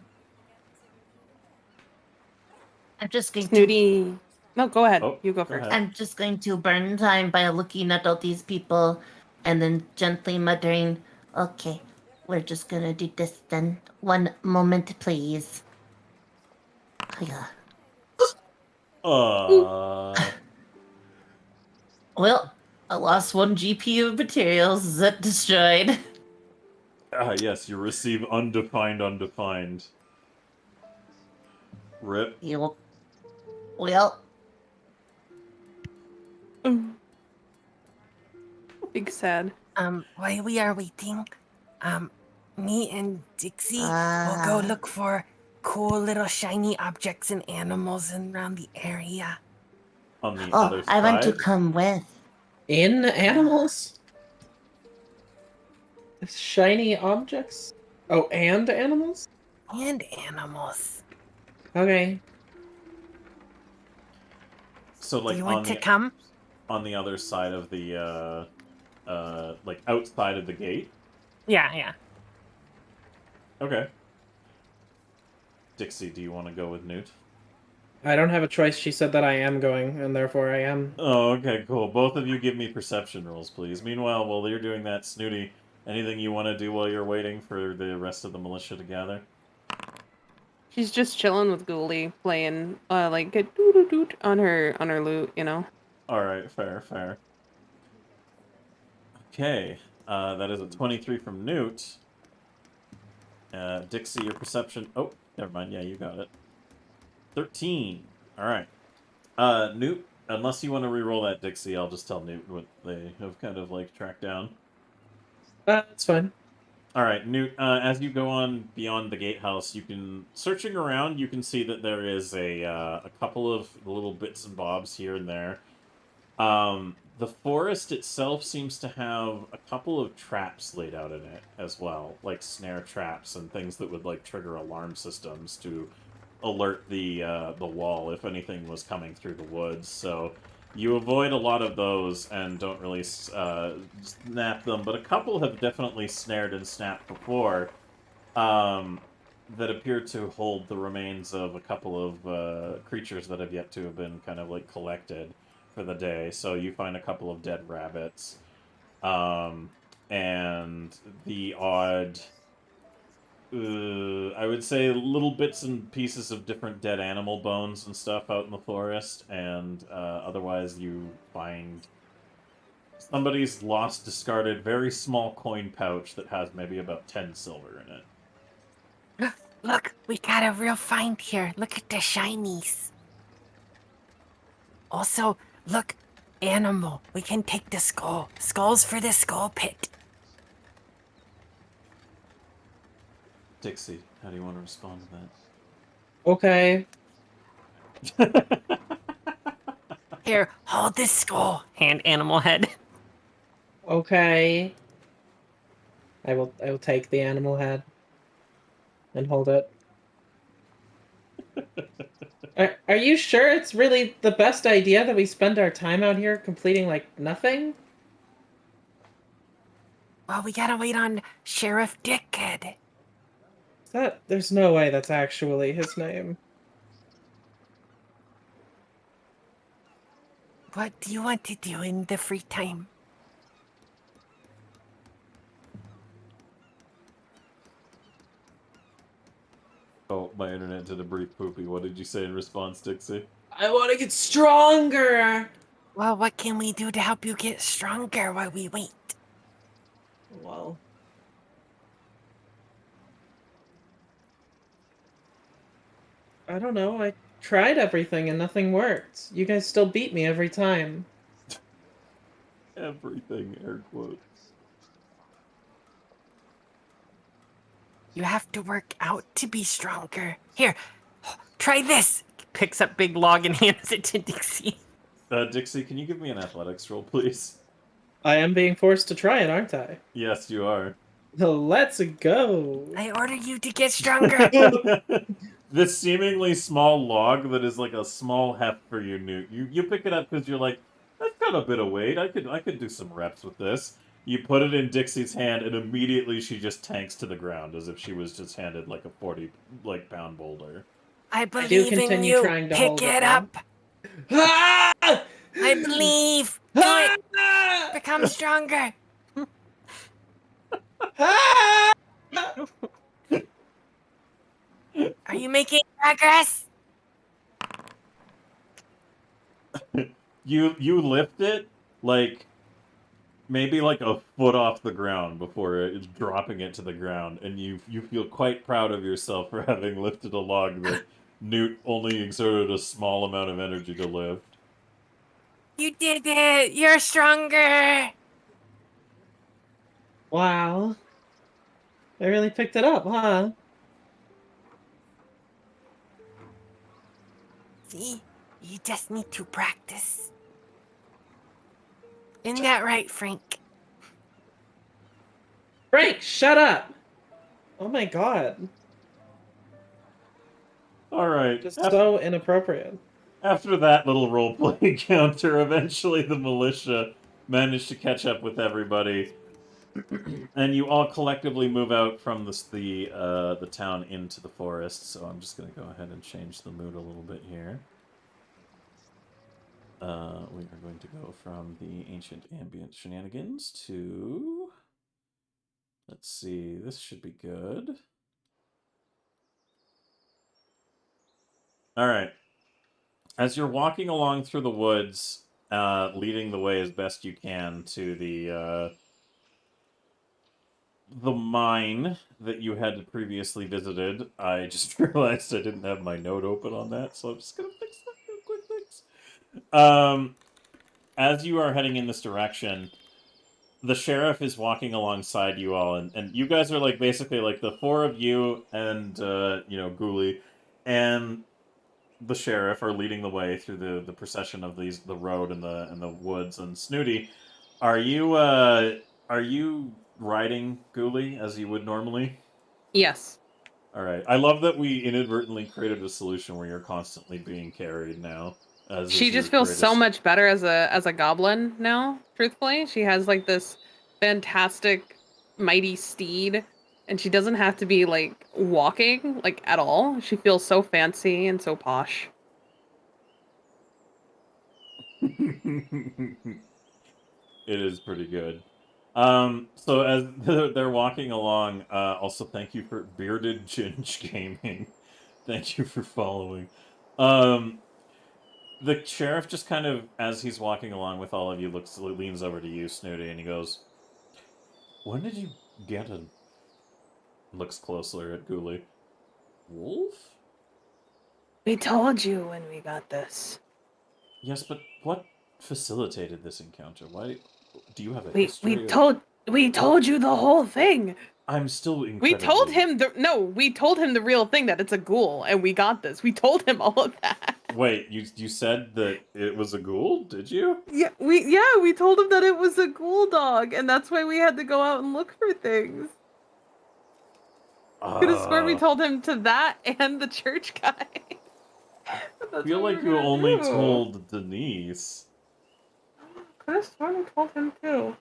I'm just going to. Snooty. No, go ahead. Oh, You go go first. ahead. I'm just going to burn time by looking at all these people and then gently muttering, "Okay, we're just gonna do this then. One moment, please." Yeah. Well, I lost 1 GP of materials. Is that destroyed? Yes, you receive undefined. Rip. Yep. Well, Big sad. While we are waiting, me and Dixie will Ah. go look for cool little shiny objects and animals around the area. On the other I want to side? come with. In animals? Shiny objects? Oh, and animals? And animals. Okay. So, like, Do you on want to the, come? on the other side of the, like, outside of the gate? Yeah. Okay. Dixie, do you want to go with Newt? I don't have a choice. She said that I am going, and therefore I am. Oh, okay, cool. Both of you give me perception rolls, please. Meanwhile, while you're doing that, Snooty, anything you want to do while you're waiting for the rest of the militia to gather? She's just chilling with Ghoulie, playing like a doot on her lute, you know. Alright, fair. Okay, that is a 23 from Newt. Dixie, your perception... Oh, never mind, yeah, you got it. 13. Alright. Newt, unless you want to re-roll that, Dixie, I'll just tell Newt what they have kind of, like, tracked down. That's fine. Alright, Newt, as you go on beyond the gatehouse, searching around, you can see that there is a couple of little bits and bobs here and there. The forest itself seems to have a couple of traps laid out in it as well, like snare traps and things that would, like, trigger alarm systems to alert the wall if anything was coming through the woods, so you avoid a lot of those and don't really snap them, but a couple have definitely snared and snapped before, that appear to hold the remains of a couple of creatures that have yet to have been kind of, like, collected for the day. So you find a couple of dead rabbits, and the odd... I would say little bits and pieces of different dead animal bones and stuff out in the forest, and otherwise you find somebody's lost, discarded, very small coin pouch that has maybe about 10 silver in it. Look, we got a real find here. Look at the shinies. Also, look, animal. We can take the skull. Skulls for the skull pit. Dixie, how do you want to respond to Okay. that? Here, hold this skull. Hand animal head. Okay. I will take the animal head and hold it. Are you sure it's really the best idea that we spend our time out here completing, like, nothing? Well, we gotta wait on Sheriff Dickhead. There's no way that's actually his name. What do you want to do in the free time? Oh, my internet did a brief poopy. What did you say in response, Dixie? I want to get stronger. Well, what can we do to help you get stronger while we wait? Well, I don't know. I tried everything and nothing worked. You guys still beat me every time. Everything, air quotes. You have to work out to be stronger. Here, try this. Picks up big log and hands it to Dixie. Dixie, can you give me an athletics roll, please? I am being forced to try it, aren't I? Yes, you are. Let's go. I order you to get stronger. This seemingly small log that is like a small heft for you, Newt. You pick it up because you're like, that's got a bit of weight. I could do some reps with this. You put it in Dixie's hand, and immediately she just tanks to the ground as if she was just handed like a 40-pound boulder. I do believe in continue you. trying to Pick hold it, it though. up. Ah! I believe. Do it. Ah! Become stronger. Ah! Are you making progress? You lift it like maybe like a foot off the ground before dropping it to the ground, and you feel quite proud of yourself for having lifted a log that Newt only exerted a small amount of energy to lift. You did it. You're stronger. Wow. I really picked it up, huh? See? You just need to practice. Isn't that right, Frank? Frank, shut up! Oh my god. Alright. Just so inappropriate. After that little roleplay encounter, eventually the militia managed to catch up with everybody, and you all collectively move out from the town into the forest. So I'm just going to go ahead and change the mood a little bit here. We are going to go from the ancient ambient shenanigans to... Let's see, this should be good. Alright. As you're walking along through the woods, leading the way as best you can to the mine that you had previously visited, I just realized I didn't have my note open on that, so I'm just gonna fix that real quick, thanks. As you are heading in this direction, the sheriff is walking alongside you all, and you guys are like basically like the four of you and Ghoulie and the sheriff are leading the way through the procession of the road and the woods. And Snooty, are you riding Ghoulie as you would normally? Yes. All right. I love that we inadvertently created a solution where you're constantly being carried now. As She is just your feels so greatest- much better as a goblin now, truthfully. She has like this fantastic mighty steed, and she doesn't have to be like walking like at all. She feels so fancy and so posh. It is pretty good. So as they're walking along, also thank you for Bearded Ginge Gaming. Thank you for following. The sheriff just kind of, as he's walking along with all of you, leans over to you, Snooty, and he goes, "When did you get a..." Looks closer at Ghoulie. "Wolf?" We told you when we got this. "Yes, but what facilitated this encounter? Why do you have a We history we told you the whole thing. I'm still We incredibly... told him we told him the real thing, that it's a ghoul, and we got this. We told him all of that. Wait, you said that it was a ghoul, did you? Yeah, we told him that it was a ghoul dog, and that's why we had to go out and look for things. Could have sworn we told him to that and the church guy. I feel like you only told Denise. Could have sworn we told him too.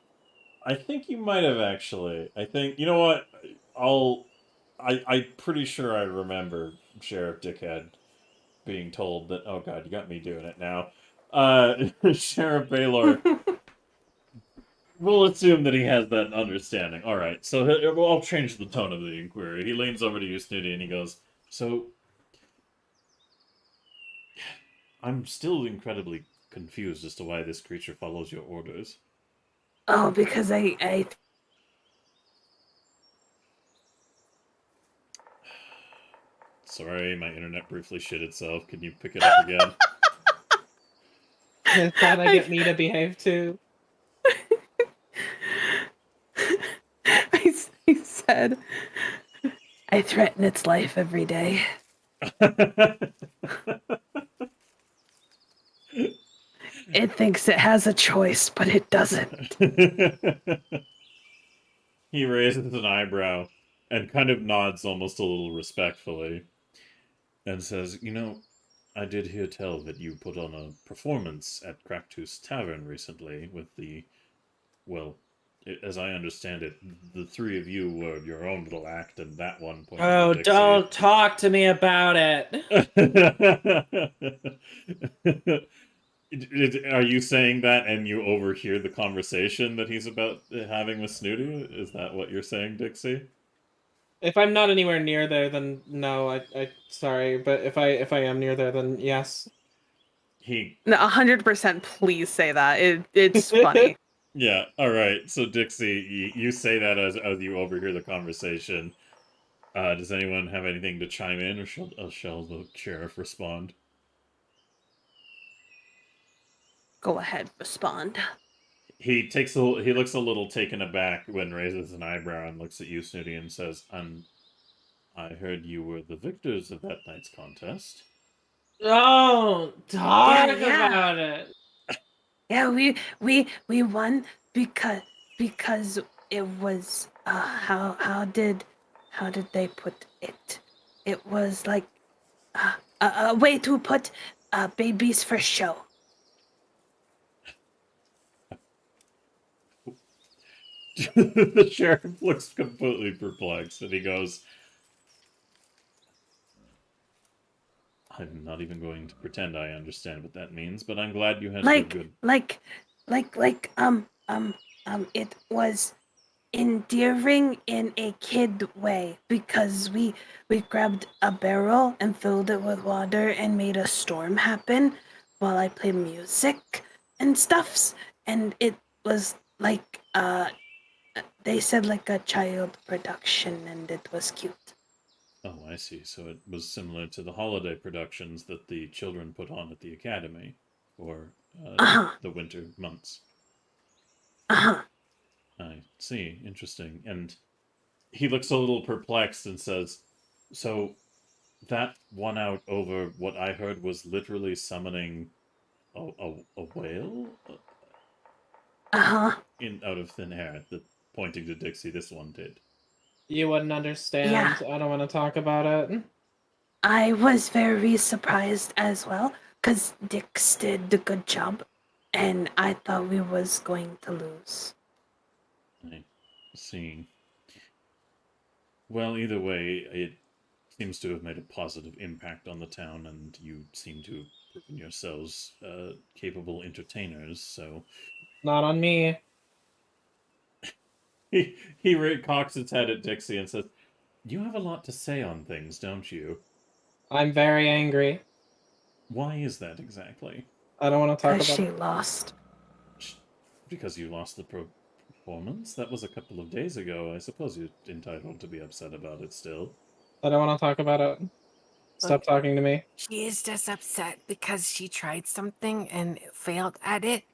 I think you might have actually. I think, you know what? I'm pretty sure I remember Sheriff Dickhead being told that, oh god, you got me doing it now. Sheriff Baylor. We'll assume that he has that understanding. All right, so I'll change the tone of the inquiry. He leans over to you, Snooty, and he goes, "So, I'm still incredibly confused as to why this creature follows your orders." Oh, because I Sorry, my internet briefly shit itself. Can you pick it up again? With that, I get me to behave too. I said I threaten its life every day. It thinks it has a choice, but it doesn't. He raises an eyebrow and kind of nods almost a little respectfully and says, "You know, I did hear tell that you put on a performance at Cracktoos Tavern recently with the, well, as I understand it, the three of you were your own little act, and that one pointed Oh, to Dixie." don't talk to me about it. Are you saying that and you overhear the conversation that he's about having with Snooty? Is that what you're saying, Dixie? If I'm not anywhere near there, then no. I sorry, but if I am near there, then yes. He No, 100%. Please say that. It's funny. Yeah, all right. So Dixie, you say that as you overhear the conversation. Does anyone have anything to chime in, or shall the sheriff respond? Go ahead, respond. He looks a little taken aback when raises an eyebrow and looks at you, Snooty, and says, I heard you were the victors of that night's contest." Don't talk Yeah. about it. Yeah, we won because it was how did they put it? It was like a way to put babies for show. The sheriff looks completely perplexed, and he goes, "I'm not even going to pretend I understand what that means, but I'm glad you had a good..." It was endearing in a kid way because we grabbed a barrel and filled it with water and made a storm happen while I played music and stuffs, and it was like they said like a child production, and it was cute. Oh, I see. So it was similar to the holiday productions that the children put on at the academy for the winter months. I see. Interesting. And he looks a little perplexed and says, "So that won out over what I heard was literally summoning a whale in out of thin air." Pointing to Dixie, this one did. You wouldn't understand. Yeah. I don't want to talk about it. I was very surprised as well because Dix did a good job, and I thought we was going to lose. I see. Well, either way, it seems to have made a positive impact on the town, and you seem to have proven yourselves capable entertainers, so... Not on me. He cocks his head at Dixie and says, "You have a lot to say on things, don't you?" I'm very angry. "Why is that exactly?" I don't want to talk Because about she it. lost. "Because you lost the performance? That was a couple of days ago. I suppose you're entitled to be upset about it still." I don't want to talk about it. Stop talking to me. She is just upset because she tried something and failed at it.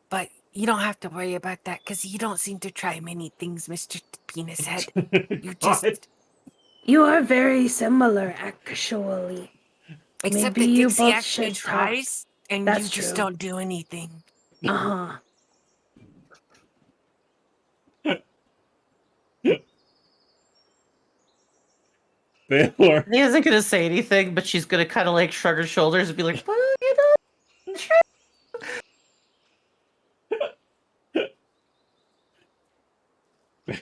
But you don't have to worry about that because you don't seem to try many things, Mr. Penis Head. You just... God. You are very similar, actually. Except Maybe that you Dixie both actually should talk. tries, and That's you just true. don't do anything. Baylor. He isn't gonna say anything, but she's gonna kind of like shrug her shoulders and be like, "Well, you know,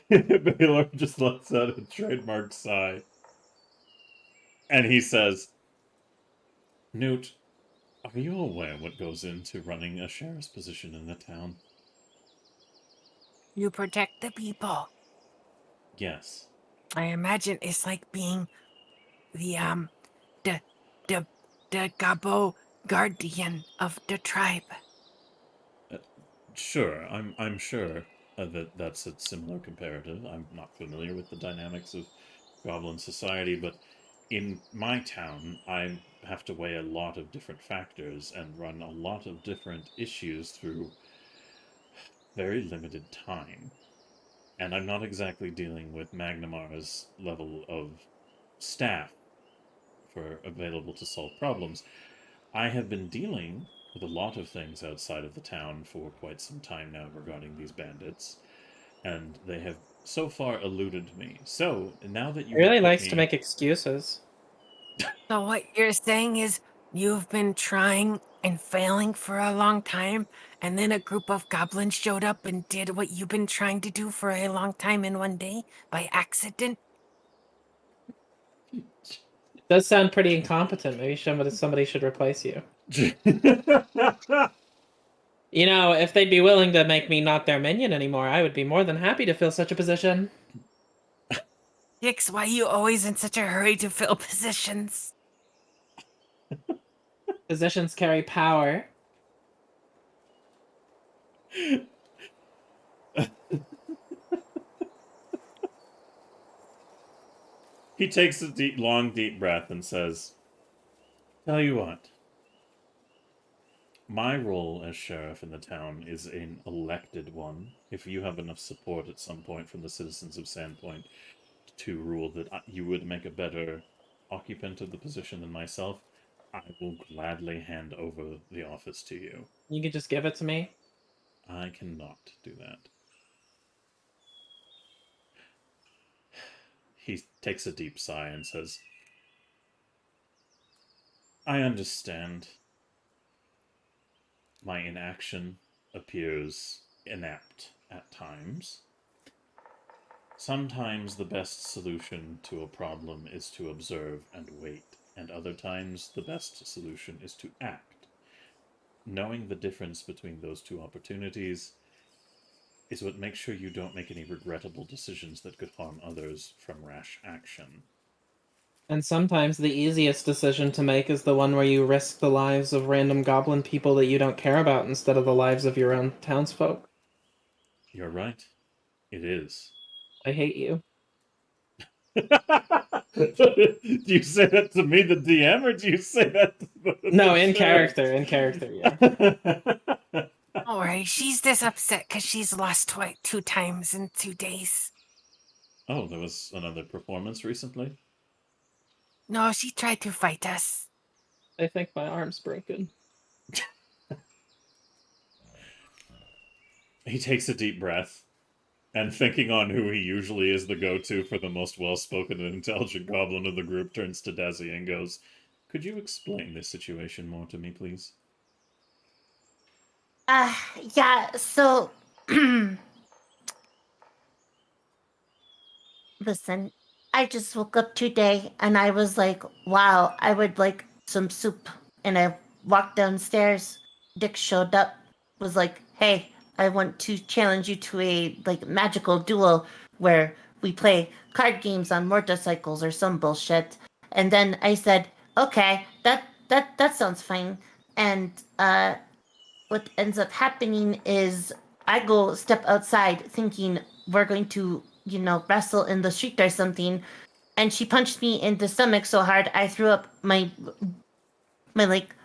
Baylor just lets out a trademark sigh. And he says, "Newt, Are you aware what goes into running a sheriff's position in the town? You protect the people. Yes. I imagine it's like being the the the the Gabo guardian of the tribe. Sure, I'm sure that that's a similar comparative. I'm not familiar with the dynamics of goblin society, but in my town, I have to weigh a lot of different factors and run a lot of different issues through very limited time. And I'm not exactly dealing with Magnamar's level of staff for available to solve problems. I have been dealing with a lot of things outside of the town for quite some time now regarding these bandits, and they have so far eluded me. So, now that He you have really put likes to me... make excuses. So what you're saying is you've been trying and failing for a long time, and then a group of goblins showed up and did what you've been trying to do for a long time in one day by accident? It does sound pretty incompetent. Maybe somebody should replace you. You know, if they'd be willing to make me not their minion anymore, I would be more than happy to fill such a position. Dix, why are you always in such a hurry to fill positions? Positions carry power. He takes a long, deep breath and says, "Tell you what, my role as sheriff in the town is an elected one. If you have enough support at some point from the citizens of Sandpoint to rule that you would make a better occupant of the position than myself, I will gladly hand over the office to you. You could just give it to me. I cannot do that." He takes a deep sigh and says, "I understand. My inaction appears inept at times. Sometimes the best solution to a problem is to observe and wait, and other times the best solution is to act. Knowing the difference between those two opportunities is what makes sure you don't make any regrettable decisions that could harm others from rash action." And sometimes the easiest decision to make is the one where you risk the lives of random goblin people that you don't care about instead of the lives of your own townsfolk. You're right. It is. I hate you. Do you say that to me, the DM, or do you say that to No, the in sheriff? character, yeah. Don't worry, she's this upset because she's lost two times in 2 days. Oh, there was another performance recently? No, she tried to fight us. I think my arm's broken. He takes a deep breath, and thinking on who he usually is the go-to for the most well-spoken and intelligent goblin of the group, turns to Desi and goes, "Could you explain this situation more to me, please?" Yeah, so listen, I just woke up today and I was like, wow, I would like some soup. And I walked downstairs. Dick showed up, was like, hey, I want to challenge you to a like magical duel where we play card games on motorcycles or some bullshit. And then I said, okay, that sounds fine. And what ends up happening is I go step outside thinking we're going to, wrestle in the street or something. And she punched me in the stomach so hard I threw up my like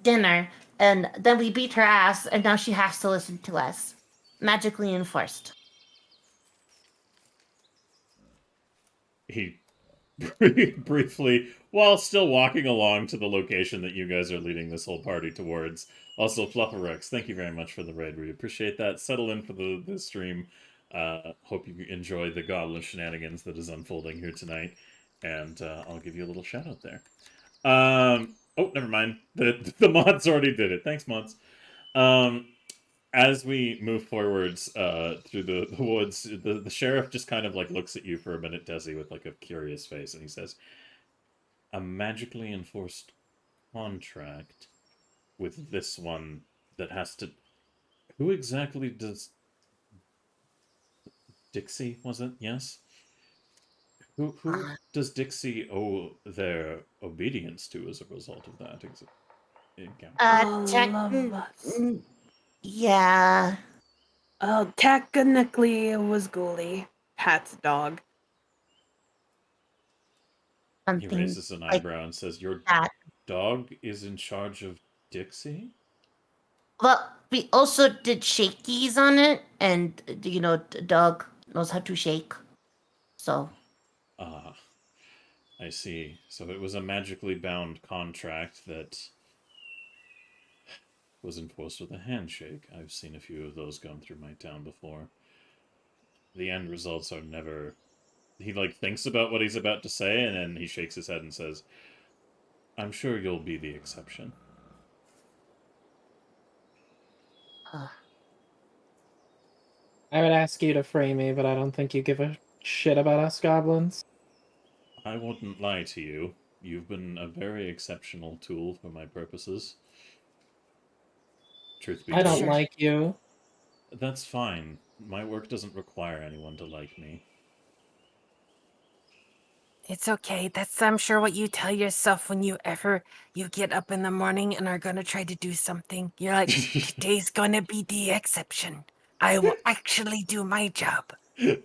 dinner. And then we beat her ass, and now she has to listen to us. Magically enforced. He briefly, while still walking along to the location that you guys are leading this whole party towards. Also, Flufferex, thank you very much for the raid. We appreciate that. Settle in for the stream. Hope you enjoy the goblin shenanigans that is unfolding here tonight. And I'll give you a little shout out there. Oh, never mind. The mods already did it. Thanks, mods. As we move forwards through the woods, the sheriff just kind of like looks at you for a minute, Desi, with like a curious face, and he says, "A magically enforced contract? with this one that has to... Who exactly does... Dixie, was it? Yes? Who Uh, does Dixie owe their obedience to as a result of that encounter? All of us. Yeah. Oh, technically it was Ghoulie, Pat's dog. He Something raises an like eyebrow and says, "Your that. dog is in charge of Dixie?" Well, we also did shakies on it, and the dog knows how to shake. So Ah, I see. So it was a magically bound contract that was enforced with a handshake. I've seen a few of those come through my town before. The end results are never... He, like, thinks about what he's about to say, and then he shakes his head and says, "I'm sure you'll be the exception." uh, I would ask you to free me, but I don't think you give a shit about us goblins. I wouldn't lie to you. You've been a very exceptional tool for my purposes. Truth be I don't told. Sure. like you. That's fine. My work doesn't require anyone to like me. It's okay. That's, I'm sure, what you tell yourself when you get up in the morning and are gonna try to do something. You're like, today's gonna be the exception. I will actually do my job. God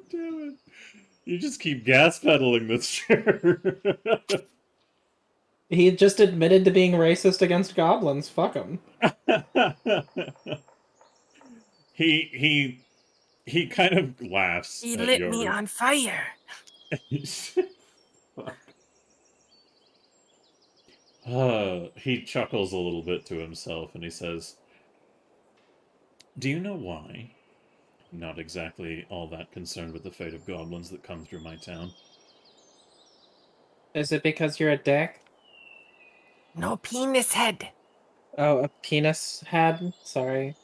damn it. You just keep gas pedaling this chair. He just admitted to being racist against goblins. Fuck him. he kind of laughs He at lit your... me on fire. He chuckles a little bit to himself and he says, "Do you know why I'm not exactly all that concerned with the fate of goblins that come through my town?" Is it because you're a dick? No penis head. Oh, a penis head? Sorry.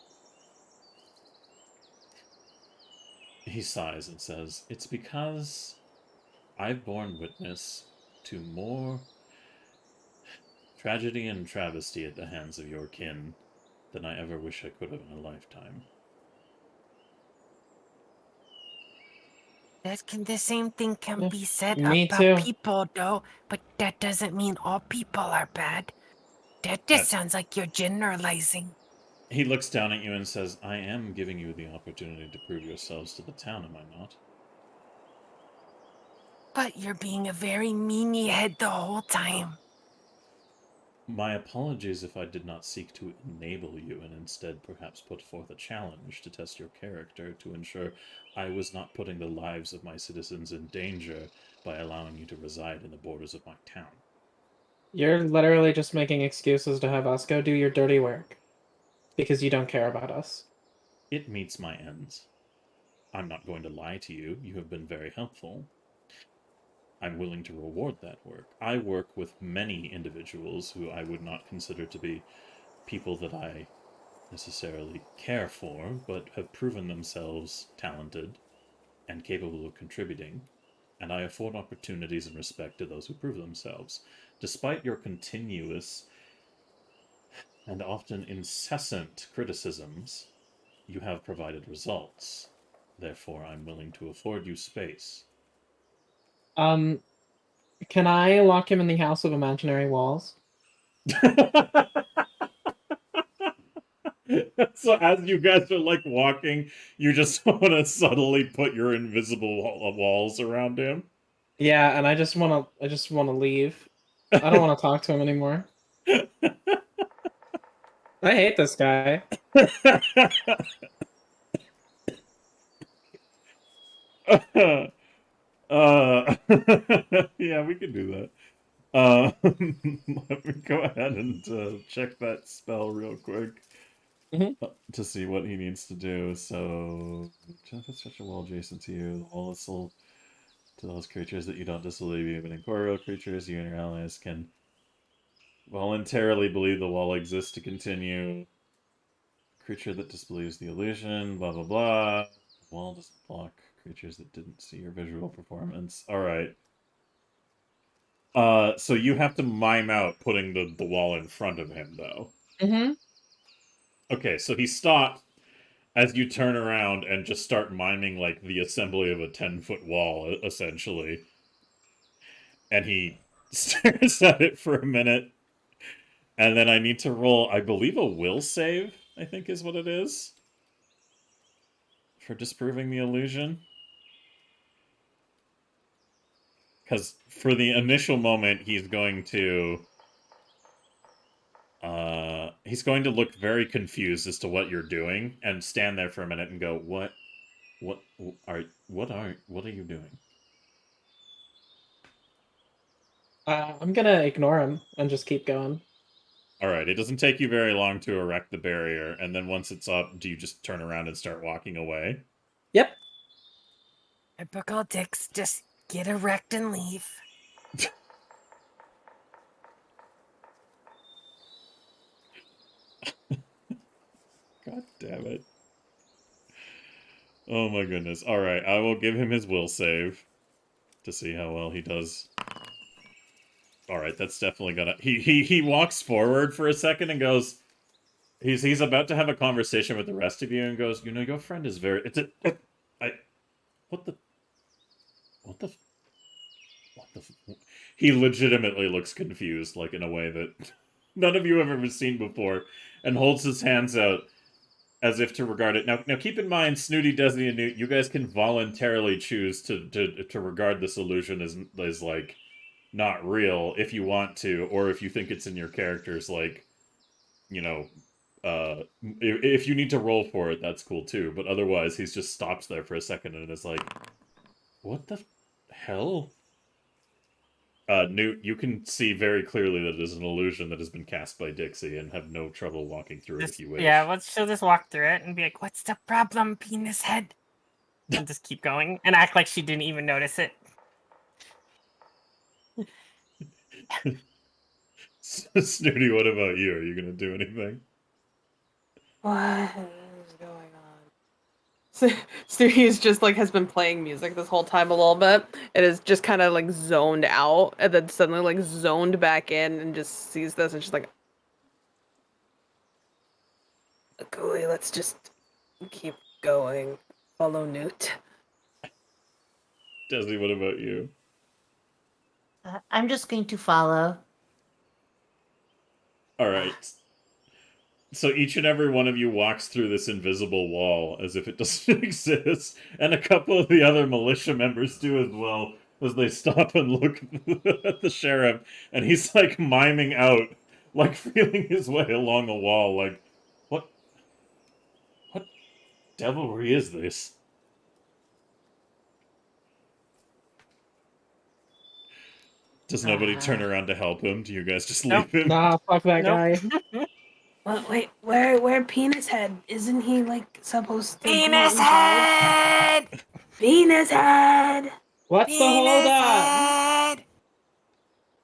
He sighs and says, "It's because I've borne witness to more tragedy and travesty at the hands of your kin than I ever wish I could have in a lifetime." The same thing can Yeah, be said me about too. people, though, but that doesn't mean all people are bad. That just sounds like you're generalizing. He looks down at you and says, "I am giving you the opportunity to prove yourselves to the town, am I not?" But you're being a very meanie head the whole time. My apologies if I did not seek to enable you and instead perhaps put forth a challenge to test your character to ensure I was not putting the lives of my citizens in danger by allowing you to reside in the borders of my town. You're literally just making excuses to have us go do your dirty work. Because you don't care about us. It meets my ends. I'm not going to lie to you. You have been very helpful. I'm willing to reward that work. I work with many individuals who I would not consider to be people that I necessarily care for, but have proven themselves talented and capable of contributing, and I afford opportunities and respect to those who prove themselves. Despite your continuous and often incessant criticisms, you have provided results. Therefore, I'm willing to afford you space. Can I lock him in the house of imaginary walls? So as you guys are like walking, you just want to subtly put your invisible walls around him. Yeah, and I just wanna leave. I don't want to talk to him anymore. I hate this guy. Yeah, we can do that. Let me go ahead and check that spell real quick to see what he needs to do. So, Jennifer, such a wall adjacent to you. The wall is sold to those creatures that you don't disbelieve, even incorporeal creatures. You and your allies can voluntarily believe the wall exists to continue. Creature that disbelieves the illusion, blah blah blah. The wall doesn't block creatures that didn't see your visual performance. Alright. So you have to mime out putting the wall in front of him, though. Mm-hmm. Okay, so he stopped as you turn around and just start miming, like, the assembly of a 10-foot wall, essentially. And he stares at it for a minute. And then I need to roll, I believe, a will save, I think is what it is. For disproving the illusion. Because for the initial moment, he's going to look very confused as to what you're doing and stand there for a minute and go, what are you doing? I'm gonna ignore him and just keep going. Alright, it doesn't take you very long to erect the barrier, and then once it's up, do you just turn around and start walking away? Yep. Typical dicks, just get erect and leave. God damn it. Oh my goodness. Alright, I will give him his will save to see how well he does. Alright, that's definitely gonna... He walks forward for a second and goes... He's about to have a conversation with the rest of you and goes, your friend is very... What the... He legitimately looks confused, like, in a way that none of you have ever seen before, and holds his hands out as if to regard it. Now keep in mind, Snooty, Desi, and Newt, you guys can voluntarily choose to regard this illusion as like, not real, if you want to, or if you think it's in your character's, like, if you need to roll for it, that's cool too, but otherwise, he's just stops there for a second and is like, what the hell? Newt, you can see very clearly that it is an illusion that has been cast by Dixie and have no trouble walking through it if you wish. Yeah, she'll just walk through it and be like, what's the problem, penis head? And just keep going and act like she didn't even notice it. Snooty, what about you? Are you going to do anything? What is going on? Snooty is just like has been playing music this whole time a little bit. It is just kind of like zoned out and then suddenly like zoned back in and just sees this and she's like, "Gooey, let's just keep going. Follow Newt." Desi, what about you? I'm just going to follow. Alright. So each and every one of you walks through this invisible wall as if it doesn't exist, and a couple of the other militia members do as well, as they stop and look at the sheriff, and he's like miming out, like feeling his way along a wall, like, what devilry is this? Does nobody turn around to help him? Do you guys just leave him? Nah, fuck that guy. Well, wait, where Penis Head? Isn't he like supposed to Penis be in charge? head! Penis Head! What's the hold Penis up?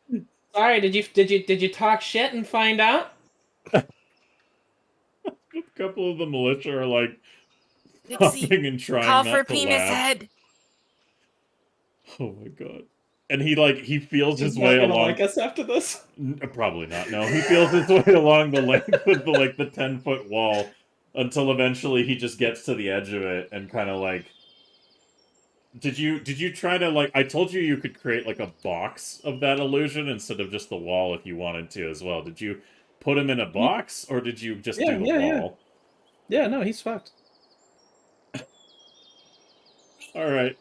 head! Sorry, did you talk shit and find out? A couple of the militia are like Dixie, huffing and trying call not for to penis laugh. head. Oh my god. And he feels his He's way not gonna along. like us after this. Probably not. No, he feels his way along the length of the 10-foot wall until eventually he just gets to the edge of it and kind of like. Did you try to like? I told you could create like a box of that illusion instead of just the wall if you wanted to as well. Did you put him in a box or did you just do the wall? Yeah, no, he's fucked. All right.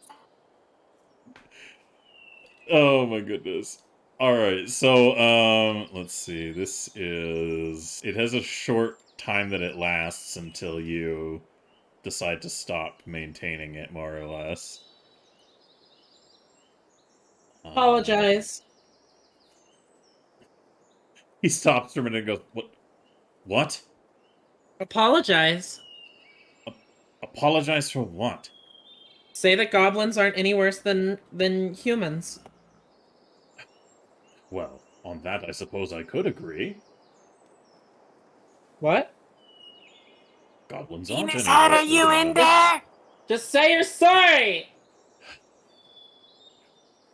Oh my goodness. Alright, so, let's see, it has a short time that it lasts until you decide to stop maintaining it, more or less. Apologize. He stops for a minute and goes, What? Apologize. Apologize for what? Say that goblins aren't any worse than humans. Well, on that I suppose I could agree. What? Goblins aren't Penis any head, worse are than you in humans. there? Just say you're sorry!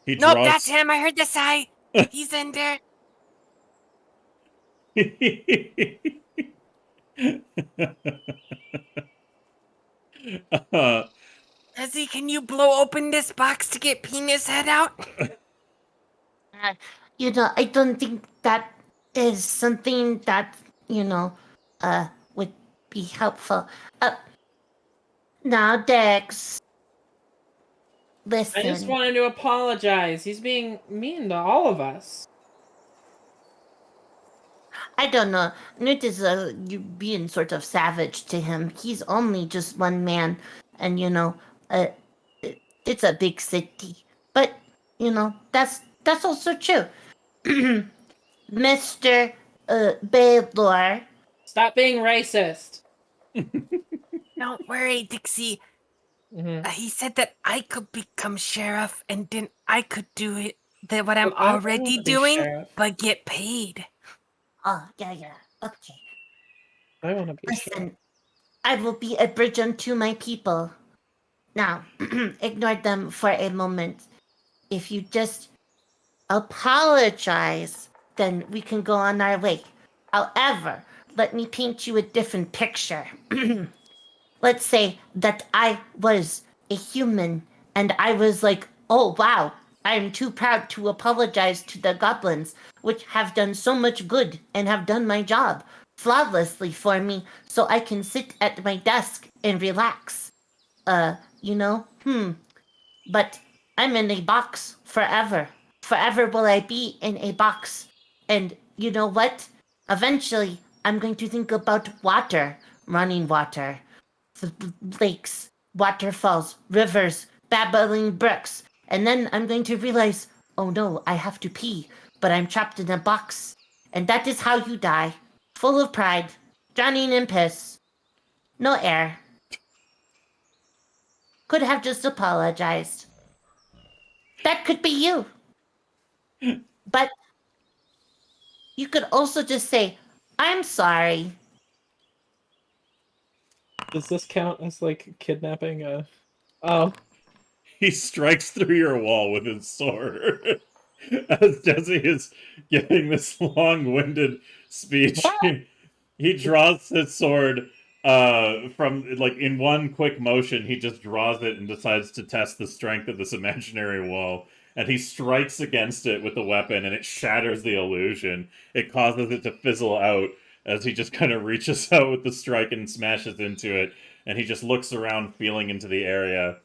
He Nope, draws... that's him. I heard the sigh. He's in there. uh, Ezzy, can you blow open this box to get penis head out? I don't think that is something that, you know, would be helpful. Now, Dex, I just listen. wanted to apologize. He's being mean to all of us. I don't know. Newt is you being sort of savage to him. He's only just one man, and uh, it's a big city. But that's also true. Mister Baylor. Stop being racist. Don't worry, Dixie. Mhm. He said that I could become sheriff, and then I could do it. That what I'm But I don't already wanna be doing, sheriff. but get paid. Oh yeah. Okay. I want to be sheriff. Listen, I will be a bridge unto my people. Now, ignore them for a moment. If you just apologize, then we can go on our way. However, let me paint you a different picture. Let's say that I was a human and I was like, oh wow, I'm too proud to apologize to the goblins, which have done so much good and have done my job flawlessly for me, so I can sit at my desk and relax. But I'm in a box forever. Forever will I be in a box. And you know what? Eventually, I'm going to think about water, running water, lakes, waterfalls, rivers, babbling brooks. And then I'm going to realize, oh no, I have to pee, but I'm trapped in a box. And that is how you die. Full of pride, drowning in piss. No air. Could have just apologized. That could be you. But you could also just say, I'm sorry. Does this count as like kidnapping? Oh, he strikes through your wall with his sword. As Jesse is giving this long-winded speech, he draws his sword from, like, in one quick motion. He just draws it and decides to test the strength of this imaginary wall. And he strikes against it with the weapon, and it shatters the illusion. It causes it to fizzle out as he just kind of reaches out with the strike and smashes into it. And he just looks around, feeling into the area.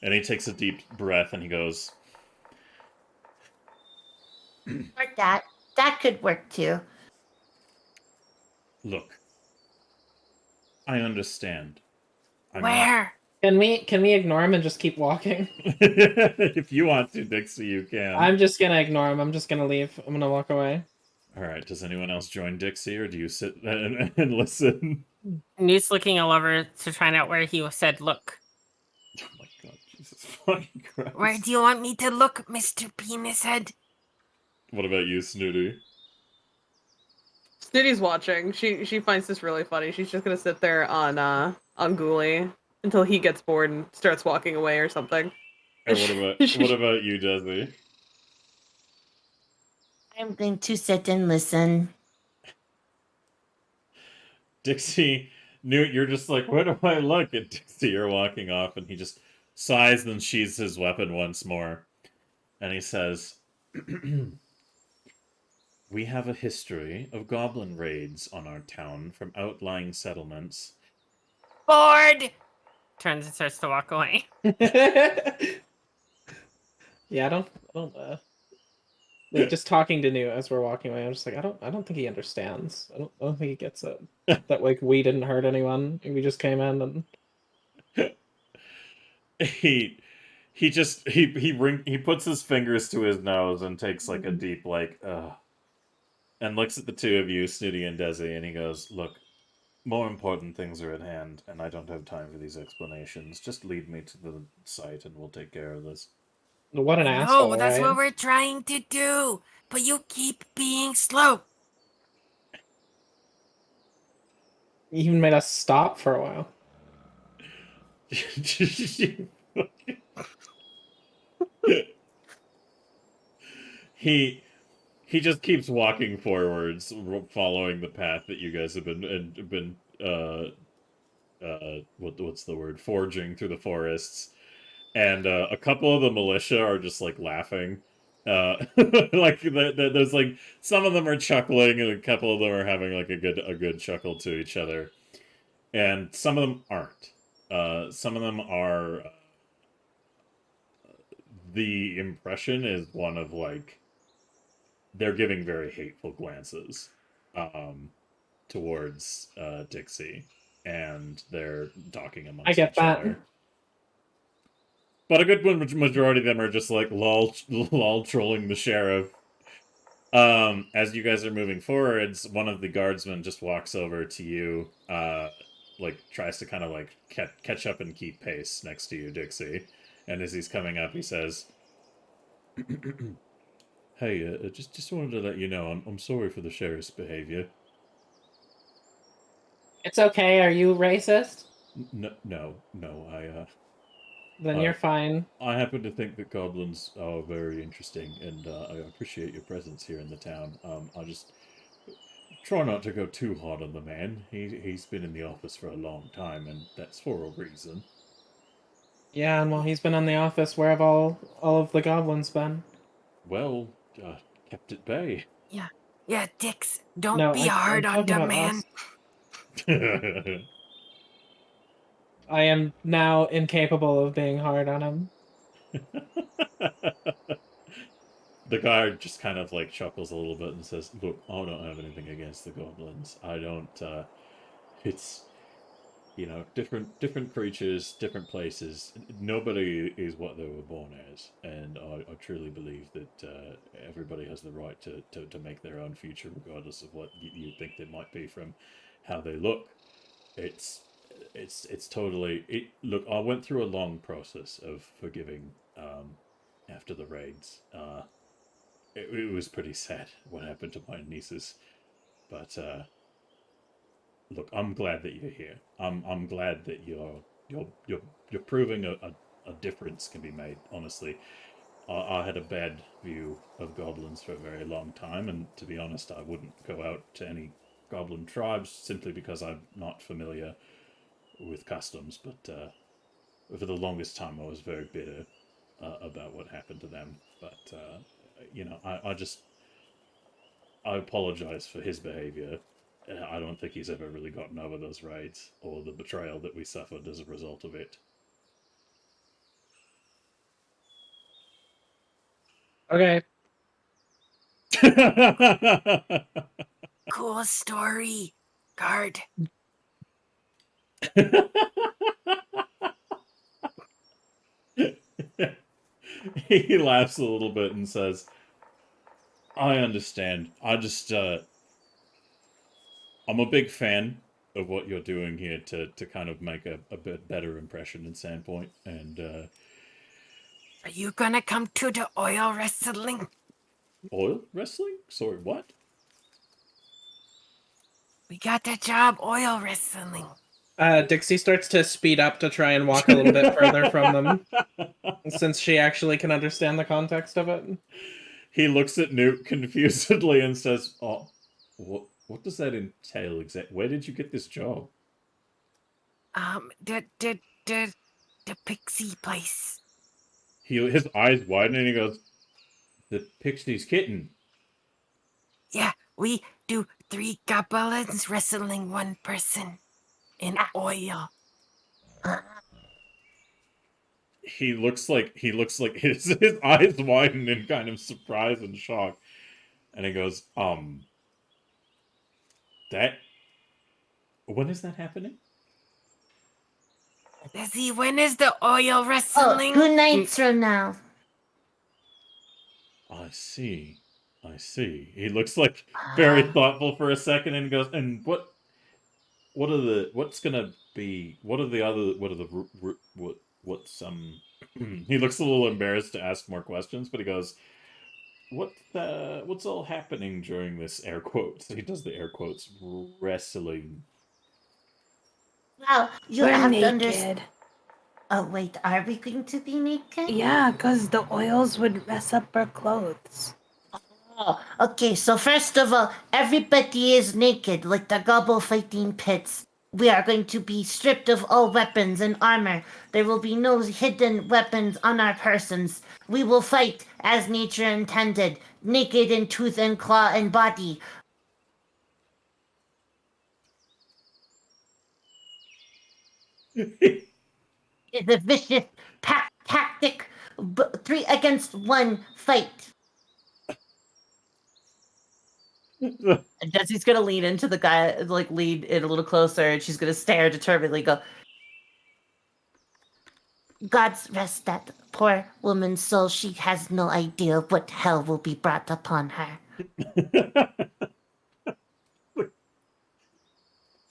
And he takes a deep breath and he goes, Or that. That could work too. look, I understand. I'm not. Where? can we ignore him and just keep walking? If you want to, Dixie, you can. I'm just gonna ignore him. I'm just gonna leave. I'm gonna walk away. All right. Does anyone else join Dixie, or do you sit and listen? Newt's looking all over to find out where he said, look. Oh my god, Jesus fucking Christ! Where do you want me to look, Mr. Penis Head? What about you, Snooty? Snooty's watching. She finds this really funny. She's just gonna sit there on Ghoulie until he gets bored and starts walking away or something. Or what about you, Desi? I'm going to sit and listen. Dixie, Newt, you're just like, where do I look? And Dixie, you're walking off, and he just sighs and sheathes his weapon once more. And he says, we have a history of goblin raids on our town from outlying settlements. Bored! Turns and starts to walk away. Yeah, I don't like just talking to Newt as we're walking away. I'm just like, I don't think he understands. I don't think he gets it. That like we didn't hurt anyone. We just came in and he puts his fingers to his nose and takes like a deep and looks at the two of you, Snooty and Desi, and he goes, look, more important things are at hand, and I don't have time for these explanations. Just lead me to the site and we'll take care of this. what an asshole. No, that's right? what we're trying to do. But you keep being slow. He even made us stop for a while. he He just keeps walking forwards, following the path that you guys have been what's the word, forging through the forests, and a couple of the militia are just like laughing. Like there's like some of them are chuckling, and a couple of them are having like a good chuckle to each other, and some of them aren't. Some of them are. The impression is one of like they're giving very hateful glances towards Dixie, and they're talking amongst I get each that. other. But a good majority of them are just like lol trolling the sheriff. As you guys are moving forwards, one of the guardsmen just walks over to you, like tries to kind of like catch up and keep pace next to you, Dixie. And as he's coming up, he says, "Hey, just wanted to let you know I'm sorry for the sheriff's behavior." It's okay. Are you racist? No. Then you're fine. I happen to think that goblins are very interesting, and I appreciate your presence here in the town. I just try not to go too hard on the man. He's been in the office for a long time, and that's for a reason. Yeah, and while he's been in the office, where have all of the goblins been? Well, kept at bay. Yeah, Dix, don't No, be I'm hard on talking the about man. us. I am now incapable of being hard on him. The guard just kind of like chuckles a little bit and says, "Look, I don't have anything against the goblins. I don't. It's different creatures, different places. Nobody is what they were born as, and I truly believe that everybody has the right to make their own future, regardless of what you think they might be from how they look. It's totally it. Look, I went through a long process of forgiving after the raids. It was pretty sad what happened to my nieces, but look, I'm glad that you're here. I'm glad that you're proving a difference can be made. Honestly, I had a bad view of goblins for a very long time, and to be honest, I wouldn't go out to any goblin tribes simply because I'm not familiar with customs. But for the longest time, I was very bitter about what happened to them. But I apologize for his behavior. I don't think he's ever really gotten over those raids or the betrayal that we suffered as a result of it. Okay. Cool story, guard. He laughs a little bit and says, "I understand. I'm a big fan of what you're doing here to kind of make a bit better impression in Sandpoint, and Are you gonna come to the oil wrestling? oil wrestling? Sorry, what?" We got the job oil wrestling. Dixie starts to speed up to try and walk a little bit further from them, since she actually can understand the context of it. He looks at Newt confusedly and says, "Oh, what does that entail exactly? Where did you get this job?" The pixie place. His eyes widen and he goes, "The Pixie's kitten." Yeah, we do 3 goblins wrestling 1 person in oil. He looks like his eyes widen in kind of surprise and shock, and he goes, that when is that happening?" Lizzie, when is the oil Oh, wrestling? 2 nights from now. I see. He looks like very thoughtful for a second and goes, "And what's gonna be, what are the other, what's he looks a little embarrassed to ask more questions, but he goes, what's all happening during this air quotes?" He does the air quotes, "wrestling." Well, you We're have to understand. naked. Oh, wait, are we going to be naked? Yeah, because the oils would mess up our clothes. Oh, okay, so first of all, everybody is naked, like the gobble fighting pits. We are going to be stripped of all weapons and armor. There will be no hidden weapons on our persons. We will fight as nature intended, naked in tooth and claw and body. It's a vicious tactic. 3 against 1 fight. And Jesse's gonna lean into the guy, like lean in a little closer, and she's gonna stare determinedly. Go, God's rest that poor woman's soul. She has no idea what hell will be brought upon her.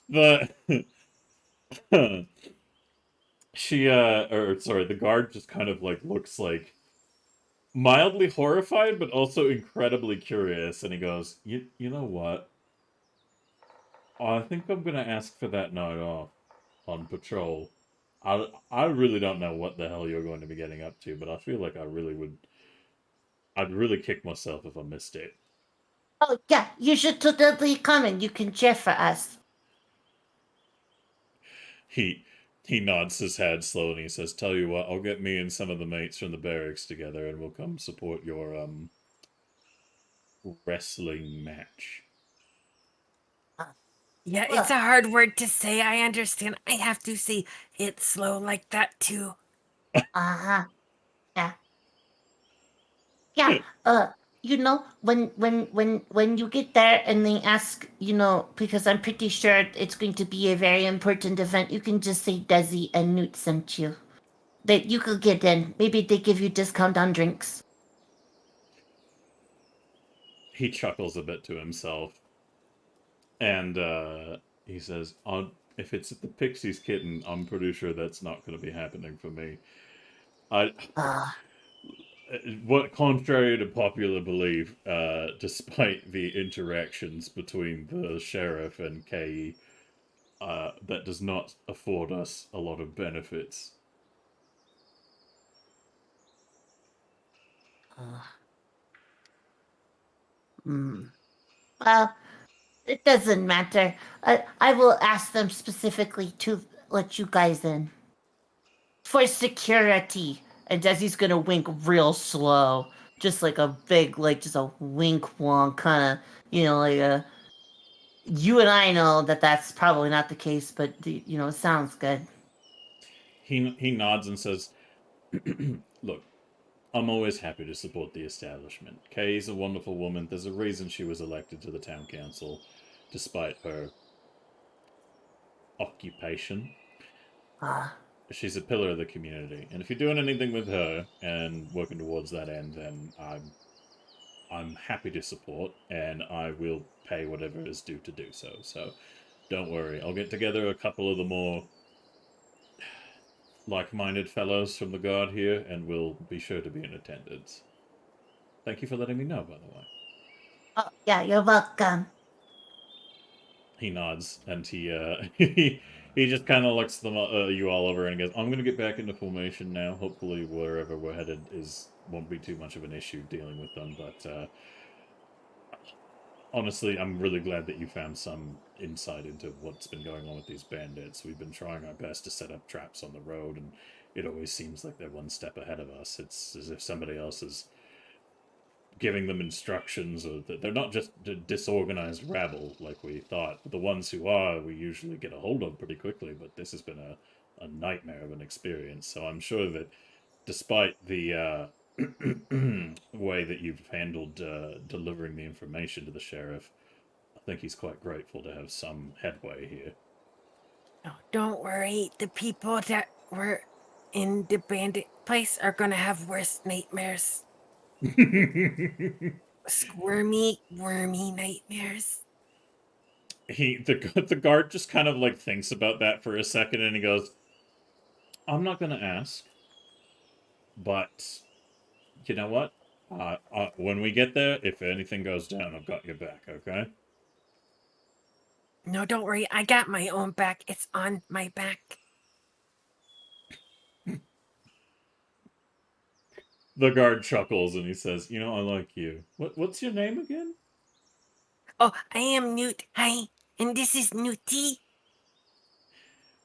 the she or sorry, the guard just kind of like looks like mildly horrified, but also incredibly curious, and he goes, "You know what? I think I'm gonna ask for that night off on patrol. I really don't know what the hell you're going to be getting up to, but I feel like I'd really kick myself if I missed it." Oh, yeah, you should totally come and you can cheer for us. He nods his head slowly and he says, "Tell you what, I'll get me and some of the mates from the barracks together and we'll come support your wrestling match." Yeah, it's a hard word to say. I understand. I have to say it slow like that too. Uh-huh. Yeah. Yeah. When you get there and they ask, because I'm pretty sure it's going to be a very important event, you can just say Desi and Newt sent you. That you could get in. Maybe they give you discount on drinks. He chuckles a bit to himself and he says, if it's at the Pixies Kitten, I'm pretty sure that's not going to be happening for me. Uh, What, contrary to popular belief, despite the interactions between the sheriff and Kei, that does not afford us a lot of benefits. well, it doesn't matter. I will ask them specifically to let you guys in. For security. and Jesse's gonna wink real slow, just like a big, like just a wink wonk kind of, like a. You and I know that that's probably not the case, but it sounds good. He nods and says, "Look, I'm always happy to support the establishment. Kay's a wonderful woman. There's a reason she was elected to the town council, despite her occupation. Uh, She's a pillar of the community, and if you're doing anything with her and working towards that end, then I'm happy to support, and I will pay whatever is due to do so. So, don't worry. I'll get together a couple of the more like-minded fellows from the guard here, and we'll be sure to be in attendance. Thank you for letting me know, by the way." oh, yeah, you're welcome. He nods, and he just kind of looks them you all over and goes, "I'm gonna get back into formation now. Hopefully, wherever we're headed won't be too much of an issue dealing with them. But honestly, I'm really glad that you found some insight into what's been going on with these bandits. We've been trying our best to set up traps on the road, and it always seems like they're one step ahead of us. It's as if somebody else is giving them instructions, or that they're not just disorganized rabble like we thought. The ones who are, we usually get a hold of pretty quickly, but this has been a nightmare of an experience. So I'm sure that despite the way that you've handled delivering the information to the sheriff, I think he's quite grateful to have some headway here." No, don't worry. The people that were in the bandit place are gonna have worse nightmares. Squirmy, wormy nightmares. The guard just kind of like thinks about that for a second, and he goes, "I'm not gonna ask, but you know what? When we get there, if anything goes down, I've got your back, okay?" No, don't worry. I got my own back. It's on my back. The guard chuckles and he says, "You know, I like you. What's your name again?" Oh, I am Newt. Hi. And this is Newty.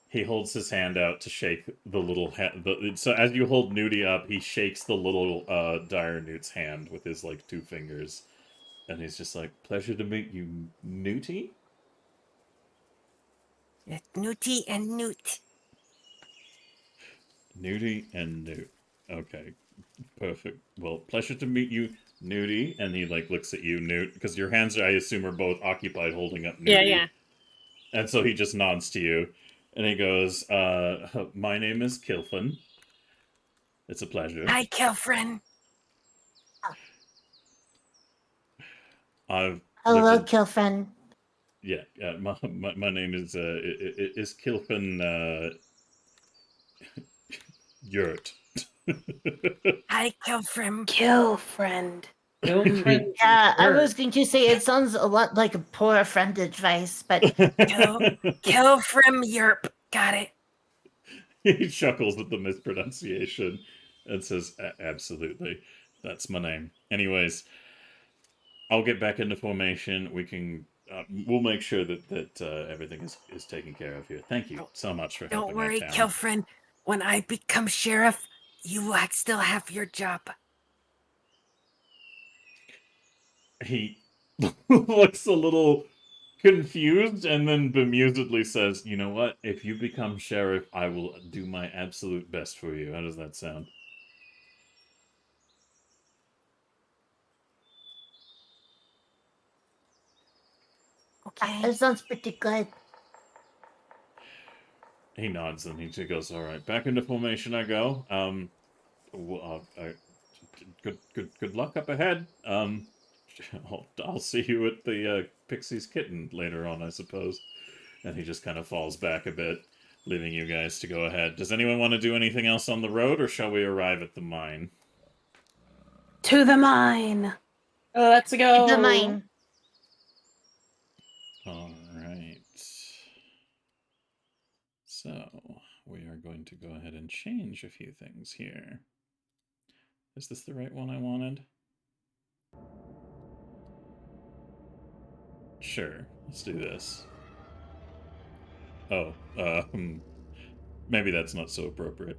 He holds his hand out to shake the little so as you hold Nudie up, he shakes the little dire Newt's hand with his like 2 fingers. And he's just like, "Pleasure to meet you, Newty." It's Newty and Newt. Nudie and Newt. Okay, perfect. Well, pleasure to meet you, Nudie. And he like looks at you, Newt, because your hands, I assume, are both occupied holding up Nudie. Yeah, yeah. And so he just nods to you, and he goes, "My name is Kilfin. It's a pleasure. Hi, Kelfrin. I've Hello, lived in- Kilfriend. Yeah, my name is Kilfin Yurt." Hi, Kelfrin. Kill friend. Girlfriend. Yeah, I Sure. was going to say it sounds a lot like a poor friend advice, but Kelfrim Yerp. Got it. He chuckles at the mispronunciation and says, "Absolutely, that's my name." Anyways, I'll get back into formation. We can, we'll make sure that everything is taken care of here. Thank you so much for helping Don't worry, my town. Kelfrin. When I become sheriff, you will still have your job. He looks a little confused and then bemusedly says, "You know what? If you become sheriff, I will do my absolute best for you." How does that sound? Okay. it sounds pretty good. He nods and he goes, "All right, back into formation I go. Good luck up ahead. I'll see you at the Pixie's Kitten later on, I suppose." And he just kind of falls back a bit, leaving you guys to go ahead. Does anyone want to do anything else on the road, or shall we arrive at the mine? To the mine. Let's go. The mine. All right. So, we are going to go ahead and change a few things here. Is this the right one I wanted? Sure, let's do this. Oh, maybe that's not so appropriate.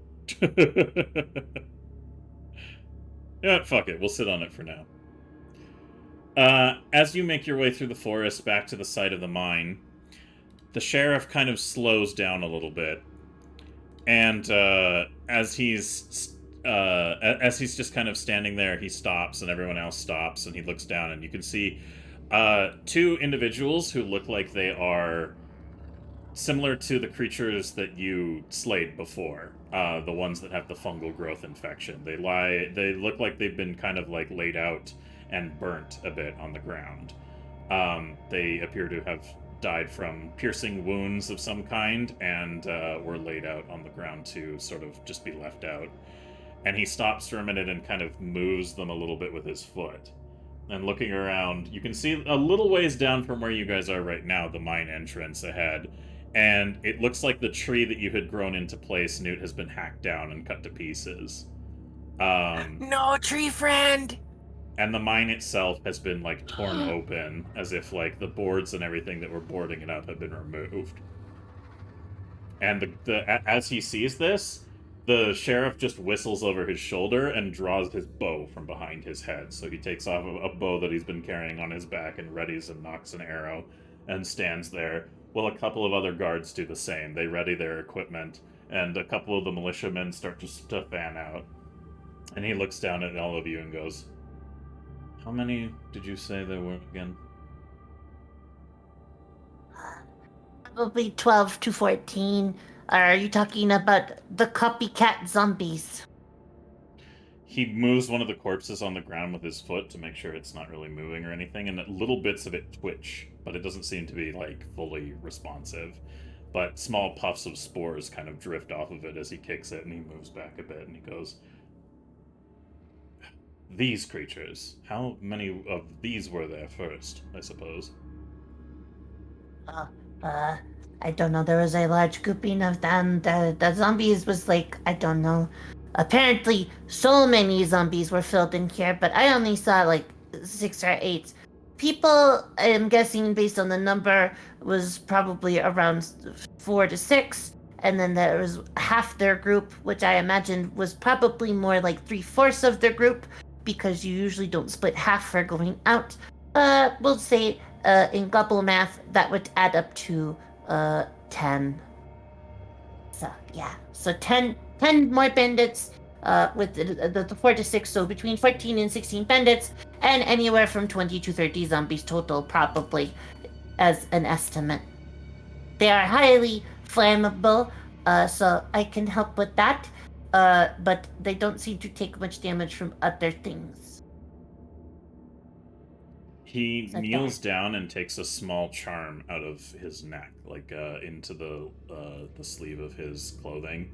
Yeah, fuck it, we'll sit on it for now. As you make your way through the forest back to the site of the mine, the sheriff kind of slows down a little bit, and as he's just kind of standing there, he stops, and everyone else stops, and he looks down, and you can see 2 individuals who look like they are similar to the creatures that you slayed before, the ones that have the fungal growth infection. They look like they've been kind of like laid out and burnt a bit on the ground. They appear to have died from piercing wounds of some kind, and were laid out on the ground to sort of just be left out. And he stops for a minute and kind of moves them a little bit with his foot. And looking around, you can see a little ways down from where you guys are right now, the mine entrance ahead. And it looks like the tree that you had grown into place, Newt, has been hacked down and cut to pieces. No, tree friend. And the mine itself has been, like, torn open, as if, like, the boards and everything that were boarding it up have been removed. And as he sees this, the sheriff just whistles over his shoulder and draws his bow from behind his head. So he takes off a bow that he's been carrying on his back and readies and knocks an arrow and stands there, while a couple of other guards do the same. They ready their equipment, and a couple of the militiamen start to fan out. And he looks down at all of you and goes, "How many did you say there were again?" Probably 12 to 14. Are you talking about the copycat zombies? He moves one of the corpses on the ground with his foot to make sure it's not really moving or anything, and little bits of it twitch, but it doesn't seem to be, like, fully responsive. But small puffs of spores kind of drift off of it as he kicks it, and he moves back a bit, and he goes, "These creatures, how many of these were there first, I suppose?" I don't know. There was a large grouping of them. The zombies was like, I don't know, apparently so many zombies were filled in here, but I only saw like 6 or 8. People, I'm guessing based on the number, was probably around 4 to 6. And then there was half their group, which I imagine was probably more like 3/4 of their group, because you usually don't split half for going out. We'll say in gobble math, that would add up to 10. So, yeah. So 10 more bandits with the 4 to 6, so between 14 and 16 bandits, and anywhere from 20 to 30 zombies total, probably, as an estimate. They are highly flammable, so I can help with that, but they don't seem to take much damage from other things. He Okay. kneels down and takes a small charm out of his neck, like into the sleeve of his clothing,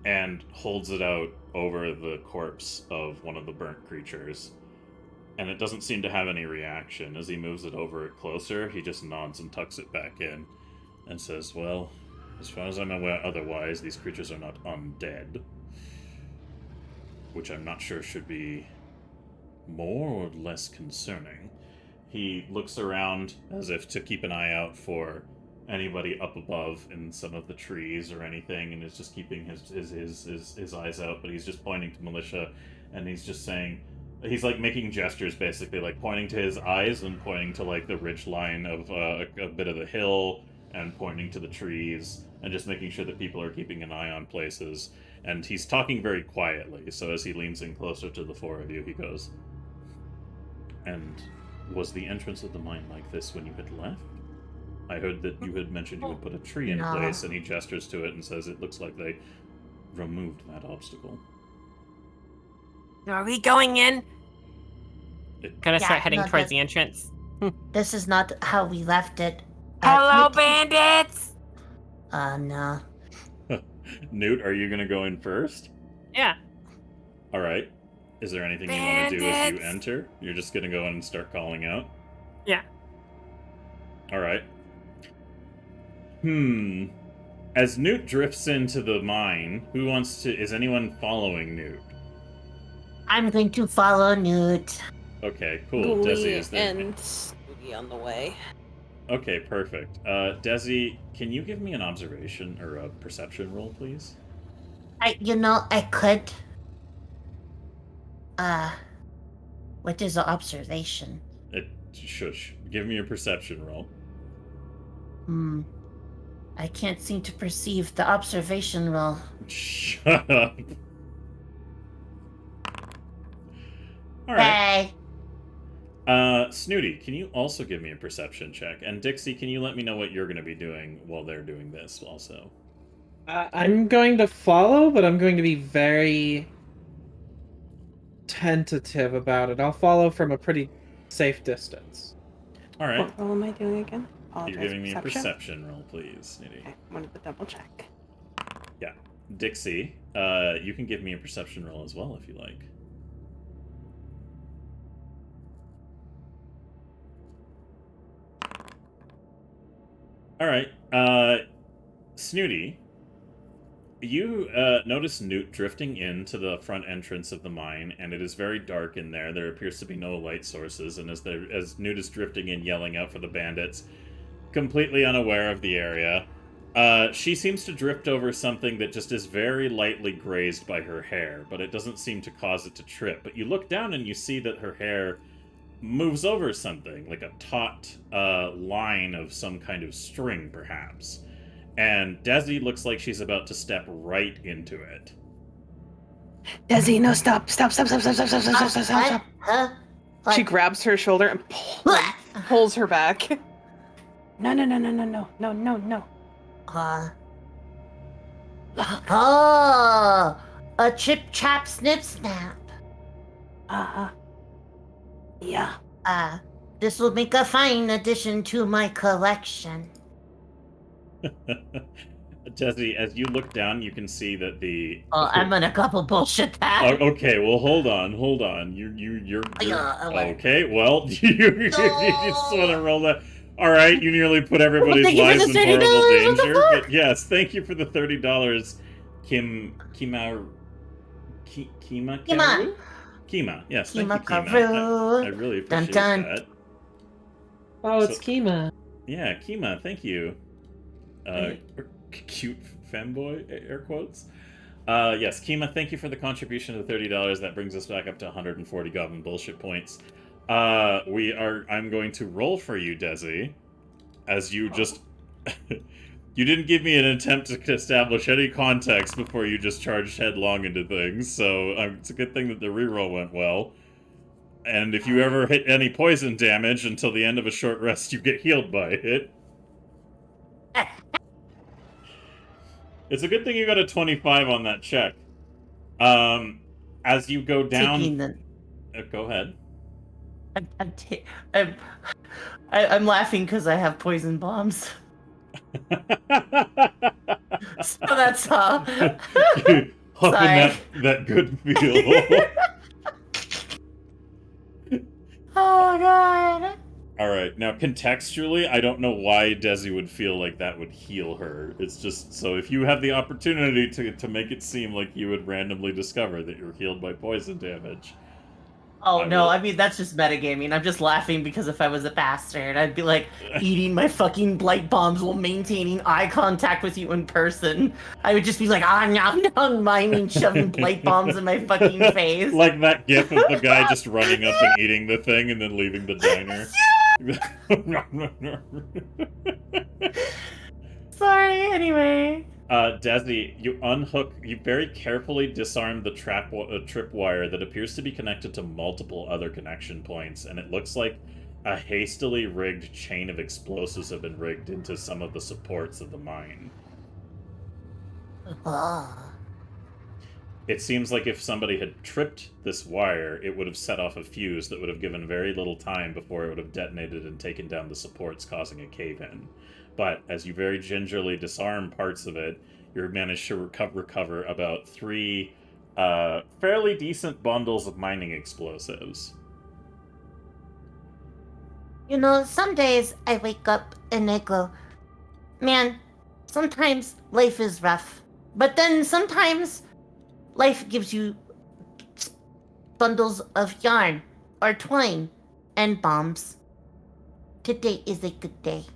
and holds it out over the corpse of one of the burnt creatures. And it doesn't seem to have any reaction. As he moves it over it closer, he just nods and tucks it back in and says, "Well, as far as I'm aware, otherwise, these creatures are not undead." Which I'm not sure should be more or less concerning. He looks around as if to keep an eye out for anybody up above in some of the trees or anything, and is just keeping his eyes out, but he's just pointing to Militia, and he's just saying, he's like making gestures basically, like pointing to his eyes and pointing to like the ridge line of a bit of the hill, and pointing to the trees, and just making sure that people are keeping an eye on places. And he's talking very quietly, so as he leans in closer to the 4 of you, he goes, "And was the entrance of the mine like this when you had left? I heard that you had mentioned you would put a tree in No. place," and he gestures to it and says it looks like they removed that obstacle. Are we going in? Gonna Yeah, start heading no, towards that- the entrance. This is not how we left it. Hello, you- bandits! No. Newt, are you going to go in first? Yeah. All right. Is there anything you want to do as you Bandits! enter? You're just going to go in and start calling out? Yeah. All right. As Newt drifts into the mine, who wants to... Is anyone following Newt? I'm going to follow Newt. Okay, cool. Desi is there. and Snooty on the way. Okay, perfect. Desi, can you give me an observation or a perception roll, please? I could. What is the observation? Shush. Give me a perception roll. I can't seem to perceive the observation roll. Shut up. All right. Hey. Snooty, can you also give me a perception check? And Dixie, can you let me know what you're going to be doing while they're doing this also? I'm going to follow, but I'm going to be very tentative about it. I'll follow from a pretty safe distance. All right. What roll am I doing again? You're Apologize, giving me a perception roll, please, Snooty. Okay, wanted to double check. Yeah. Dixie, you can give me a perception roll as well if you like. All right. Snooty, you notice Newt drifting into the front entrance of the mine, and it is very dark in there. There appears to be no light sources, and as Newt is drifting in, yelling out for the bandits, completely unaware of the area, she seems to drift over something that just is very lightly grazed by her hair, but it doesn't seem to cause it to trip. But you look down and you see that her hair moves over something, like a taut line of some kind of string, perhaps. And Desi looks like she's about to step right into it. Desi, no, stop. Stop. What? Huh? What? She grabs her shoulder and pulls her back. No. Oh, a chip chap snip snap. Yeah. This will make a fine addition to my collection. Desi, as you look down, you can see that the... Oh, I'm gonna couple bullshit that. Oh, okay, well, hold on. You're like- okay, well, you just want to roll that. All right, you nearly put everybody's Thank you for lives the in $30, horrible what the danger. fuck? But yes, thank you for the $30, Kima Kima. Karu? Kima, yes, thank you, Kima Kima. Karu. I really Dun, appreciate dun. that. Oh, it's So- Kima. Yeah, Kima, thank you. Cute femboy, air quotes. Yes, Kima, thank you for the contribution of $30. That brings us back up to 140 Goblin Bullshit points. I'm going to roll for you, Desi, as you just... You didn't give me an attempt to establish any context before you just charged headlong into things, so it's a good thing that the reroll went well. And if you ever hit any poison damage until the end of a short rest, you get healed by it. It's a good thing you got a 25 on that check. As you go down... go ahead. I'm laughing because I have poison bombs. So that's all. Huffing that good feel. Oh god. Alright, now contextually, I don't know why Desi would feel like that would heal her. It's just, so if you have the opportunity to make it seem like you would randomly discover that you're healed by poison damage. Oh no, I mean that's just metagaming. I'm just laughing because if I was a bastard, I'd be like eating my fucking blight bombs while maintaining eye contact with you in person. I would just be like, nom, miming, shoving blight bombs in my fucking face. Like that gif of the guy just running up and eating the thing and then leaving the diner. Sorry, anyway. Desi, you very carefully disarmed the tripwire that appears to be connected to multiple other connection points, and it looks like a hastily rigged chain of explosives have been rigged into some of the supports of the mine. It seems like if somebody had tripped this wire, it would have set off a fuse that would have given very little time before it would have detonated and taken down the supports, causing a cave-in. But as you very gingerly disarm parts of it, you manage to recover about 3 fairly decent bundles of mining explosives. You know, some days I wake up and I go, man, sometimes life is rough. But then sometimes life gives you bundles of yarn or twine and bombs. Today is a good day.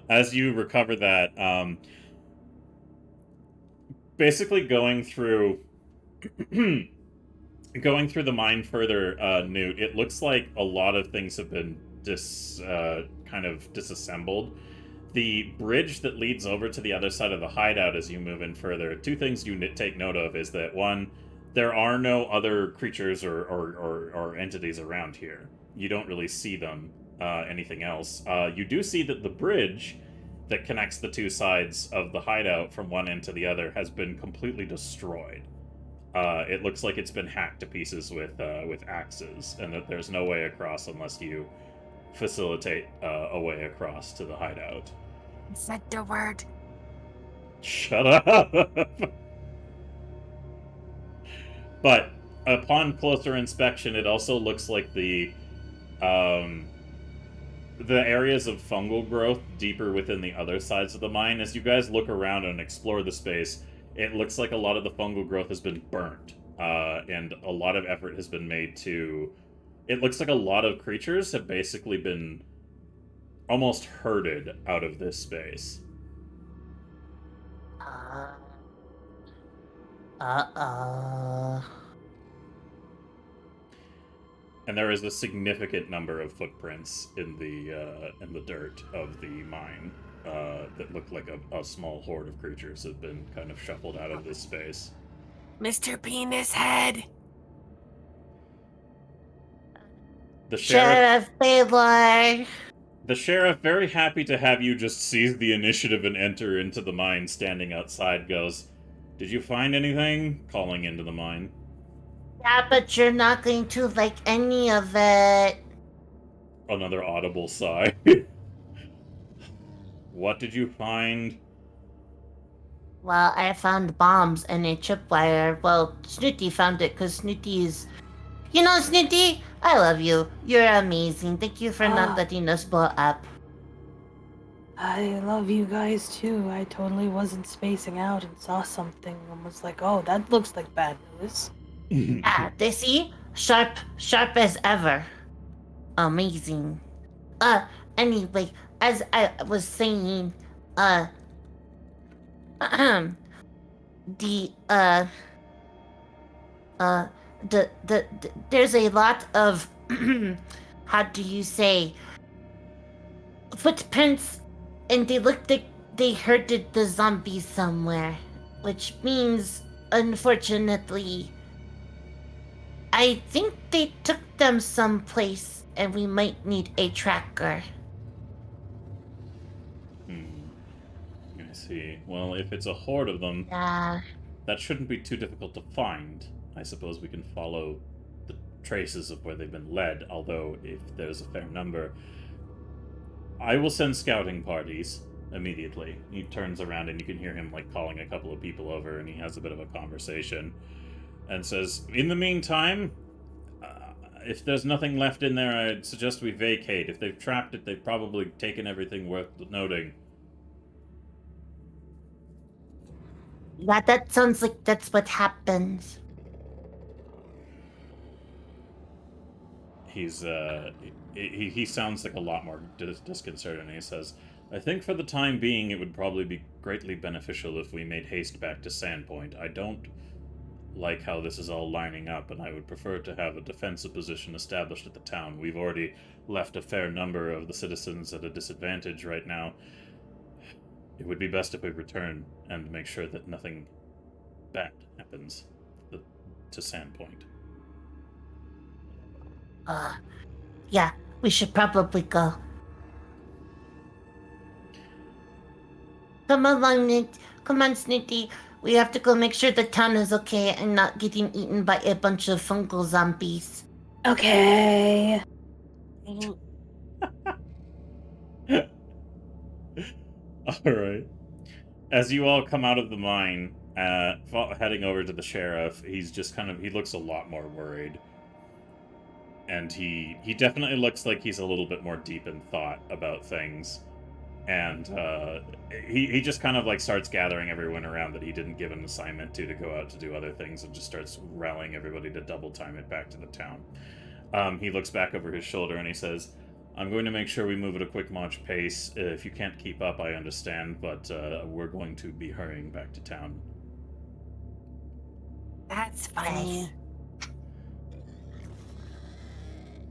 As you recover that, basically going through the mine further, Newt, it looks like a lot of things have been kind of disassembled. The bridge that leads over to the other side of the hideout as you move in further, 2 things you take note of is that, 1, there are no other creatures or entities around here. You don't really see them, anything else. You do see that the bridge that connects the 2 sides of the hideout from one end to the other has been completely destroyed. It looks like it's been hacked to pieces with axes, and that there's no way across unless you facilitate a way across to the hideout. Said the word. Shut up! But upon closer inspection, it also looks like the areas of fungal growth deeper within the other sides of the mine. As you guys look around and explore the space, it looks like a lot of the fungal growth has been burnt, and a lot of effort has been made to... It looks like a lot of creatures have basically been almost herded out of this space. And there is a significant number of footprints in the dirt of the mine that look like a small horde of creatures have been kind of shuffled out of this space. Mr. Penis Head. The sheriff, Baylor. the sheriff, very happy to have you just seize the initiative and enter into the mine, standing outside, goes, "Did you find anything?" Calling into the mine. Yeah, but you're not going to like any of it. Another audible sigh. What did you find? Well, I found bombs and a tripwire. Well, Snooty found it because Snooty is... You know, Snooty, I love you. You're amazing. Thank you for not letting us blow up. I love you guys too. I totally wasn't spacing out and saw something and was like, oh, that looks like bad news. Ah, they see? Sharp as ever. Amazing. Anyway, as I was saying, uh, the, uh, there's a lot of, how do you say, footprints, and they look like they herded the zombies somewhere, which means, unfortunately, I think they took them someplace, and we might need a tracker. I see. Well, if it's a horde of them, that shouldn't be too difficult to find. I suppose we can follow the traces of where they've been led, although if there's a fair number, I will send scouting parties immediately. He turns around and you can hear him like calling a couple of people over, and he has a bit of a conversation and says, in the meantime, if there's nothing left in there, I'd suggest we vacate. If they've trapped it, they've probably taken everything worth noting. Yeah, that sounds like that's what happens. He's he sounds like a lot more disconcerted, and he says, I think for the time being it would probably be greatly beneficial if we made haste back to Sandpoint. I don't like how this is all lining up, and I would prefer to have a defensive position established at the town. We've already left a fair number of the citizens at a disadvantage right now. It would be best if we return and make sure that nothing bad happens to Sandpoint. Yeah, we should probably go. Come along, Nate. Come on, Snooty. We have to go make sure the town is okay and not getting eaten by a bunch of fungal zombies. Okay. Alright. As you all come out of the mine, heading over to the sheriff, he's just he looks a lot more worried. And he definitely looks like he's a little bit more deep in thought about things. And he just starts gathering everyone around that he didn't give an assignment to go out to do other things, and just starts rallying everybody to double time it back to the town. He looks back over his shoulder and he says, I'm going to make sure we move at a quick march pace. If you can't keep up, I understand, but we're going to be hurrying back to town. That's funny.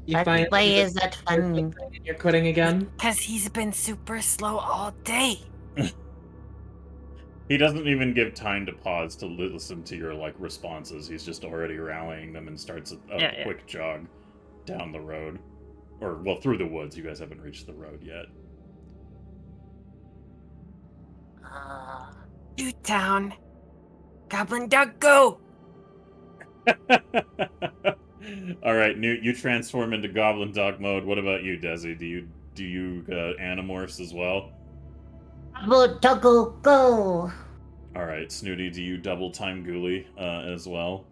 Why is that funny? You're quitting again? Because he's been super slow all day. He doesn't even give time to pause to listen to your responses. He's just already rallying them and starts a quick jog down the road. Or, well, through the woods. You guys haven't reached the road yet. Newtown. Goblin Dog, go! Alright, Newt, you transform into Goblin Dog mode. What about you, Desi? Do you animorphs as well? Go! Alright, Snooty, do you double time Ghoulie as well?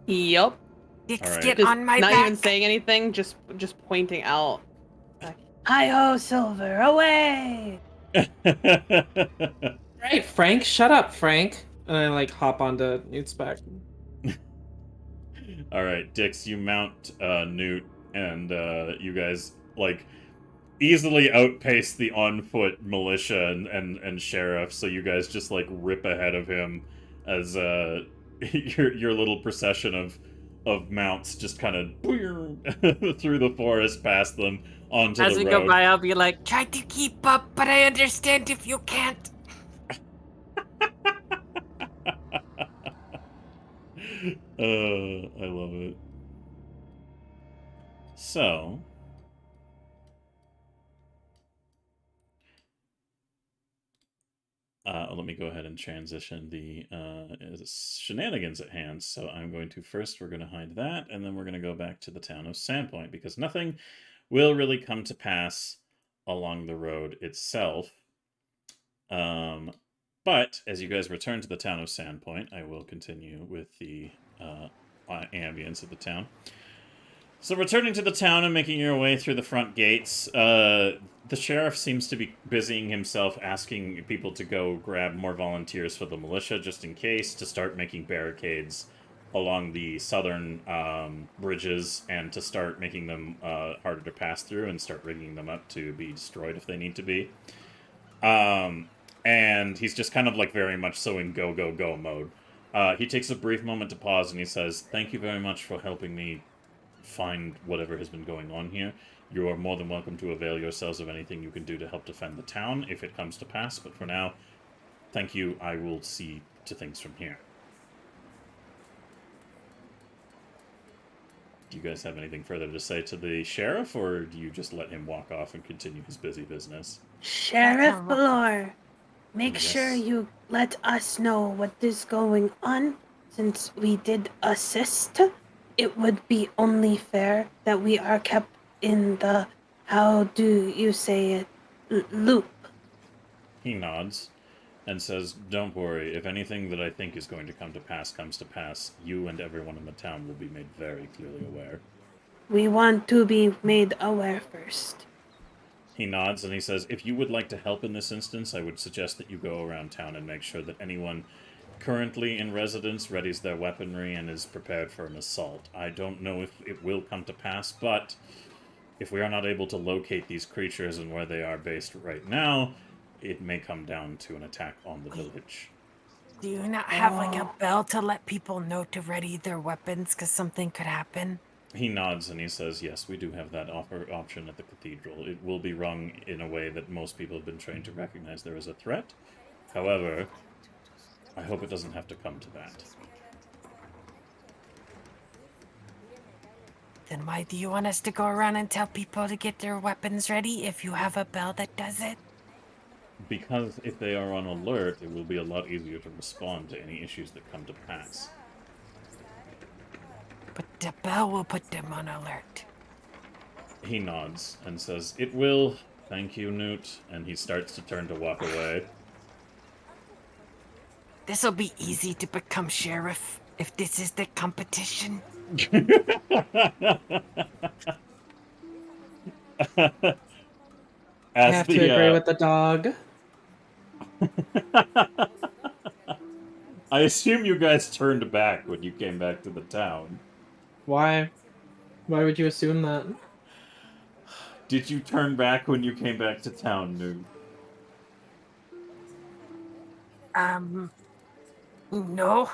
Yup. Dicks, Right. get Just on my not back. even saying anything, just pointing out. Hi-ho, Silver, away! Right, Frank, shut up, Frank. And I hop onto Newt's back. Alright, Dix, you mount Newt, and you guys easily outpace the on-foot militia and sheriff, so you guys just rip ahead of him as your little procession of mounts just kind of through the forest past them onto As the we road. go by, I'll be like, Try to keep up, but I understand if you can't. I love it. So, let me go ahead and transition the shenanigans at hand. So I'm going to we're going to hide that, and then we're going to go back to the town of Sandpoint, because nothing will really come to pass along the road itself. But as you guys return to the town of Sandpoint, I will continue with the ambience of the town. So returning to the town and making your way through the front gates, The sheriff seems to be busying himself asking people to go grab more volunteers for the militia just in case, to start making barricades along the southern bridges, and to start making them harder to pass through, and start rigging them up to be destroyed if they need to be. And he's just kind of like very much so in go, go, go mode. He takes a brief moment to pause and he says, "Thank you very much for helping me find whatever has been going on here. You are more than welcome to avail yourselves of anything you can do to help defend the town if it comes to pass, but for now, thank you. I will see to things from here." Do you guys have anything further to say to the sheriff, or do you just let him walk off and continue his busy business? Sheriff Valor, make Yes. sure you let us know what is going on. Since we did assist, it would be only fair that we are kept in the, how do you say it, loop. He nods and says, "Don't worry. If anything that I think is going to come to pass comes to pass, you and everyone in the town will be made very clearly aware." We want to be made aware first. He nods and he says, "If you would like to help in this instance, I would suggest that you go around town and make sure that anyone currently in residence readies their weaponry and is prepared for an assault. I don't know if it will come to pass, but if we are not able to locate these creatures and where they are based right now, it may come down to an attack on the village." Do you not have like a bell to let people know to ready their weapons because something could happen? He nods and he says, "Yes, we do have that option at the cathedral. It will be rung in a way that most people have been trained to recognize there is a threat. However, I hope it doesn't have to come to that." Then why do you want us to go around and tell people to get their weapons ready if you have a bell that does it? Because if they are on alert, it will be a lot easier to respond to any issues that come to pass. But the bell will put them on alert. He nods and says, "It will. Thank you, Newt." And he starts to turn to walk away. This'll be easy to become sheriff if this is the competition. I have to agree with the dog. I assume you guys turned back when you came back to the town. Why? Why would you assume that? Did you turn back when you came back to town, Newt? No.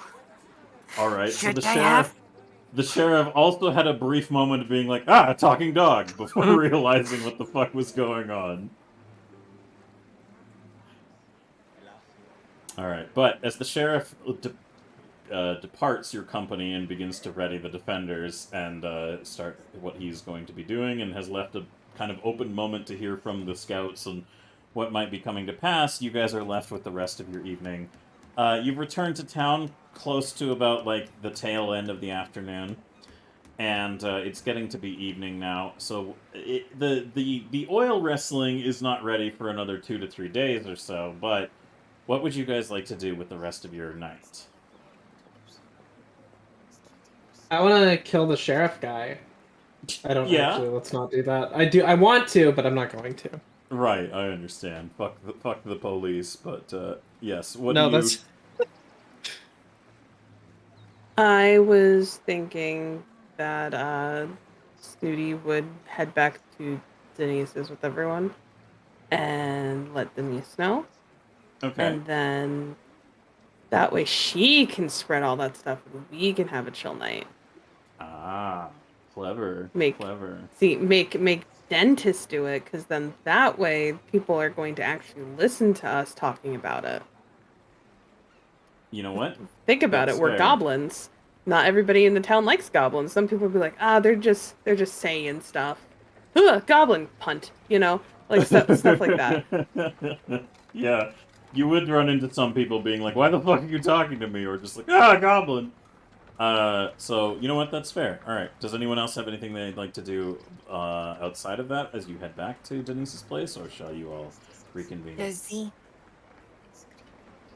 All right. So Should I have? the sheriff also had a brief moment of being like, "Ah, a talking dog," before realizing what the fuck was going on. All right, but as the sheriff departs your company and begins to ready the defenders and start what he's going to be doing, and has left a kind of open moment to hear from the scouts and what might be coming to pass, you guys are left with the rest of your evening. You've returned to town close to about like the tail end of the afternoon, and it's getting to be evening now. So the oil wrestling is not ready for another 2 to 3 days or so. But what would you guys like to do with the rest of your night? I want to kill the sheriff guy. I don't Yeah. actually. Let's not do that. I want to, but I'm not going to. Right, I understand. Fuck the police, but yes. What No, do you? that's I was thinking that Snooty would head back to Denise's with everyone and let Denise know. Okay. And then that way she can spread all that stuff and we can have a chill night. Ah, clever. Make dentists do it, because then that way people are going to actually listen to us talking about it. You know what? Think about That's it, we're fair. goblins. Not everybody in the town likes goblins. Some people will be like, they're just saying stuff. Goblin punt, like stuff like that. Yeah, you would run into some people being like, "Why the fuck are you talking to me?" Or just like, "Ah, goblin." So you know what? That's fair. All right. Does anyone else have anything they'd like to do outside of that as you head back to Denise's place, or shall you all reconvene? Dizzy,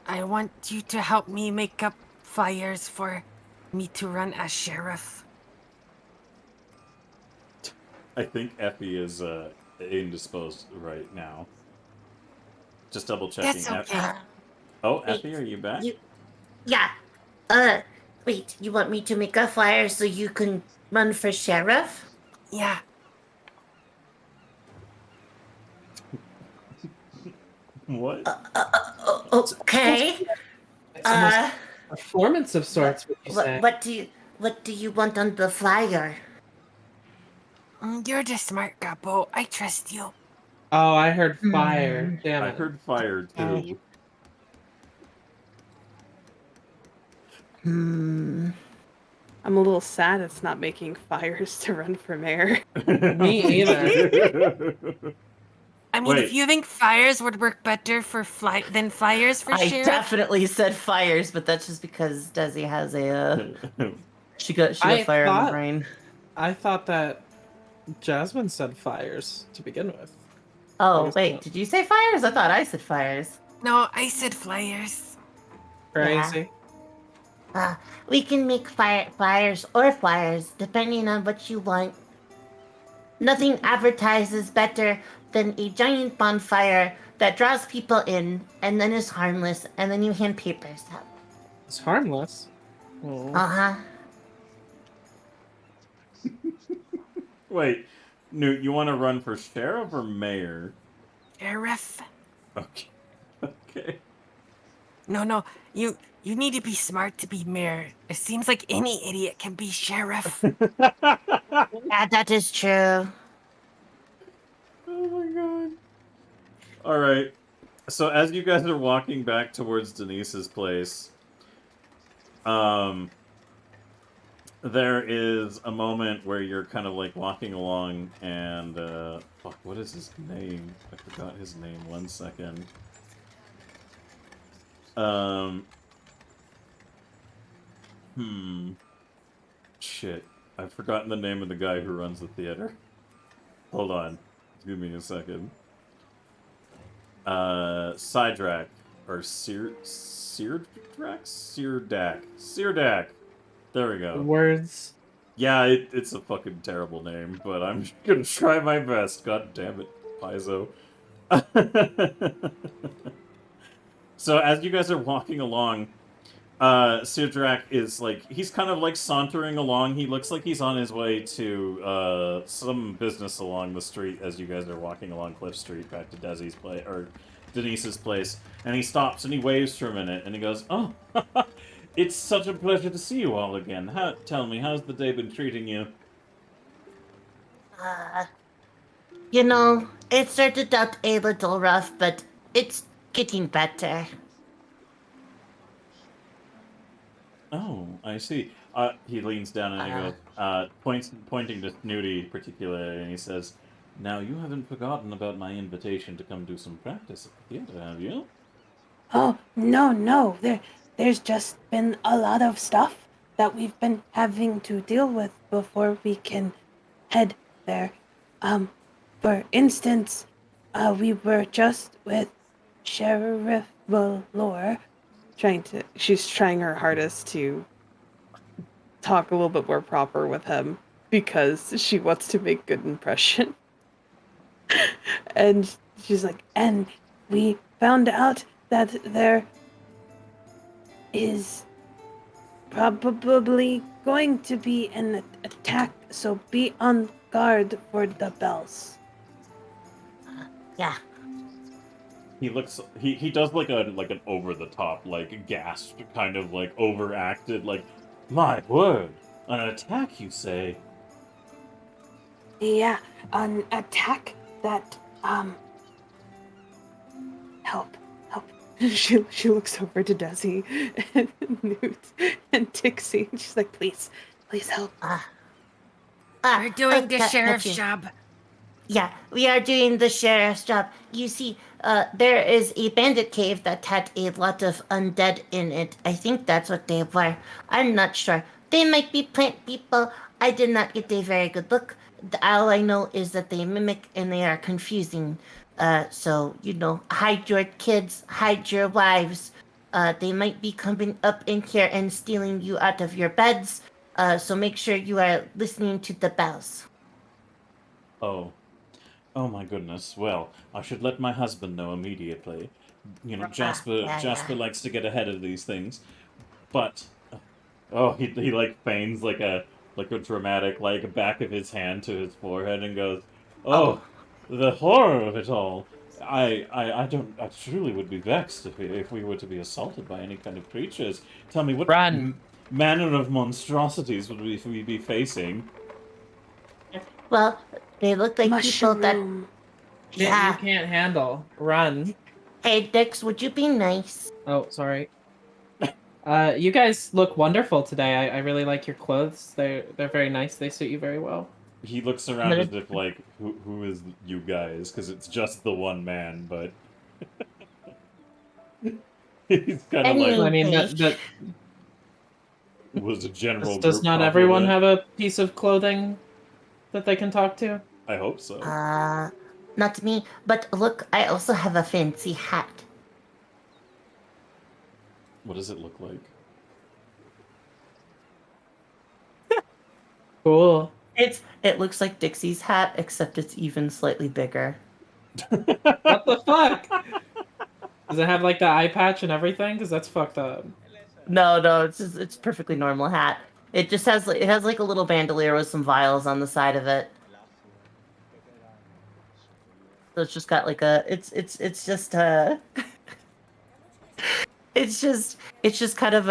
I want you to help me make up fires for me to run as sheriff. I think Effie is indisposed right now. Just double checking. That's okay. Oh, Wait, Effie, are you back? Yeah. Wait, you want me to make a flyer so you can run for sheriff? Yeah. What? Okay. It's almost Uh, a performance of sorts, would you say? what do you want on the flyer? You're the smart gobbo. I trust you. Oh, I heard fire. Damn I it. heard fire too. I'm a little sad it's not making fires to run for mayor. Me either. I mean, if Wait. you think fires would work better for than flyers for I sheriff, definitely said fires, but that's just because Desi has a she got I fire in the thought- brain. I thought that Jasmine said fires to begin with. Oh guess wait, not. did you say fires? I thought I said fires. no, I said flyers. Crazy. We can make flyers or flyers, depending on what you want. Nothing advertises better than a giant bonfire that draws people in and then is harmless, and then you hand papers out. It's harmless. Oh. Uh-huh. Wait, Newt, you want to run for sheriff or mayor? Sheriff. Okay. Okay. No, you need to be smart to be mayor. It seems like any idiot can be sheriff. Yeah, that is true. Oh my god. Alright. So as you guys are walking back towards Denise's place, there is a moment where you're kind of like walking along and fuck, what is his name? I forgot his name. 1 second. Shit. I've forgotten the name of the guy who runs the theater. Hold on. Give me a second. Sidrak. Or Seardak. There we go. Words. Yeah, it's a fucking terrible name, but I'm gonna try my best. God damn it, Paizo. So as you guys are walking along, Sidrak is like, he's kind of like sauntering along. He looks like he's on his way to some business along the street as you guys are walking along Cliff Street back to Desi's place, or Denise's place. And he stops and he waves for a minute and he goes, "Oh, it's such a pleasure to see you all again. Tell me, how's the day been treating you?" You know, it started out a little rough, but it's getting better. Oh, I see. He leans down and he goes, pointing to Snooty particularly, and he says, "Now you haven't forgotten about my invitation to come do some practice at the theater, have you?" Oh, no. There's just been a lot of stuff that we've been having to deal with before we can head there. For instance, we were just with Sheriff Valor she's trying her hardest to talk a little bit more proper with him because she wants to make good impression. And she's like, and we found out that there is probably going to be an attack, so be on guard for the bells. Yeah. He does like an over the top, like gasp, kind of like overacted, like, "My word, an attack, you say?" Yeah, an attack that, help. She looks over to Desi and Newt and Dixie, and she's like, please help. We're doing the got sheriff's you. job. Yeah, we are doing the sheriff's job. You see, there is a bandit cave that had a lot of undead in it. I think that's what they were. I'm not sure. They might be plant people. I did not get a very good look. All I know is that they mimic and they are confusing. So, hide your kids, hide your wives. They might be coming up in here and stealing you out of your beds. So make sure you are listening to the bells. Oh. Oh my goodness. Well, I should let my husband know immediately. You know, yeah, Jasper yeah. likes to get ahead of these things. But oh, he like feigns like a dramatic like back of his hand to his forehead and goes, Oh, "Oh, the horror of it all. I don't. I truly would be vexed if we were to be assaulted by any kind of creatures. Tell me, what Run. manner of monstrosities would we be facing?" Well, they look like people that. Mushroom. Shit you Yeah. can't handle. Run. Hey, Dix, would you be nice? Oh, sorry. You guys look wonderful today. I really like your clothes. They're very nice. They suit you very well. He looks I'm around gonna as if like, who is you guys? Because it's just the one man, but he's kind of like I mean, Anyway, that was a general does group not everyone compliment. have a piece of clothing that they can talk to? I hope so. not me, but look, I also have a fancy hat. What does it look like? Cool. it looks like Dixie's hat, except it's even slightly bigger. What the fuck? Does it have like the eye patch and everything? Because that's fucked up. No, it's perfectly normal hat. It just has it has like a little bandolier with some vials on the side of it. So it's just got like a it's just it's just kind of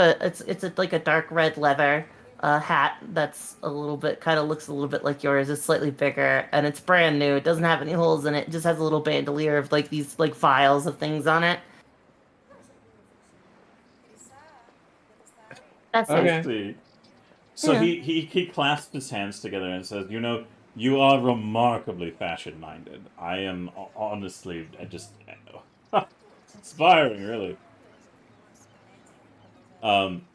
like a dark red leather hat that's a little bit kind of looks a little bit like yours. It's slightly bigger and it's brand new. It doesn't have any holes in it. It just has a little bandolier of like these like vials of things on it. That's Okay. I see. So Yeah. he clasps his hands together and says, "You know, you are remarkably fashion-minded. I am honestly, I just it's inspiring, really."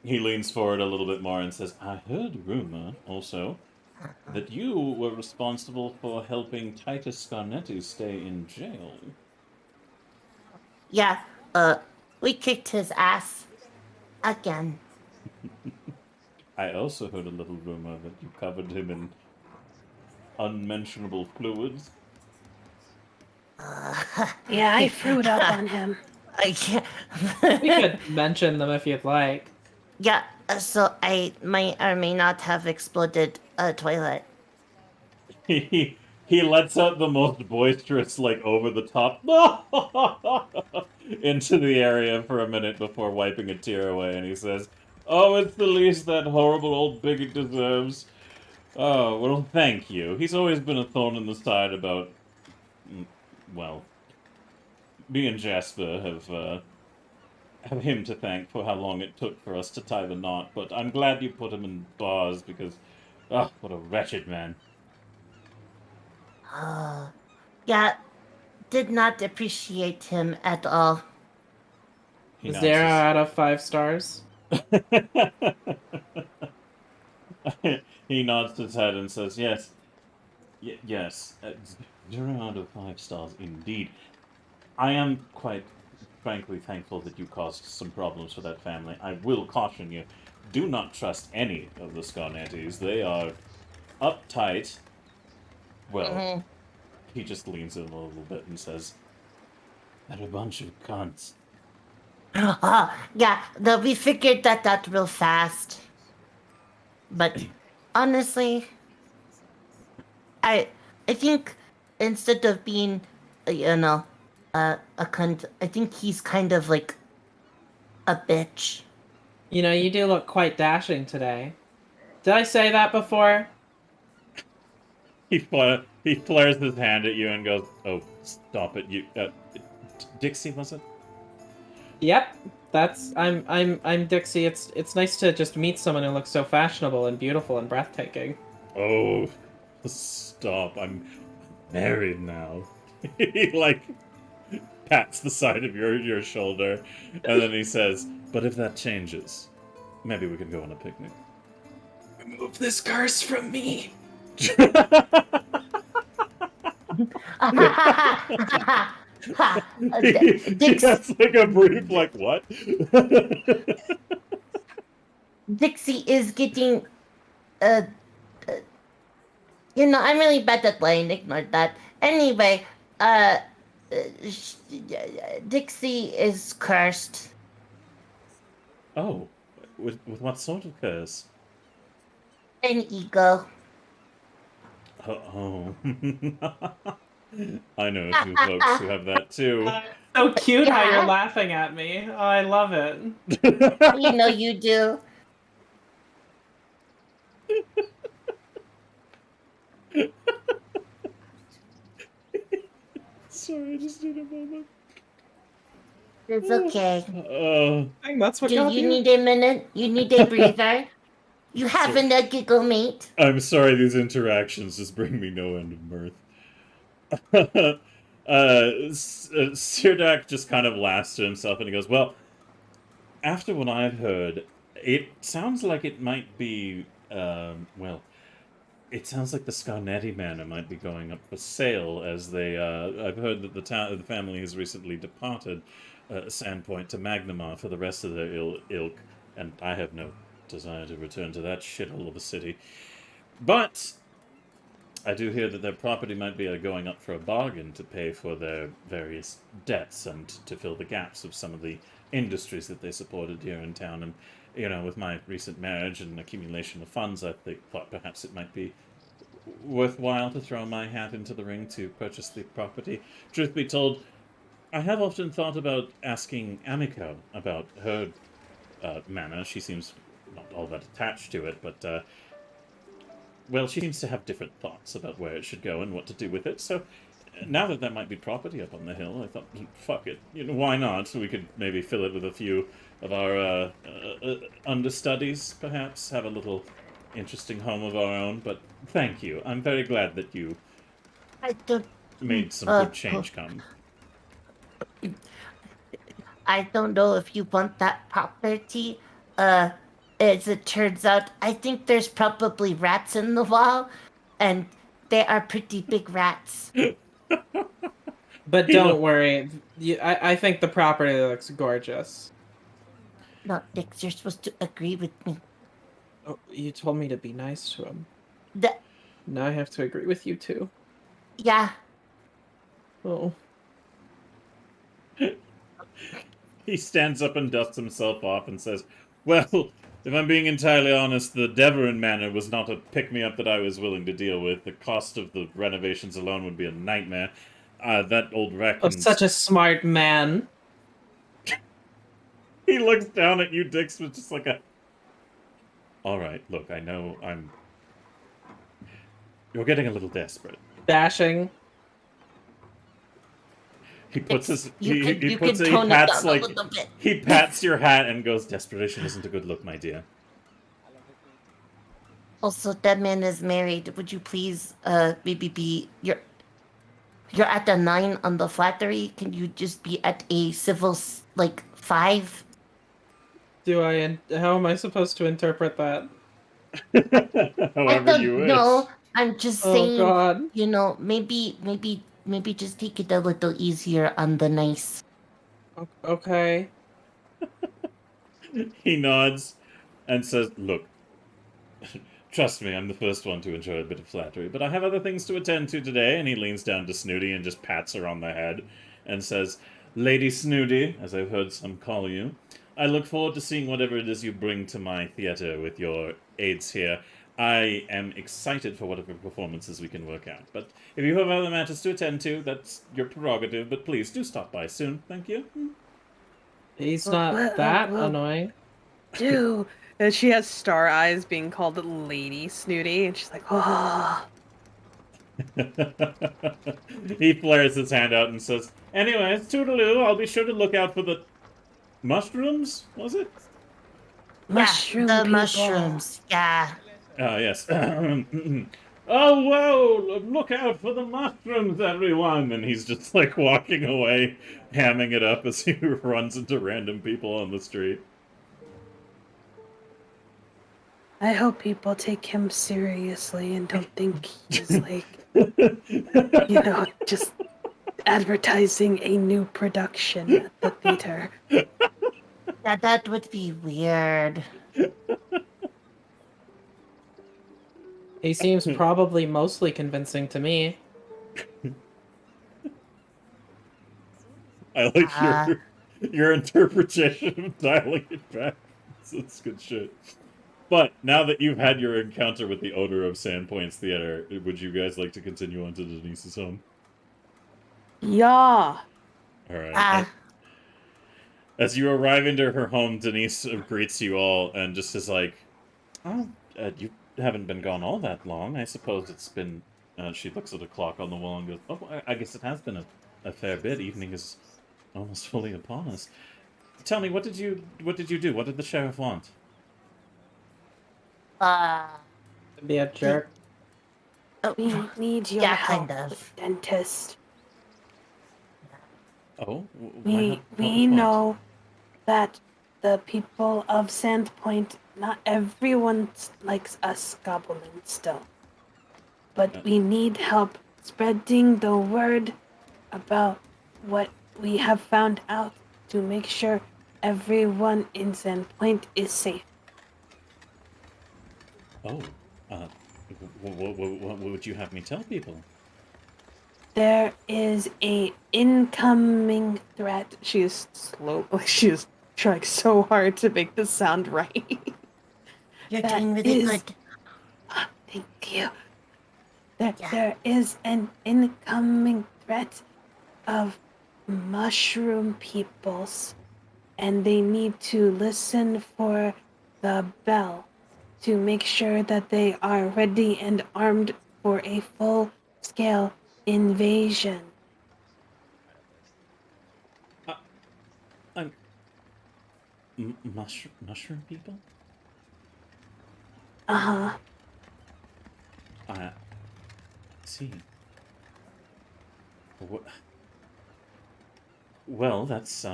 He leans forward a little bit more and says, "I heard rumor also that you were responsible for helping Titus Scarnetti stay in jail." Yeah, we kicked his ass again. I also heard a little rumor that you covered him in unmentionable fluids. Yeah, I threw it up on him. I can't. We could mention them if you'd like. Yeah, so I may or may not have exploded a toilet. He lets out the most boisterous, like over the top into the area for a minute before wiping a tear away, and he says, "Oh, it's the least that horrible old bigot deserves." Oh, well, thank you. He's always been a thorn in the side about, well, me and Jasper have him to thank for how long it took for us to tie the knot, but I'm glad you put him in bars because, ah, what a wretched man. Yeah, did not appreciate him at all. He nods 0 his- out of 5 stars. He nods his head and says, "Yes, yes, 0 out of 5 stars indeed. I am quite frankly thankful that you caused some problems for that family. I will caution you, do not trust any of the Scarnettis. They are uptight. Well, he just leans in a little bit and says, they're a bunch of cunts." Yeah, we figured that out real fast. But honestly, I think instead of being, a cunt, I think he's kind of like a bitch. You know, you do look quite dashing today. Did I say that before? He flares his hand at you and goes, "Oh, stop it! You, Dixie, was it?" Yep. I'm Dixie. It's nice to just meet someone who looks so fashionable and beautiful and breathtaking. "Oh, stop! I'm married now." He like pats the side of your shoulder, and then he says, "But if that changes, maybe we can go on a picnic." Remove this curse from me. He has like a brief like what? Dixie is getting, I'm really bad at lying. Ignore that. Anyway, sh- Dixie is cursed. Oh, with what sort of curse? An ego. Oh. I know a few folks who have that too. So cute how you're Yeah. laughing at me. Oh, I love it. You know you do. Sorry, I just need a moment. It's okay. I think that's what Do got you you. need a minute? You need a breather? You having a giggle mate? I'm sorry, these interactions just bring me no end of mirth. Sirdak just kind of laughs to himself and he goes, well, after what I've heard, it sounds like it might be, well, it sounds like the Scarnetti Manor might be going up for sale as they, I've heard that the family has recently departed Sandpoint to Magnamar for the rest of their ilk, and I have no desire to return to that shithole of a city. But I do hear that their property might be going up for a bargain to pay for their various debts and to fill the gaps of some of the industries that they supported here in town. And, you know, with my recent marriage and accumulation of funds, I thought perhaps it might be worthwhile to throw my hat into the ring to purchase the property. Truth be told, I have often thought about asking Amiko about her manor. She seems not all that attached to it, but well, she seems to have different thoughts about where it should go and what to do with it. So now that might be property up on the hill, I thought, fuck it, you know, why not? We could maybe fill it with a few of our understudies, perhaps have a little interesting home of our own. But thank you. I'm very glad that you I don't. made some good change come. I don't know if you want that property. As it turns out, I think there's probably rats in the wall, and they are pretty big rats. But don't worry. I think the property looks gorgeous. No, Dix, you're supposed to agree with me. Oh, you told me to be nice to him. The, Now I have to agree with you too. yeah, Oh. He stands up and dusts himself off and says, well, if I'm being entirely honest, the Deverin Manor was not a pick-me-up that I was willing to deal with. The cost of the renovations alone would be a nightmare. That old wreck... Of such a smart man. He looks down at you, Dix, with just like a... Alright, look, I know I'm... You're getting a little desperate. Dashing. He puts his... you could tone it down a little bit. He pats your hat and goes, desperation isn't a good look, my dear. Also, that man is married. Would you please, maybe be you're at a 9 on the flattery. Can you just be at a civil 5? How am I supposed to interpret that? However you wish. No, I'm just saying. God. You know, maybe just take it a little easier on the nice. Okay. He nods and says, look, trust me, I'm the first one to enjoy a bit of flattery, but I have other things to attend to today. And he leans down to Snooty and just pats her on the head and says, Lady Snooty, as I've heard some call you, I look forward to seeing whatever it is you bring to my theater with your aides here. I am excited for whatever performances we can work out. But if you have other matters to attend to, that's your prerogative. But please do stop by soon. Thank you. He's not that annoying. Dude. And she has star eyes being called Lady Snooty, and she's like, oh. He flares his hand out and says, anyways, toodaloo, I'll be sure to look out for the mushrooms, was it? Mushroom the people. mushrooms. Yeah. Ah, yes. Oh, whoa! Look out for the mushrooms, everyone! And he's just, like, walking away, hamming it up as he runs into random people on the street. I hope people take him seriously and don't think he's like, just advertising a new production at the theater. Yeah, that would be weird. He seems probably mostly convincing to me. I like Ah. your interpretation of dialing it back. That's good shit. But now that you've had your encounter with the owner of Sandpoint's Theater, would you guys like to continue on to Denise's home? Yeah. All right. Ah. As you arrive into her home, Denise greets you all and just is like, "Oh, you haven't been gone all that long. I suppose it's been." She looks at a clock on the wall and goes, "Oh, I guess it has been a fair bit. Evening is almost fully upon us. Tell me, what did you do? What did the sheriff want?" Be a jerk. Oh, We need your yeah, help, kind of. dentist. Oh, We with what? know that the people of Sandpoint, not everyone likes us goblins still. But we need help spreading the word about what we have found out to make sure everyone in Sandpoint is safe. Oh, what would you have me tell people? There is a incoming threat. She is slow. She is trying so hard to make this sound right. You're That doing really is- good. Thank you. Yeah. There is an incoming threat of mushroom peoples, and they need to listen for the bell to make sure that they are ready and armed for a full-scale invasion. I'm mushroom people. Uh-huh. I see. What? Well, that's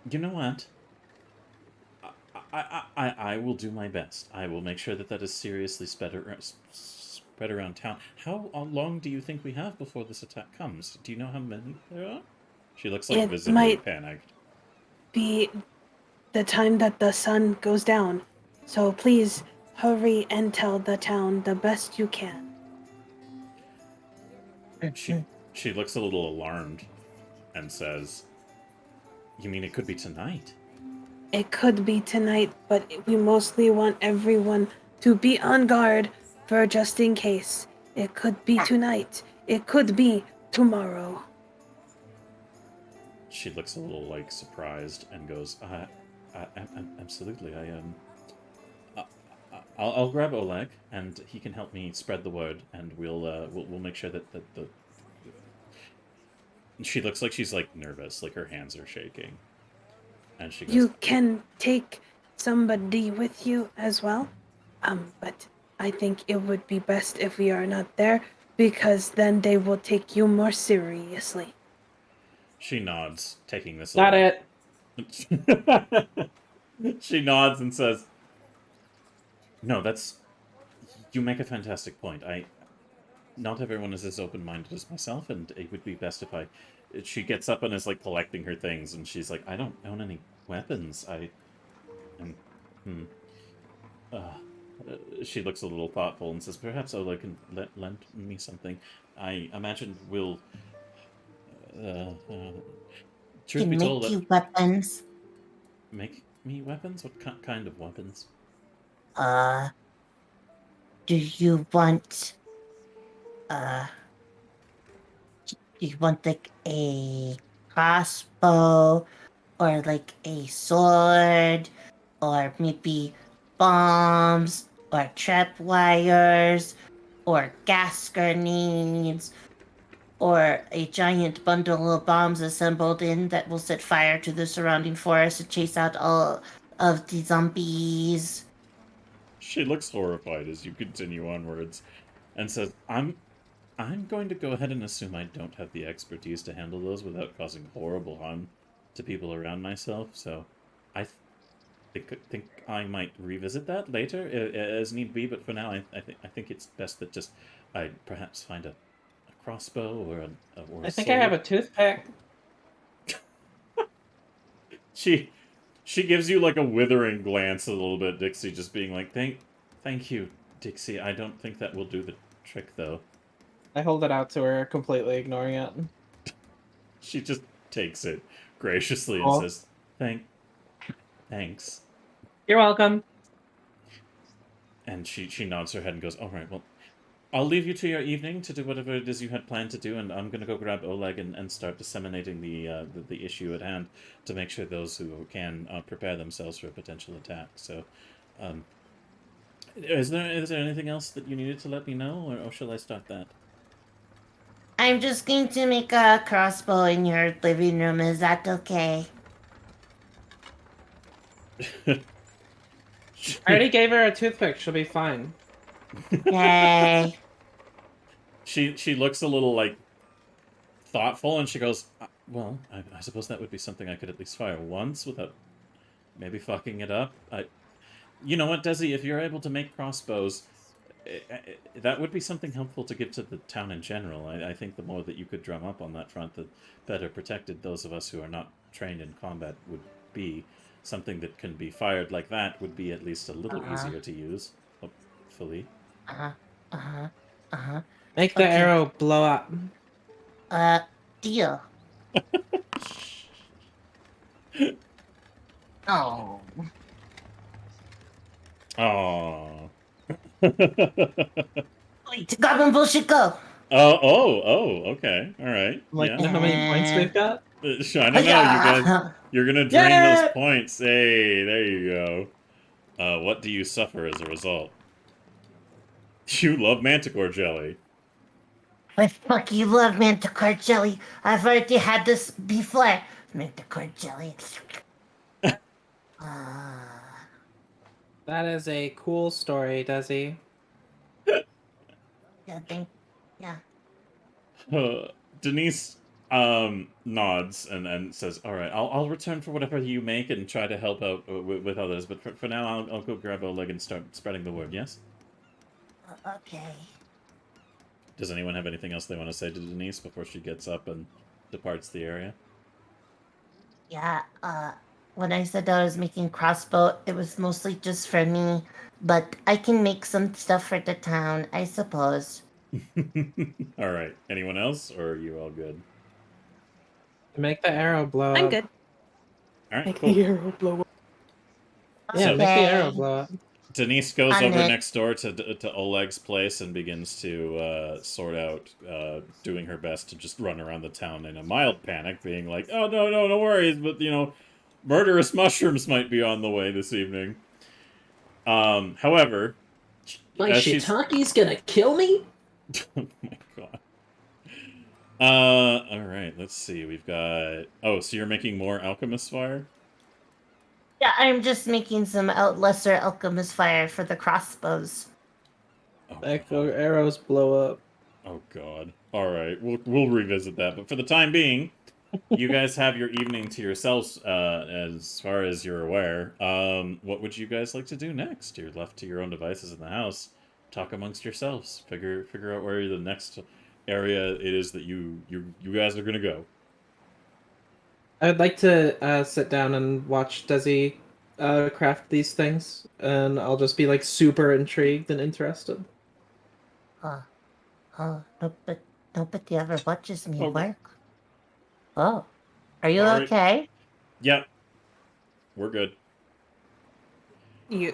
You know what? I will do my best. I will make sure that that is seriously spread around town. How long do you think we have before this attack comes? Do you know how many there are? She looks like It visibly might- panicked. Be the time that the sun goes down. So please hurry and tell the town the best you can. She looks a little alarmed and says, "You mean it could be tonight?" It could be tonight, but we mostly want everyone to be on guard for just in case. It could be tonight. It could be tomorrow. She looks a little like surprised and goes, absolutely. I'll grab Oleg and he can help me spread the word, and we'll make sure that the." She looks like she's like nervous, like her hands are shaking, and she goes, You can take somebody with you as well. But I think it would be best if we are not there, because then they will take you more seriously. She nods, taking this. Got it. She nods and says, "No, that's. You make a fantastic point. Not everyone is as open-minded as myself, and it would be best if I." She gets up and is like collecting her things, and she's like, "I don't own any weapons. She looks a little thoughtful and says, "Perhaps Ola can lend me something. I imagine we'll. Truth Can be make told, you weapons. make me weapons. What kind of weapons?" Do you want like a crossbow, or like a sword, or maybe bombs, or trapwires, or gas grenades, or a giant bundle of bombs assembled in that will set fire to the surrounding forest to chase out all of the zombies? She looks horrified as you continue onwards, and says, I'm going to go ahead and assume I don't have the expertise to handle those without causing horrible harm to people around myself. So, I think I might revisit that later as need be. But for now, I think it's best that just I perhaps find a crossbow or a I think I have a toothpick. She gives you like a withering glance a little bit, Dixie, just being like, thank you, Dixie. I don't think that will do the trick though. I hold it out to her, completely ignoring it. She just takes it graciously and Cool. says, Thanks. You're welcome. And she nods her head and goes, all right, well, I'll leave you to your evening to do whatever it is you had planned to do, and I'm going to go grab Oleg and start disseminating the issue at hand to make sure those who can prepare themselves for a potential attack. So, is there anything else that you needed to let me know, or shall I start that? I'm just going to make a crossbow in your living room. Is that okay? I already gave her a toothpick. She'll be fine. Yay. She looks a little, like, thoughtful, and she goes, well, I suppose that would be something I could at least fire once without maybe fucking it up. You know what, Desi, if you're able to make crossbows, that would be something helpful to give to the town in general. I think the more that you could drum up on that front, the better protected those of us who are not trained in combat would be. Something that can be fired like that would be at least a little easier to use, hopefully. Make the Okay. arrow blow up. Deal. Oh. Aww. Wait, Goblin bullshit, go! Okay, all right. Like, Yeah. you know how many points we've got? I don't know. You guys, you're gonna drain those points. Hey, there you go. What do you suffer as a result? You love manticore jelly. I fucking love manticore jelly. I've already had this before. Manticore jelly. That is a cool story, Desi. Yeah. Denise nods and says, "All right, I'll return for whatever you make and try to help out with others. But for now, I'll go grab Oleg and start spreading the word. Yes." Okay. Does anyone have anything else they want to say to Denise before she gets up and departs the area? Yeah, when I said I was making crossbow, it was mostly just for me. But I can make some stuff for the town, I suppose. All right. Anyone else, or are you all good? Make the arrow blow up. I'm good. All right, Make cool. the arrow blow up. Yeah, make the Okay. arrow blow up. Denise goes On over it. next door to Oleg's place and begins to sort out, doing her best to just run around the town in a mild panic, being like, "Oh no worries, but murderous mushrooms might be on the way this evening." However, My as she's- shiitake's gonna kill me? oh my god. All right. Let's see. We've got. Oh, so you're making more alchemist fire? Yeah, I'm just making some lesser alchemist fire for the crossbows. Oh, Make god. the arrows blow up. Oh god. All right. We'll revisit that. But for the time being, you guys have your evening to yourselves, as far as you're aware. What would you guys like to do next? You're left to your own devices in the house. Talk amongst yourselves. Figure out where the next area it is that you guys are gonna go. I'd like to sit down and watch Desi craft these things, and I'll just be like super intrigued and interested. Nobody ever watches me Oh. work. Oh, are you Alright. okay? Yep. We're good. You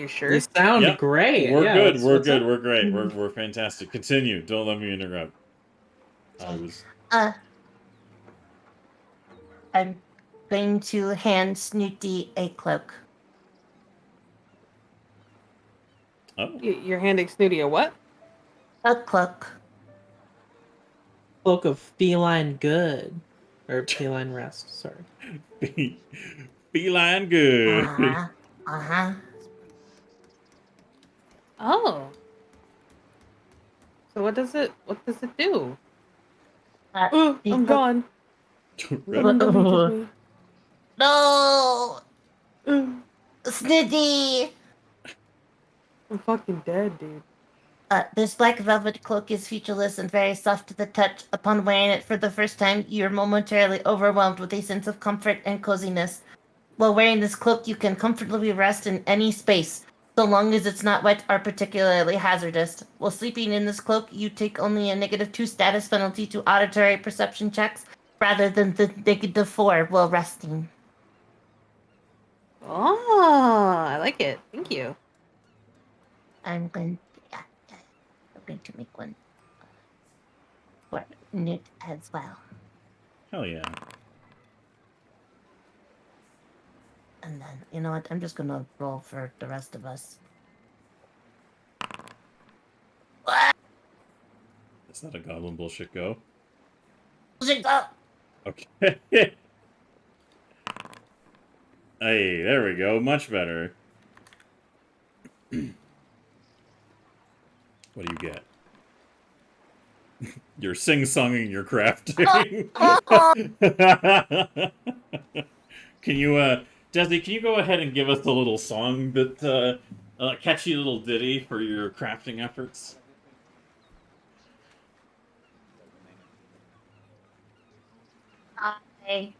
sure? You sound Yep. great. We're Yeah, good. We're what's good. up? We're great. We're fantastic. Continue. Don't let me interrupt. I'm going to hand Snooty a cloak. Oh. You're handing Snooty a what? A cloak. Cloak of feline good. Or feline rest, sorry. Feline good. Uh-huh. Oh. So what does it do? Oh, I'm gone. Someone deleted me. No! Ugh, Snooty! I'm fucking dead, dude. This black velvet cloak is featureless and very soft to the touch. Upon wearing it for the first time, you're momentarily overwhelmed with a sense of comfort and coziness. While wearing this cloak, you can comfortably rest in any space, so long as it's not wet or particularly hazardous. While sleeping in this cloak, you take only a -2 status penalty to auditory perception checks rather than the 4 while resting. Oh, I like it. Thank you. I'm going to make one for Newt as well. Hell yeah. And then, you know what? I'm just gonna roll for the rest of us. Is that a goblin bullshit go? Bullshit go! Okay. Hey, there we go. Much better. What do you get? You're sing-songing your crafting. Can you, Desi, can you go ahead and give us a little song that, catchy little ditty for your crafting efforts? I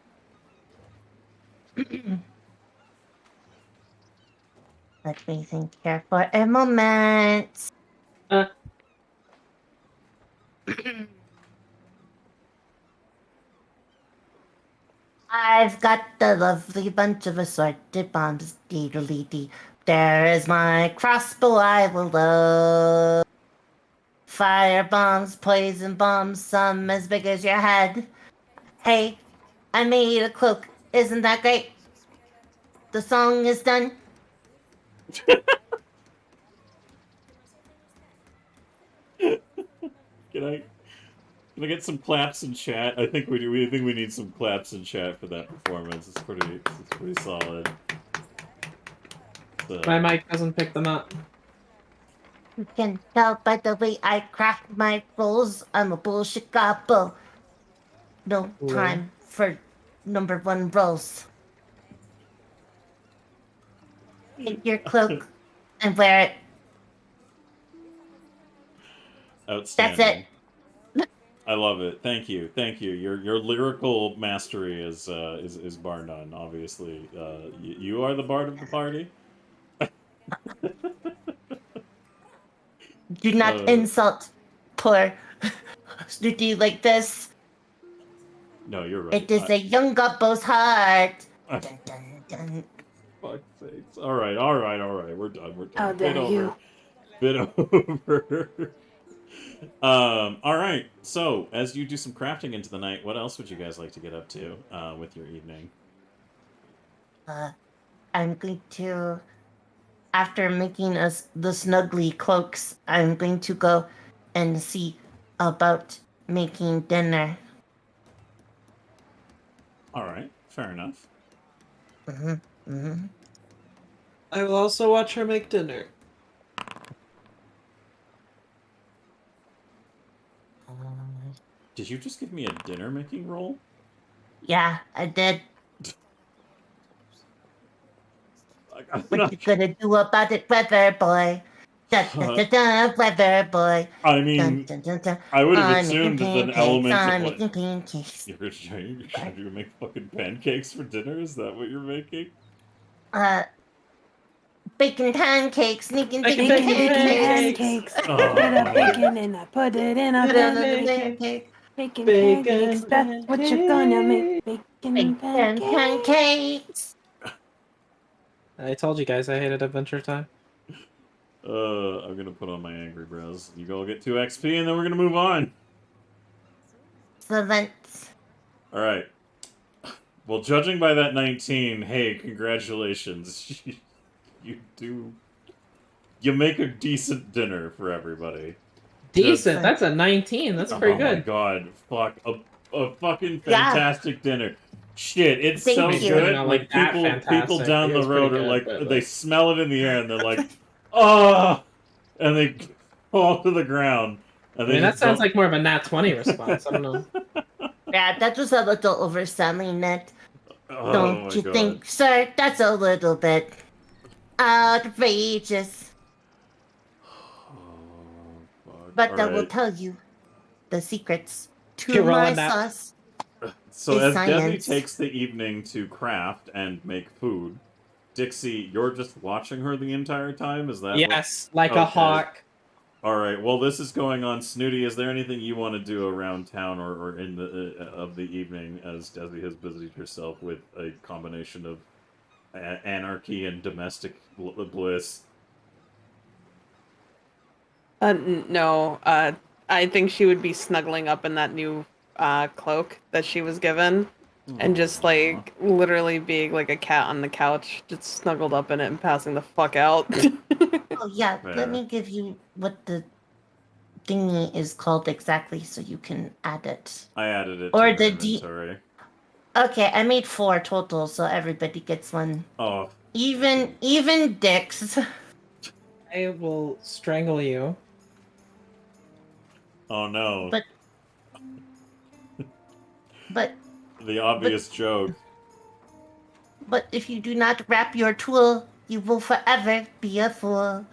Let me think here for a moment. I've got the lovely bunch of assorted bombs, dee-dee-dee. There is my crossbow I will load. Fire bombs, poison bombs, some as big as your head. Hey, I made a cloak. Isn't that great? The song is done. Can I get some claps in chat? I think we do. I think we need some claps in chat for that performance. It's pretty solid. So, My mic doesn't pick them up. You can tell by the way I craft my rolls. I'm a bullshit gobble. No time for number 1 rolls. Take your cloak and wear it. outstanding. That's it. I love it. Thank you. Your lyrical mastery is bar none. Obviously, you are the bard of the party. Do not insult poor Snooty like this. No, you're right. It is a young gobble's heart. Dun, dun, dun. Fuck's sakes. All right. We're done. How dare you? Bit over. All right. So, as you do some crafting into the night, what else would you guys like to get up to with your evening? I'm going to, after making us the snuggly cloaks, I'm going to go and see about making dinner. All right. Fair enough. I will also watch her make dinner. Did you just give me a dinner making roll? Yeah, I did. I'm What not you gonna do about it, weather boy? Da, da, da, da, weather boy. I mean, Dun, dun, dun, dun. I would have I'm making assumed that an pancakes. element I'm of making pancakes. You're trying to make fucking pancakes for dinner? Is that what you're making? Bacon pancakes, sneaking Bacon bacon Pancakes. Oh. Put a bacon and I put it in a pancake. Bacon pancakes. That's what you're gonna make. Bacon pancakes. pancakes. I told you guys I hated Adventure Time. I'm gonna put on my angry brows. You go get 2 XP and then we're gonna move on. Excellent. Alright. Well, judging by that 19, hey, congratulations. You make a decent dinner for everybody. Decent. That's a 19. That's pretty Oh my good. god. Fuck. A fucking Yeah. fantastic dinner. Shit, it's Thank so you. good. Not Like, like that people fantastic. down It the was road pretty are good, like, but, they like- smell it in the air and they're like, oh! And they fall to the ground. And I they mean, that just sounds don't- like more of a nat 20 response. I don't know. Yeah, that was a little overselling it. Oh Don't my you God. think, sir? That's a little bit outrageous. Oh, fuck. But I will Alright. tell you the secrets to You're my rolling that. sauce. So It's as Desi science. takes the evening to craft and make food, Dixie, you're just watching her the entire time? Is that Yes, like a Okay. hawk. All right. Well, this is going on. Snooty, is there anything you want to do around town or in the of the evening as Desi has busied herself with a combination of anarchy and domestic bliss? No. I think she would be snuggling up in that new cloak that she was given, and just Aw. like literally being like a cat on the couch, just snuggled up in it and passing the fuck out. Oh yeah, Fair. let me give you what the thingy is called exactly so you can add it. I added it Or to her the inventory. Okay, I made 4 total, so everybody gets one. Oh, Even dicks. I will strangle you. oh no. But The obvious joke. but if you do not wrap your tool, you will forever be a fool.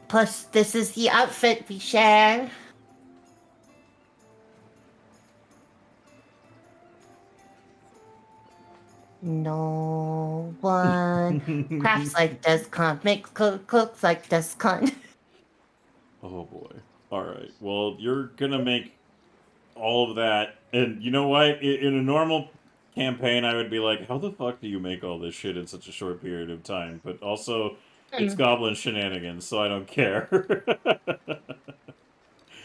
Plus, this is the outfit we share. No one crafts like Descon, makes cooks like Descon. Oh boy. Alright. Well, you're gonna make all of that. And you know what? In a normal campaign, I would be like, how the fuck do you make all this shit in such a short period of time? But also, it's goblin shenanigans, so I don't care.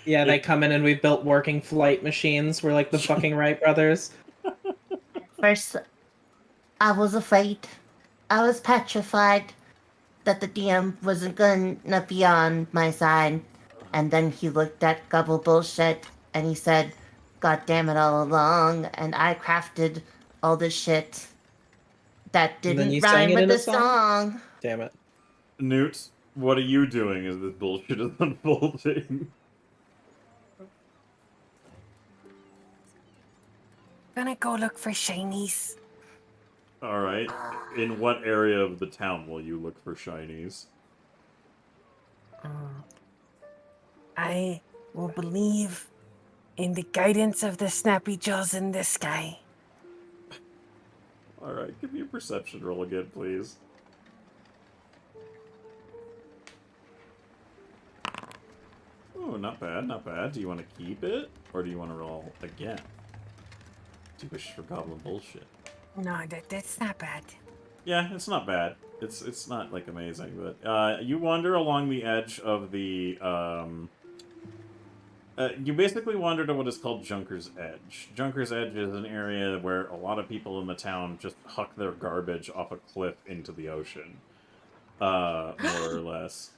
Yeah, they come in and we built working flight machines. We're like the fucking Wright brothers. First, I was afraid. I was petrified that the DM wasn't gonna be on my side. And then he looked at Gobble Bullshit and he said, God damn it all along. And I crafted all this shit that And then didn't you sang rhyme it with in a the song. Damn it. Newt, what are you doing as this bullshit is unfolding? Gonna go look for shinies. Alright. In what area of the town will you look for shinies? I will believe in the guidance of the snappy jaws in the sky. Alright, give me a perception roll again, please. Oh, not bad, not bad. Do you want to keep it? Or do you want to roll again? Do you wish for goblin bullshit? No, that's not bad. Yeah, it's not bad. It's not, like, amazing, but, you wander along the edge of the, you basically wander to what is called Junker's Edge. Junker's Edge is an area where a lot of people in the town just huck their garbage off a cliff into the ocean. More or less.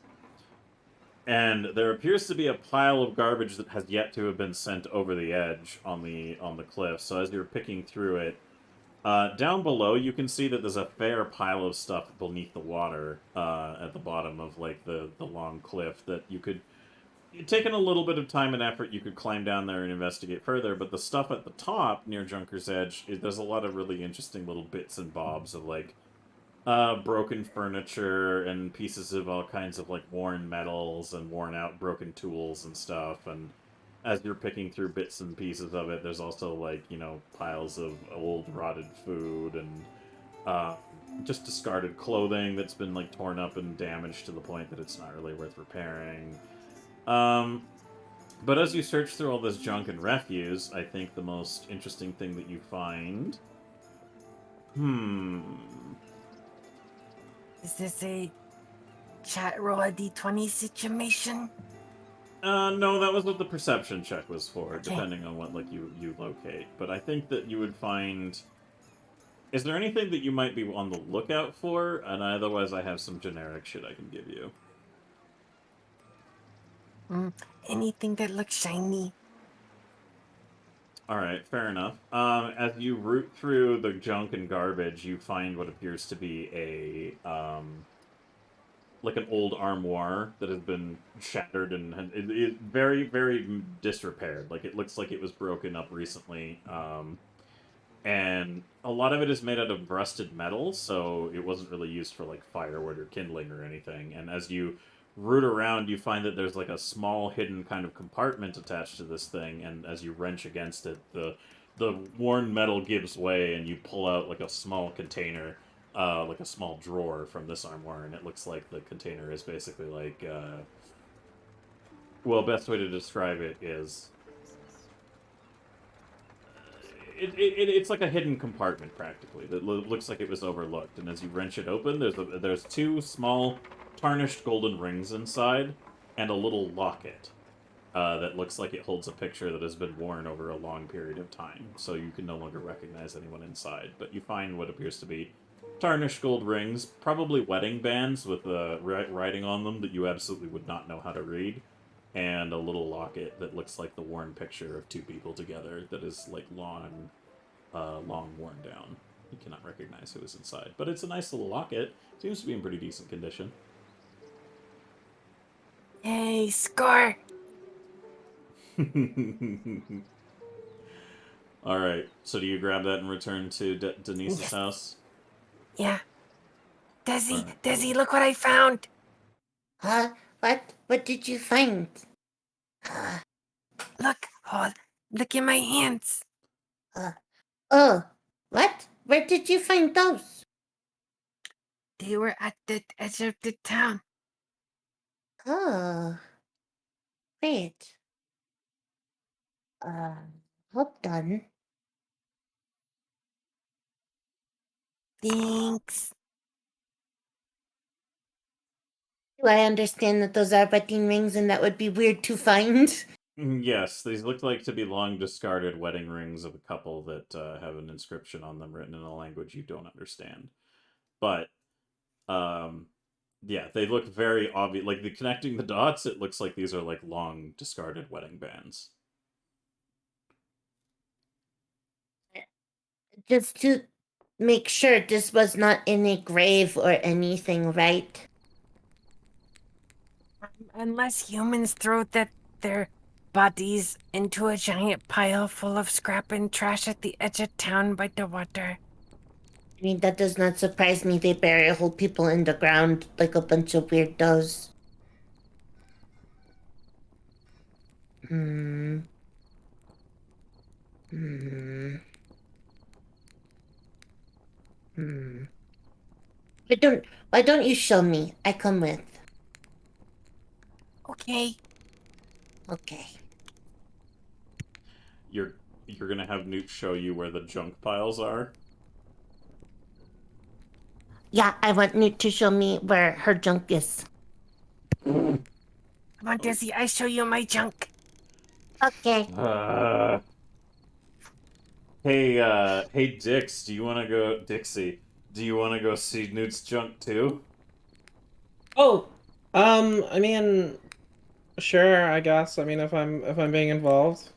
And there appears to be a pile of garbage that has yet to have been sent over the edge on the cliff. So as you're picking through it, down below you can see that there's a fair pile of stuff beneath the water at the bottom of like the long cliff that you could. Taking a little bit of time and effort, you could climb down there and investigate further. But the stuff at the top near Junker's Edge, there's a lot of really interesting little bits and bobs of like broken furniture and pieces of all kinds of like worn metals and worn out broken tools and stuff. And as you're picking through bits and pieces of it, there's also like, you know, piles of old rotted food and just discarded clothing that's been like torn up and damaged to the point that it's not really worth repairing. But as you search through all this junk and refuse, I think the most interesting thing that you find... Is this a chat roll a d20 situation? No, that was what the perception check was for, Okay. depending on what, like, you locate. But I think that you would find... Is there anything that you might be on the lookout for? And otherwise I have some generic shit I can give you. Anything that looks shiny. Alright, fair enough. As you root through the junk and garbage, you find what appears to be a, like an old armoire that has been shattered and it very, very disrepaired. Like, it looks like it was broken up recently. And a lot of it is made out of rusted metal, so it wasn't really used for, like, firewood or kindling or anything. And as you root around, you find that there's like a small hidden kind of compartment attached to this thing, and as you wrench against it, the worn metal gives way, and you pull out like a small container, like a small drawer from this armoire, and it looks like the container is basically like Well, best way to describe it is it's like a hidden compartment practically that looks like it was overlooked. And as you wrench it open, there's two small tarnished golden rings inside and a little locket that looks like it holds a picture that has been worn over a long period of time. So you can no longer recognize anyone inside. But you find what appears to be tarnished gold rings, probably wedding bands with writing on them that you absolutely would not know how to read, and a little locket that looks like the worn picture of two people together that is like long worn down. You cannot recognize who is inside, but it's a nice little locket. Seems to be in pretty decent condition. Hey, score! All right. So do you grab that and return to Denise's Yes. house? Yeah. Desi, Alright. Desi, look what I found! Huh? What did you find? Look, look in my hands. Oh, what? Where did you find those? They were at the edge of the town. Oh, wait. Hold on. Thanks. Do I understand that those are wedding rings and that would be weird to find? Yes, these look like to be long discarded wedding rings of a couple that have an inscription on them written in a language you don't understand. But, yeah, they look very obvious. Like, connecting the dots, it looks like these are like long discarded wedding bands. Just to make sure this was not in a grave or anything, right? Unless humans throw their bodies into a giant pile full of scrap and trash at the edge of town by the water. I mean, that does not surprise me. They bury whole people in the ground like a bunch of weirdos. Hmm. Hmm. Hmm. Why don't you show me? I come with. Okay. Okay. You're gonna have Newt show you where the junk piles are. Yeah, I want Newt to show me where her junk is. Come on, Desi, I show you my junk. Okay. Hey, Dix, do you want to go, Dixie? Do you want to go see Newt's junk too? Oh, I mean, sure, I guess. I mean, if I'm being involved.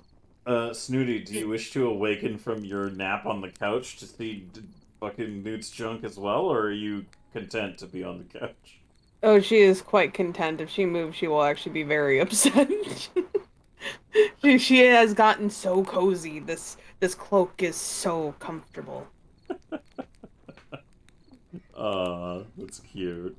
Snooty, do you wish to awaken from your nap on the couch to see fucking Newt's junk as well, or are you content to be on the couch? Oh, she is quite content. If she moves, she will actually be very upset. She has gotten so cozy. This cloak is so comfortable. That's cute.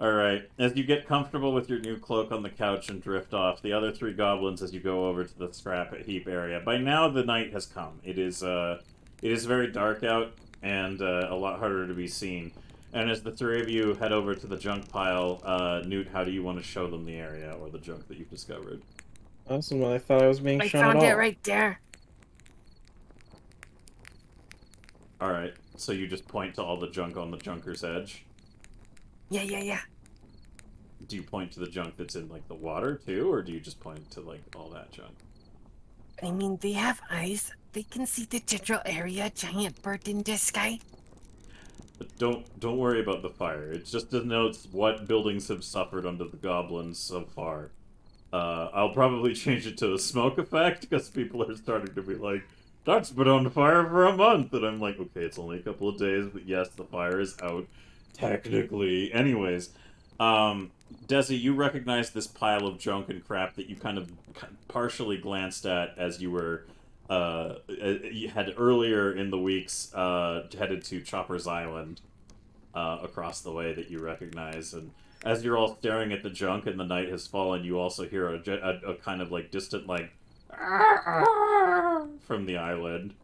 Alright, as you get comfortable with your new cloak on the couch and drift off, the other three goblins as you go over to the scrap heap area. By now, the night has come. It is very dark out and a lot harder to be seen. And as the three of you head over to the junk pile, Newt, how do you want to show them the area or the junk that you've discovered? Awesome. I thought I was being I shown at found it all. right there. Alright, so you just point to all the junk on the junker's edge? Yeah. Do you point to the junk that's in, like, the water, too? Or do you just point to, like, all that junk? I mean, they have eyes. They can see the general area. Giant bird in the sky. But don't worry about the fire. It just denotes what buildings have suffered under the goblins so far. I'll probably change it to a smoke effect, because people are starting to be like, that's been on fire for a month! And I'm like, okay, it's only a couple of days, but yes, the fire is out. Technically. Anyways, Desi, you recognize this pile of junk and crap that you kind of partially glanced at as you were, you had earlier in the weeks, headed to Chopper's Island, across the way that you recognize, and as you're all staring at the junk and the night has fallen, you also hear a kind of, like, distant, like, from the island.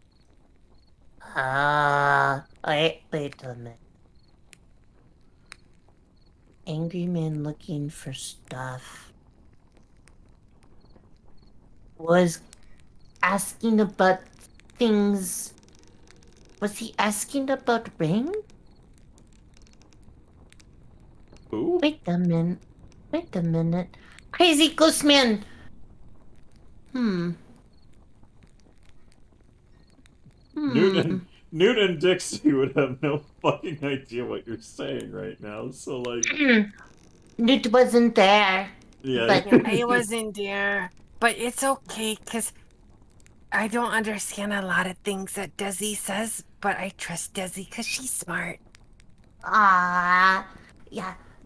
Wait a minute. Angry man looking for stuff. was asking about things. Was he asking about ring? Who? Wait a minute. Wait a minute. Crazy ghost man. Hmm. Hmm. Newt and Dixie would have no fucking idea what you're saying right now. So like, Newt wasn't there. yeah. But I wasn't there, but it's okay because I don't understand a lot of things that Desi says, but I trust Desi because she's smart. yeah.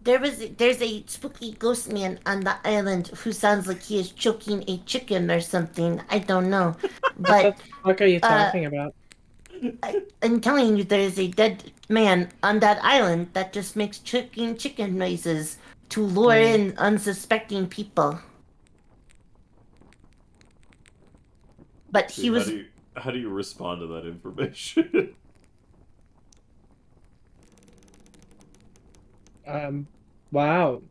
There's a spooky ghost man on the island who sounds like he is choking a chicken or something. I don't know. What But the fuck are you talking about? I'm telling you, there is a dead man on that island that just makes choking chicken noises to lure in unsuspecting people. But See, he was how do you respond to that information? Wow.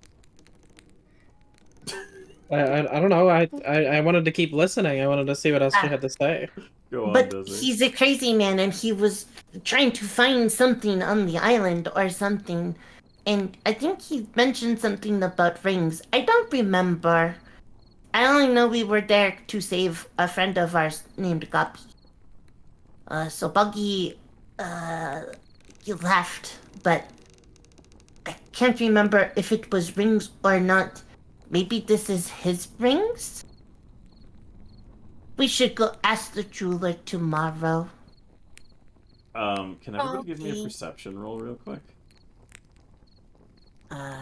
I don't know. I wanted to keep listening. I wanted to see what else she had to say. Go on, But Desi. he's a crazy man, and he was trying to find something on the island or something. And I think he mentioned something about rings. I don't remember. I only know we were there to save a friend of ours named Guppy. So Buggy, he left, but I can't remember if it was rings or not. Maybe this is his rings? We should go ask the jeweler tomorrow. Can everybody give me a Okay. perception roll real quick? Yeah,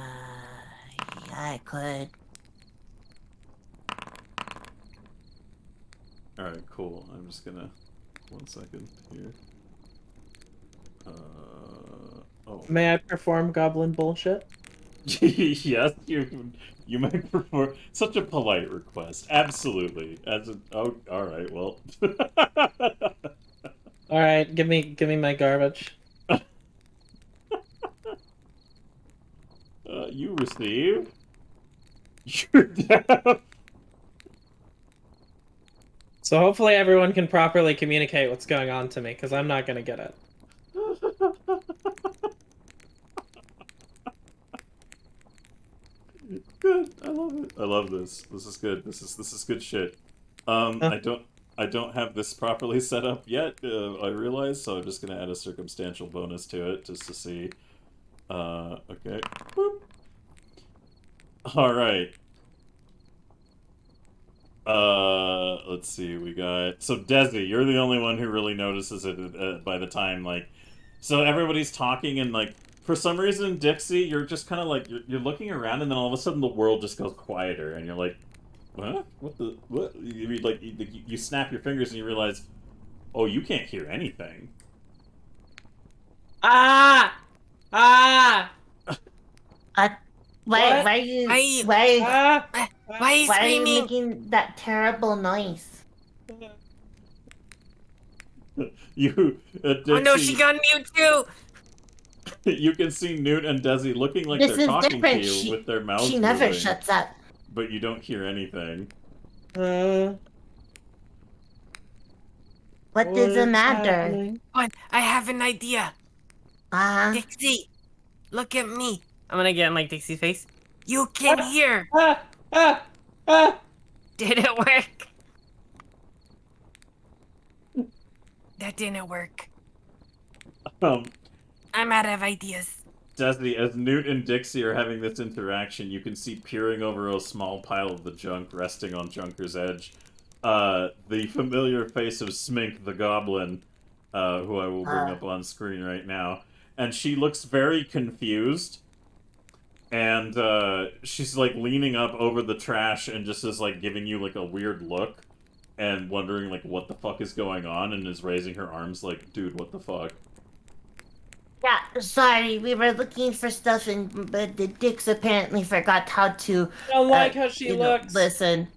I could. Alright, cool. I'm just gonna... 1 second here. Oh. May I perform goblin bullshit? Yes, you might perform such a polite request. Absolutely. Oh, alright, well. All right, give me my garbage. You receive... You're deaf. So hopefully everyone can properly communicate what's going on to me, because I'm not gonna get it. Good. I love it. I love this. This is good. This is good shit. I don't have this properly set up yet. I realize, so I'm just gonna add a circumstantial bonus to it just to see. Okay. Boop. All right. Let's see. We got so Desi. You're the only one who really notices it by the time like. So everybody's talking and like for some reason, Dixie, you're just kind of like you're looking around and then all of a sudden the world just goes quieter and you're like, what? What the what? You snap your fingers and you realize, oh, you can't hear anything. Ah! Why What? are you I- why Ah! Why are you why are you screaming? making that terrible noise? You, Dixie, Oh no, she got mute too. you can see Newt and Desi looking like This they're is talking different. to you with their mouths She never moving, shuts up. but you don't hear anything. What is the What's matter? happening? One, I have an idea. Dixie, look at me. I'm gonna get in like Dixie's face. You can hear. Ah! Ah! Ah! Did it work? That didn't work. I'm out of ideas. Desi, as Newt and Dixie are having this interaction, you can see peering over a small pile of the junk resting on Junker's edge, the familiar face of Smink the Goblin, who I will bring up on screen right now. And she looks very confused. And she's like leaning up over the trash and just is like giving you like a weird look and wondering like what the fuck is going on and is raising her arms like, dude, what the fuck? Yeah, sorry, we were looking for stuff and but the Dix apparently forgot how to I don't like how she looks. listen.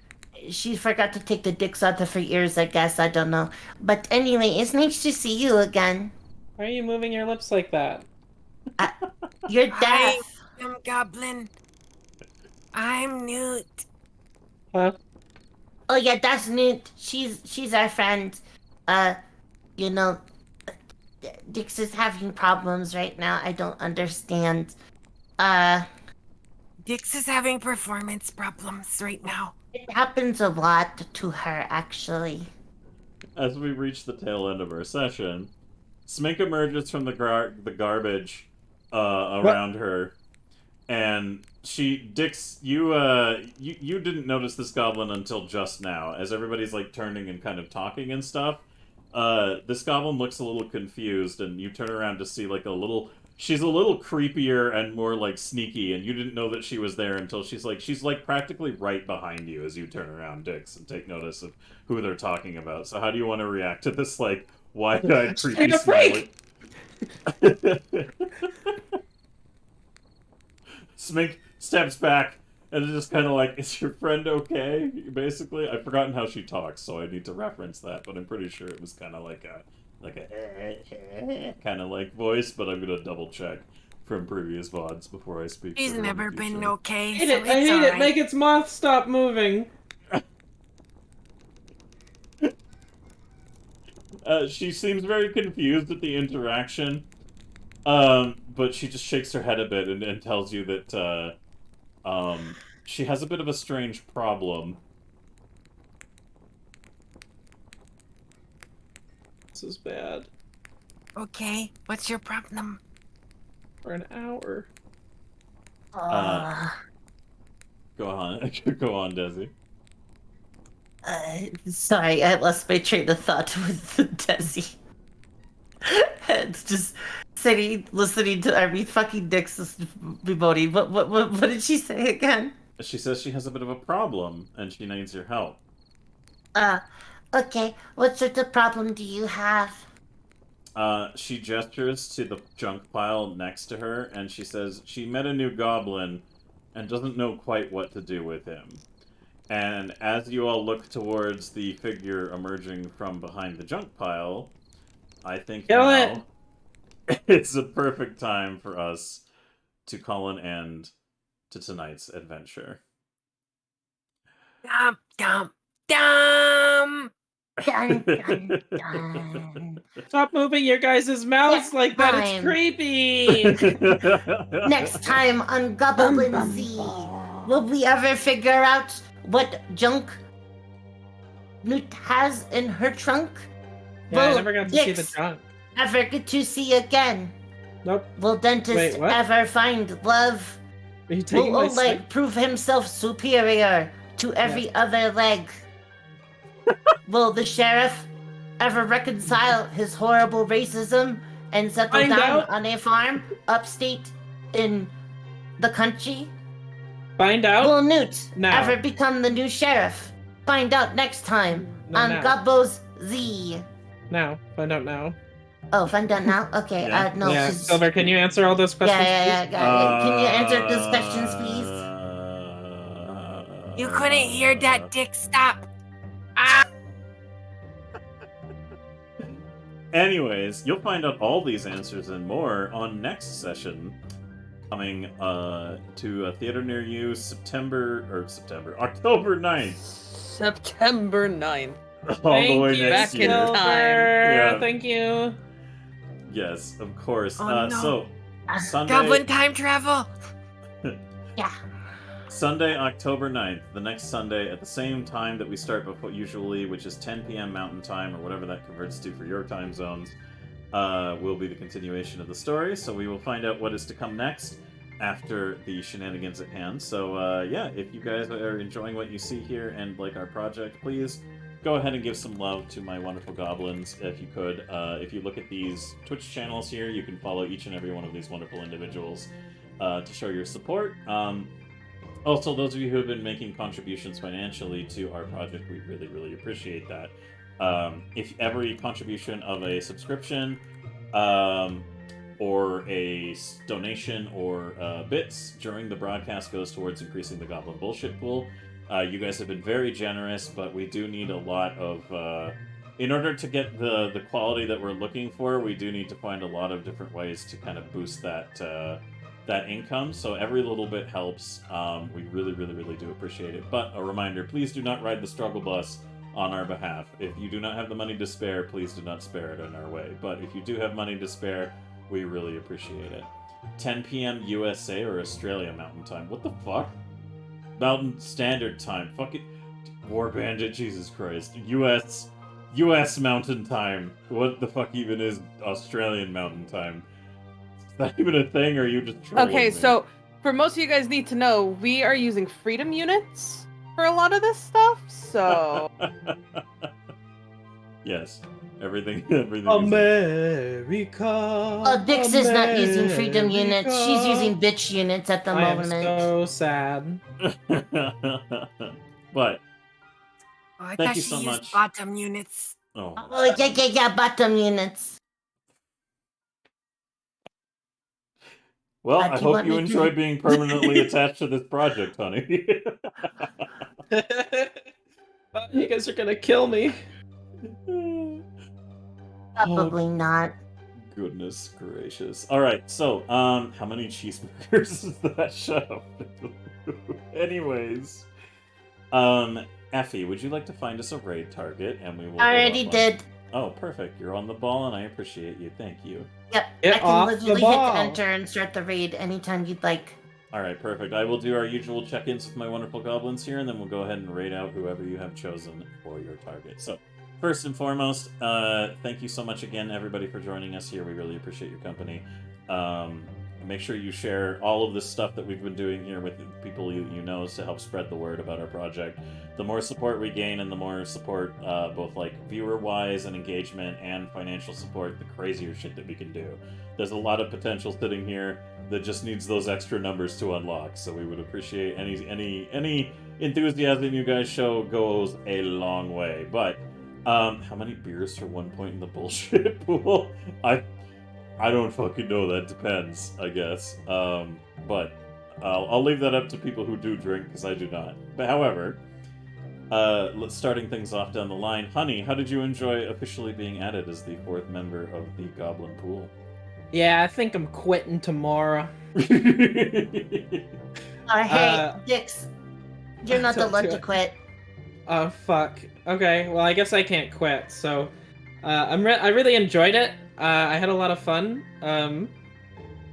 She forgot to take the dicks out of her ears, I guess, I don't know. But anyway, it's nice to see you again. Why are you moving your lips like that? You're Hi, deaf. I'm Goblin. I'm Newt. Huh? Oh yeah, that's Newt. She's our friend. You know, Dix is having problems right now. I don't understand. Uh, Dix is having performance problems right now. it happens a lot to her, actually. As we reach the tail end of our session, Smink emerges from the garbage around her, and you didn't notice this goblin until just now, as everybody's like turning and kind of talking and stuff. This goblin looks a little confused, and you turn around to see like she's a little creepier and more like sneaky, and you didn't know that she was there until she's like practically right behind you as you turn around, Dix, and take notice of who they're talking about. So how do you want to react to this like wide-eyed creepy smiley? Smink steps back and is just kind of like, "Is your friend okay?" Basically, I've forgotten how she talks, so I need to reference that. But I'm pretty sure it was kind of like a kind of like voice. But I'm gonna double check from previous VODs before I speak. He's to her in the never been future. okay. I hate So it. I hate it. alright. Make its mouth stop moving. She seems very confused at the interaction, but she just shakes her head a bit and tells you that she has a bit of a strange problem. This is bad. Okay, what's your problem? For an hour. Go on, go on, Desi. Sorry, I lost my train of thought with Desi. It's just sitting, listening to Army fucking Dix bemoaning. What did she say again? She says she has a bit of a problem and she needs your help. Okay. What sort of problem do you have? She gestures to the junk pile next to her and she says she met a new goblin and doesn't know quite what to do with him. And as you all look towards the figure emerging from behind the junk pile, I think now it's a perfect time for us to call an end to tonight's adventure. Dum dum dum. Dun, dun, dun. Stop moving your guys' mouths like that. It's Time. creepy. Next time on Goblin Z, will we ever figure out what junk Newt has in her trunk? Yeah, I Will never got to see the Dix trunk. ever get to see again? Nope. Will Dentist Wait, what? ever find love? Are you taking Will my Oleg stick? prove himself superior to every other leg? Will the sheriff ever reconcile his horrible racism and settle Find down out. on a farm upstate in the country? Find out. Will Newt Now. ever become the new sheriff? Find out next time No, on now. Gobbo's Z. Now. Find out now. Oh, find out now? Okay, Yeah. no. yeah, 'cause- Silver, can you answer all those questions? yeah, please? got it. Can you answer those questions, please? You couldn't hear that, Dick. Stop. Anyways, you'll find out all these answers and more on next session, coming to a theater near you October 9th. September 9th. All the way Thank you, next Back in year. time. Yeah. Thank you. Yes, of course. Oh, no. So, Sunday, Goblin time travel. Yeah. Sunday, October 9th, the next Sunday, at the same time that we start before usually, which is 10 p.m. Mountain Time, or whatever that converts to for your time zones, will be the continuation of the story. So we will find out what is to come next after the shenanigans at hand. So, yeah, if you guys are enjoying what you see here and like our project, please go ahead and give some love to my wonderful goblins, if you could. If you look at these Twitch channels here, you can follow each and every one of these wonderful individuals to show your support. Also, those of you who have been making contributions financially to our project, we really, really appreciate that. If every contribution of a subscription, or a donation, or bits during the broadcast goes towards increasing the Goblin Bullshit Pool, you guys have been very generous, but we do need a lot of... in order to get the quality that we're looking for, we do need to find a lot of different ways to kind of boost that that income, so every little bit helps. We really, really, really do appreciate it. But a reminder, please do not ride the struggle bus on our behalf. If you do not have the money to spare, please do not spare it in our way. But if you do have money to spare, we really appreciate it. 10 p.m. USA or Australia Mountain Time. What the fuck? Mountain Standard Time. Fuck it. War Bandit, Jesus Christ. US Mountain Time. What the fuck even is Australian Mountain Time? Is that even a thing, or are you just trolling Okay, me? so for most of you guys need to know, we are using freedom units for a lot of this stuff, so... Yes. Everything America. Oh, Dix is not using freedom units. She's America. using bitch units at the I am moment. so sad. But Oh, I Thank thought you she so used much. bottom units. oh, Oh, yeah, bottom units. well, Do I you hope want you me to- enjoy being permanently attached to this project, honey. You guys are gonna kill me. Probably not. Goodness gracious. Alright, so, how many cheeseburgers is that? Shut up. Anyways. Effie, would you like to find us a raid target, and we will... I hold already off on- did. Oh, perfect. You're on the ball, and I appreciate you. Thank you. Yep. Get I can off the literally hit ball. the enter and start the raid anytime you'd like. Alright, perfect. I will do our usual check-ins with my wonderful goblins here, and then we'll go ahead and raid out whoever you have chosen for your target. So, first and foremost, thank you so much again, everybody, for joining us here. We really appreciate your company. Make sure you share all of this stuff that we've been doing here with people you know to help spread the word about our project. The more support we gain and the more support, both like viewer-wise and engagement and financial support, the crazier shit that we can do. There's a lot of potential sitting here that just needs those extra numbers to unlock, so we would appreciate any enthusiasm you guys show goes a long way. But how many beers for 1 point in the bullshit pool? I don't fucking know. That depends, I guess. But I'll leave that up to people who do drink, because I do not. But however, let's starting things off down the line. Honey, how did you enjoy officially being added as the 4th member of the Goblin Pool? Yeah, I think I'm quitting tomorrow. Hey, Dix, you're not the don't one do to it. quit. Oh fuck. Okay, well I guess I can't quit. So, I really enjoyed it. I had a lot of fun.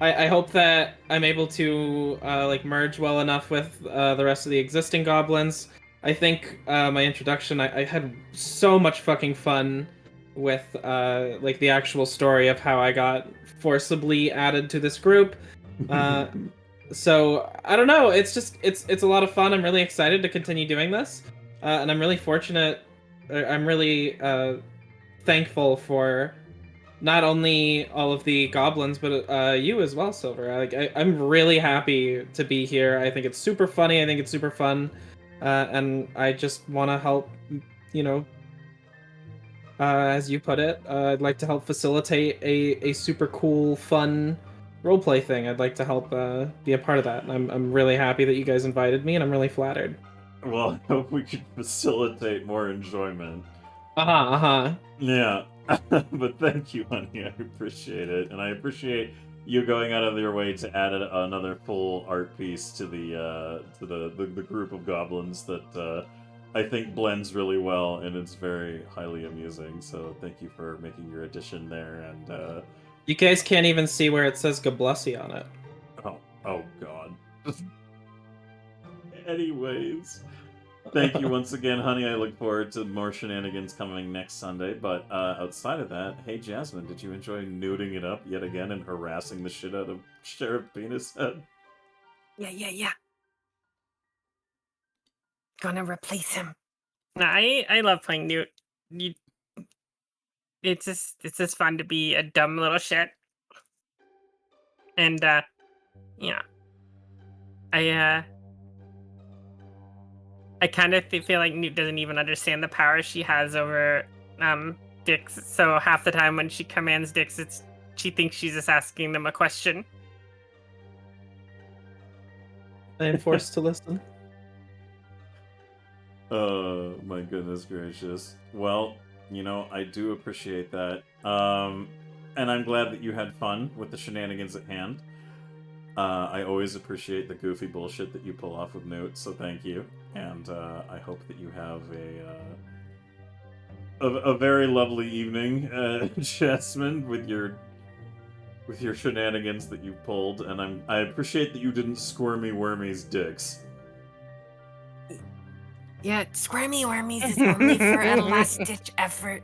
I hope that I'm able to like merge well enough with the rest of the existing goblins. I think my introduction, I had so much fucking fun with like the actual story of how I got forcibly added to this group. So I don't know. It's just it's a lot of fun. I'm really excited to continue doing this, and I'm really fortunate. I'm really thankful for not only all of the goblins, but you as well, Silver. I'm really happy to be here. I think it's super funny. I think it's super fun, and I just want to help. You know, as you put it, I'd like to help facilitate a super cool, fun roleplay thing. I'd like to help be a part of that. And I'm really happy that you guys invited me, and I'm really flattered. Well, I hope we can facilitate more enjoyment. Yeah. But thank you, honey. I appreciate it, and I appreciate you going out of your way to add another full art piece to the group of goblins that I think blends really well, and it's very highly amusing. So thank you for making your addition there. And You guys can't even see where it says Goblussi on it. oh god. Anyways. Thank you once again, honey. I look forward to more shenanigans coming next Sunday. But outside of that, hey, Jasmine, did you enjoy nuding it up yet again and harassing the shit out of Sheriff Penis Head? Yeah. Gonna replace him. No, I love playing Newt. It's just fun to be a dumb little shit. And yeah, I kind of feel like Newt doesn't even understand the power she has over Dix. So half the time when she commands Dix, she thinks she's just asking them a question. I am forced to listen. Oh, my goodness gracious. Well, you know, I do appreciate that. And I'm glad that you had fun with the shenanigans at hand. I always appreciate the goofy bullshit that you pull off with Newt, so thank you. And I hope that you have a very lovely evening, Jasmine, with your shenanigans that you pulled. And I appreciate that you didn't squirmy wormies dicks. Yeah, Squirmy Wormies is only for a last-ditch effort.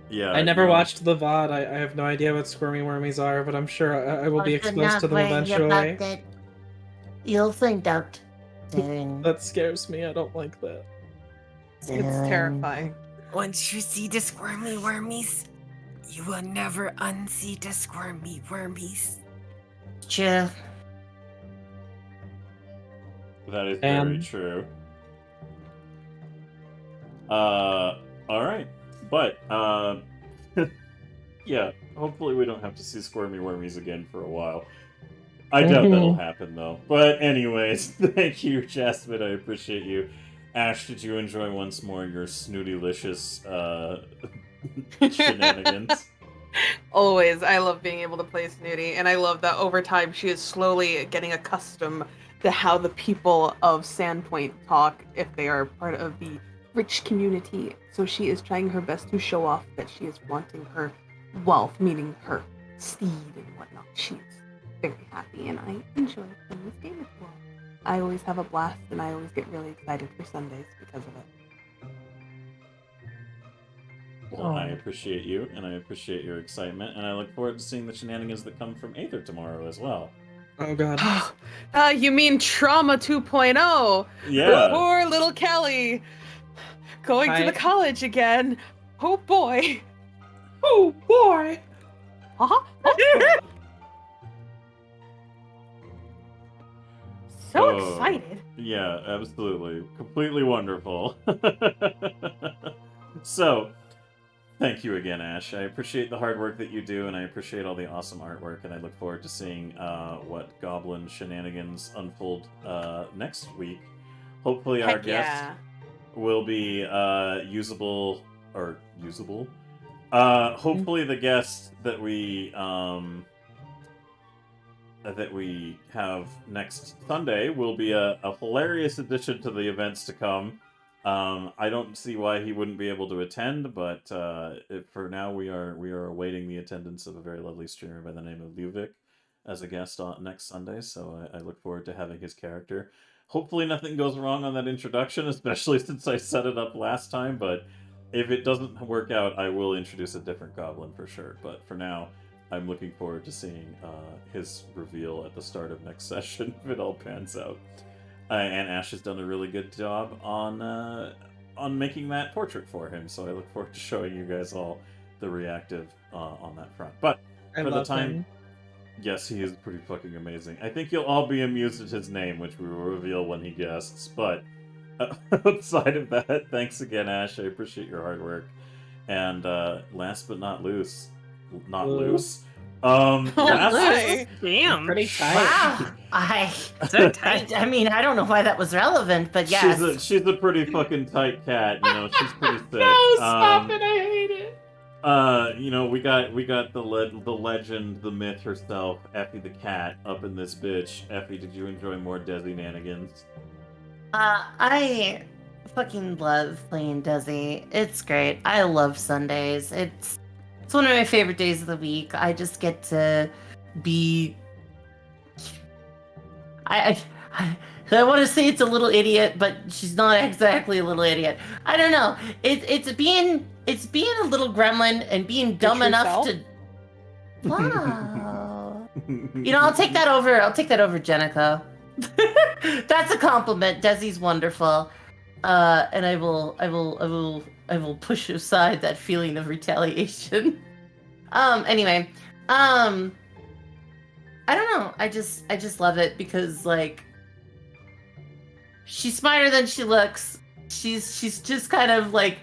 Yeah, I never you know, watched the VOD. I have no idea what squirmy wormies are, but I'm sure I will be Do exposed not to them worry eventually. about that. You'll find out soon. That scares me. I don't like that. It's Soon. terrifying. Once you see the Squirmy Wormies, you will never unsee the Squirmy Wormies. True. that is very true. Alright. But, yeah, hopefully we don't have to see Squirmy Wormies again for a while. I doubt that'll happen, though. But anyways, thank you, Jasmine. I appreciate you. Ash, did you enjoy once more your snootylicious, shenanigans? Always. I love being able to play Snooty, and I love that over time she is slowly getting accustomed to how the people of Sandpoint talk if they are part of the rich community. So she is trying her best to show off that she is wanting her wealth, meaning her steed and whatnot. She's very happy, and I enjoy playing this game as well. I always have a blast, and I always get really excited for Sundays because of it. Well, I appreciate you, and I appreciate your excitement, and I look forward to seeing the shenanigans that come from Aether tomorrow as well. Oh god. You mean Trauma 2.0? Yeah. Poor little Kelly. Going to the college again. Oh boy. Oh boy. Uh-huh. So Oh. excited. Yeah, absolutely. Completely wonderful. So, thank you again, Ash. I appreciate the hard work that you do, and I appreciate all the awesome artwork, and I look forward to seeing what goblin shenanigans unfold next week. Hopefully our Heck guest yeah. will be usable. Hopefully the guest that we have next Sunday will be a hilarious addition to the events to come. I don't see why he wouldn't be able to attend, but for now we are awaiting the attendance of a very lovely streamer by the name of Luvik as a guest on next Sunday. So I look forward to having his character. Hopefully nothing goes wrong on that introduction, especially since I set it up last time. But if it doesn't work out, I will introduce a different goblin for sure. But for now, I'm looking forward to seeing his reveal at the start of next session if it all pans out. And Ash has done a really good job on making that portrait for him, so I look forward to showing you guys all the reactive on that front. But for the time, yes, he is pretty fucking amazing. I think you'll all be amused at his name, which we will reveal when he guests. But outside of that, thanks again, Ash. I appreciate your hard work. And last but not loose. Damn. Pretty tight. Wow. So tight. I mean, I don't know why that was relevant, but yes. She's a pretty fucking tight cat, you know, she's pretty thick. No, stop it, I hate it. You know, we got the legend, the myth herself, Effie the cat, up in this bitch. Effie, did you enjoy more Desi nanigans? I fucking love playing Desi. It's great. I love Sundays. It's one of my favorite days of the week. I just get to be. I want to say it's a little idiot, but she's not exactly a little idiot. I don't know. It's being a little gremlin and being dumb enough to. Wow. You know, I'll take that over. Jenico. That's a compliment. Desi's wonderful. And I will push aside that feeling of retaliation. Anyway, I don't know. I just love it because like she's smarter than she looks. She's just kind of like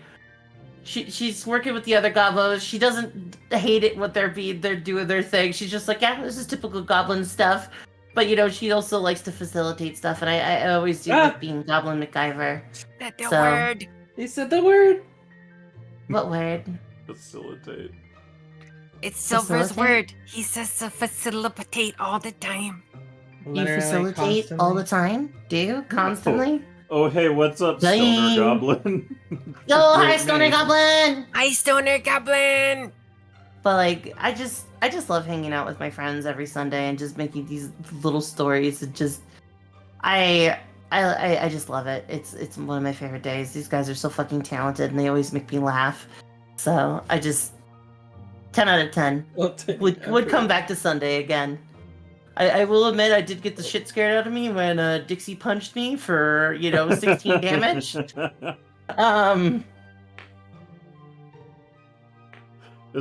she's working with the other goblins. She doesn't hate it what they're doing their thing. She's just like, yeah, this is typical goblin stuff. But you know, she also likes to facilitate stuff, and I always do like being Goblin MacGyver. That's the word. You said the word. What word? Facilitate. It's Silver's Facilitate? word. He says to facilitate all the time. You Literally, facilitate all the time? Do you? Constantly? Oh, hey, what's up, Stoner Dang. Goblin? Yo, hi, Great Stoner name. Goblin! Hi, Stoner Goblin! But like, I just love hanging out with my friends every Sunday and just making these little stories. It just, I just love it. It's one of my favorite days. These guys are so fucking talented and they always make me laugh. So I just 10 out of 10 would come back to Sunday again. I will admit I did get the shit scared out of me when Dixie punched me for 16 damage. It's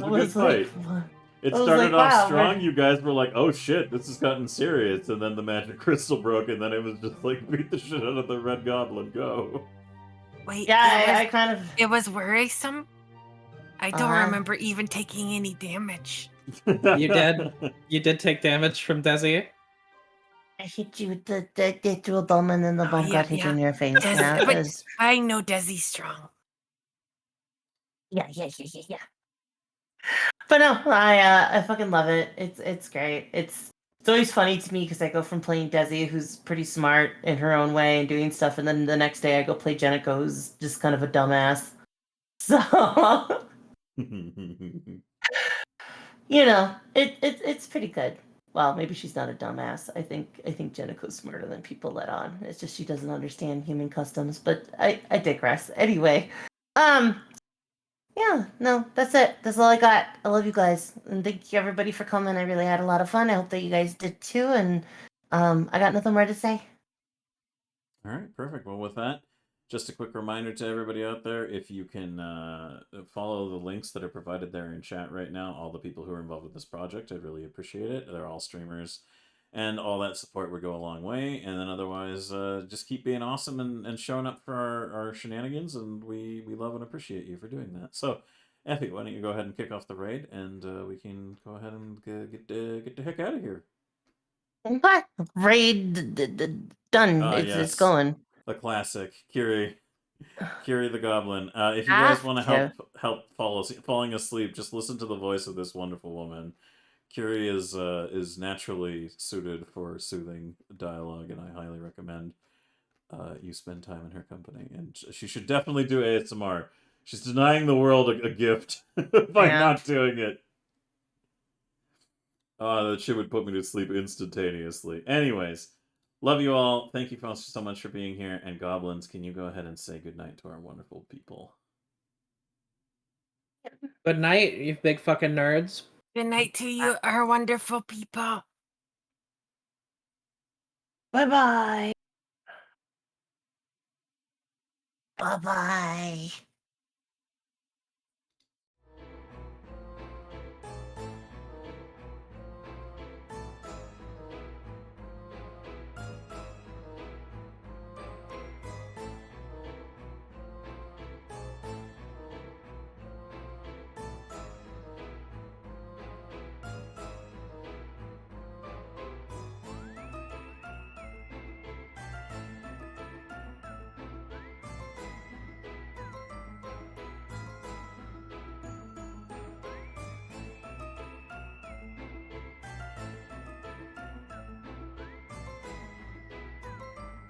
a I good was like, fight. It I was started like, off wow, strong. You guys were like, "Oh shit, this has gotten serious," and then the magic crystal broke, and then it was just like, beat the shit out of the red goblin. Go. Wait, yeah, I kind of. it was worrisome. I don't Uh-huh. remember even taking any damage. You did. You did take damage from Desi. I hit you with the threw a bomb and then the Oh, bomb yeah, got hit yeah. in your face. Des- Yeah, it but was- I know Desi's strong. yeah. But no, I fucking love it. It's great. It's always funny to me because I go from playing Desi, who's pretty smart in her own way and doing stuff, and then the next day I go play Jenico, who's just kind of a dumbass. So it's pretty good. Well, maybe she's not a dumbass. I think Jenico's smarter than people let on. It's just she doesn't understand human customs. But I digress. Anyway, yeah, no, that's it. That's all I got. I love you guys, and thank you everybody for coming. I really had a lot of fun. I hope that you guys did too. And I got nothing more to say. All right, perfect. Well, with that, just a quick reminder to everybody out there, if you can follow the links that are provided there in chat right now, all the people who are involved with this project, I'd really appreciate it. They're all streamers, and all that support would go a long way. And then otherwise, just keep being awesome and showing up for our shenanigans, and we love and appreciate you for doing that. So, Effie, why don't you go ahead and kick off the raid, and we can go ahead and get the heck out of here. What? Raid done. It's Yes. going. The classic Kiri the Goblin. If you guys want to help falling asleep, just listen to the voice of this wonderful woman. Kiri is naturally suited for soothing dialogue, and I highly recommend you spend time in her company. And she should definitely do ASMR. She's denying the world a gift by not doing it. That shit would put me to sleep instantaneously. Anyways, love you all. Thank you so much for being here. And Goblins, can you go ahead and say goodnight to our wonderful people? Good night, you big fucking nerds. Good night to you, our wonderful people. Bye-bye. Bye bye.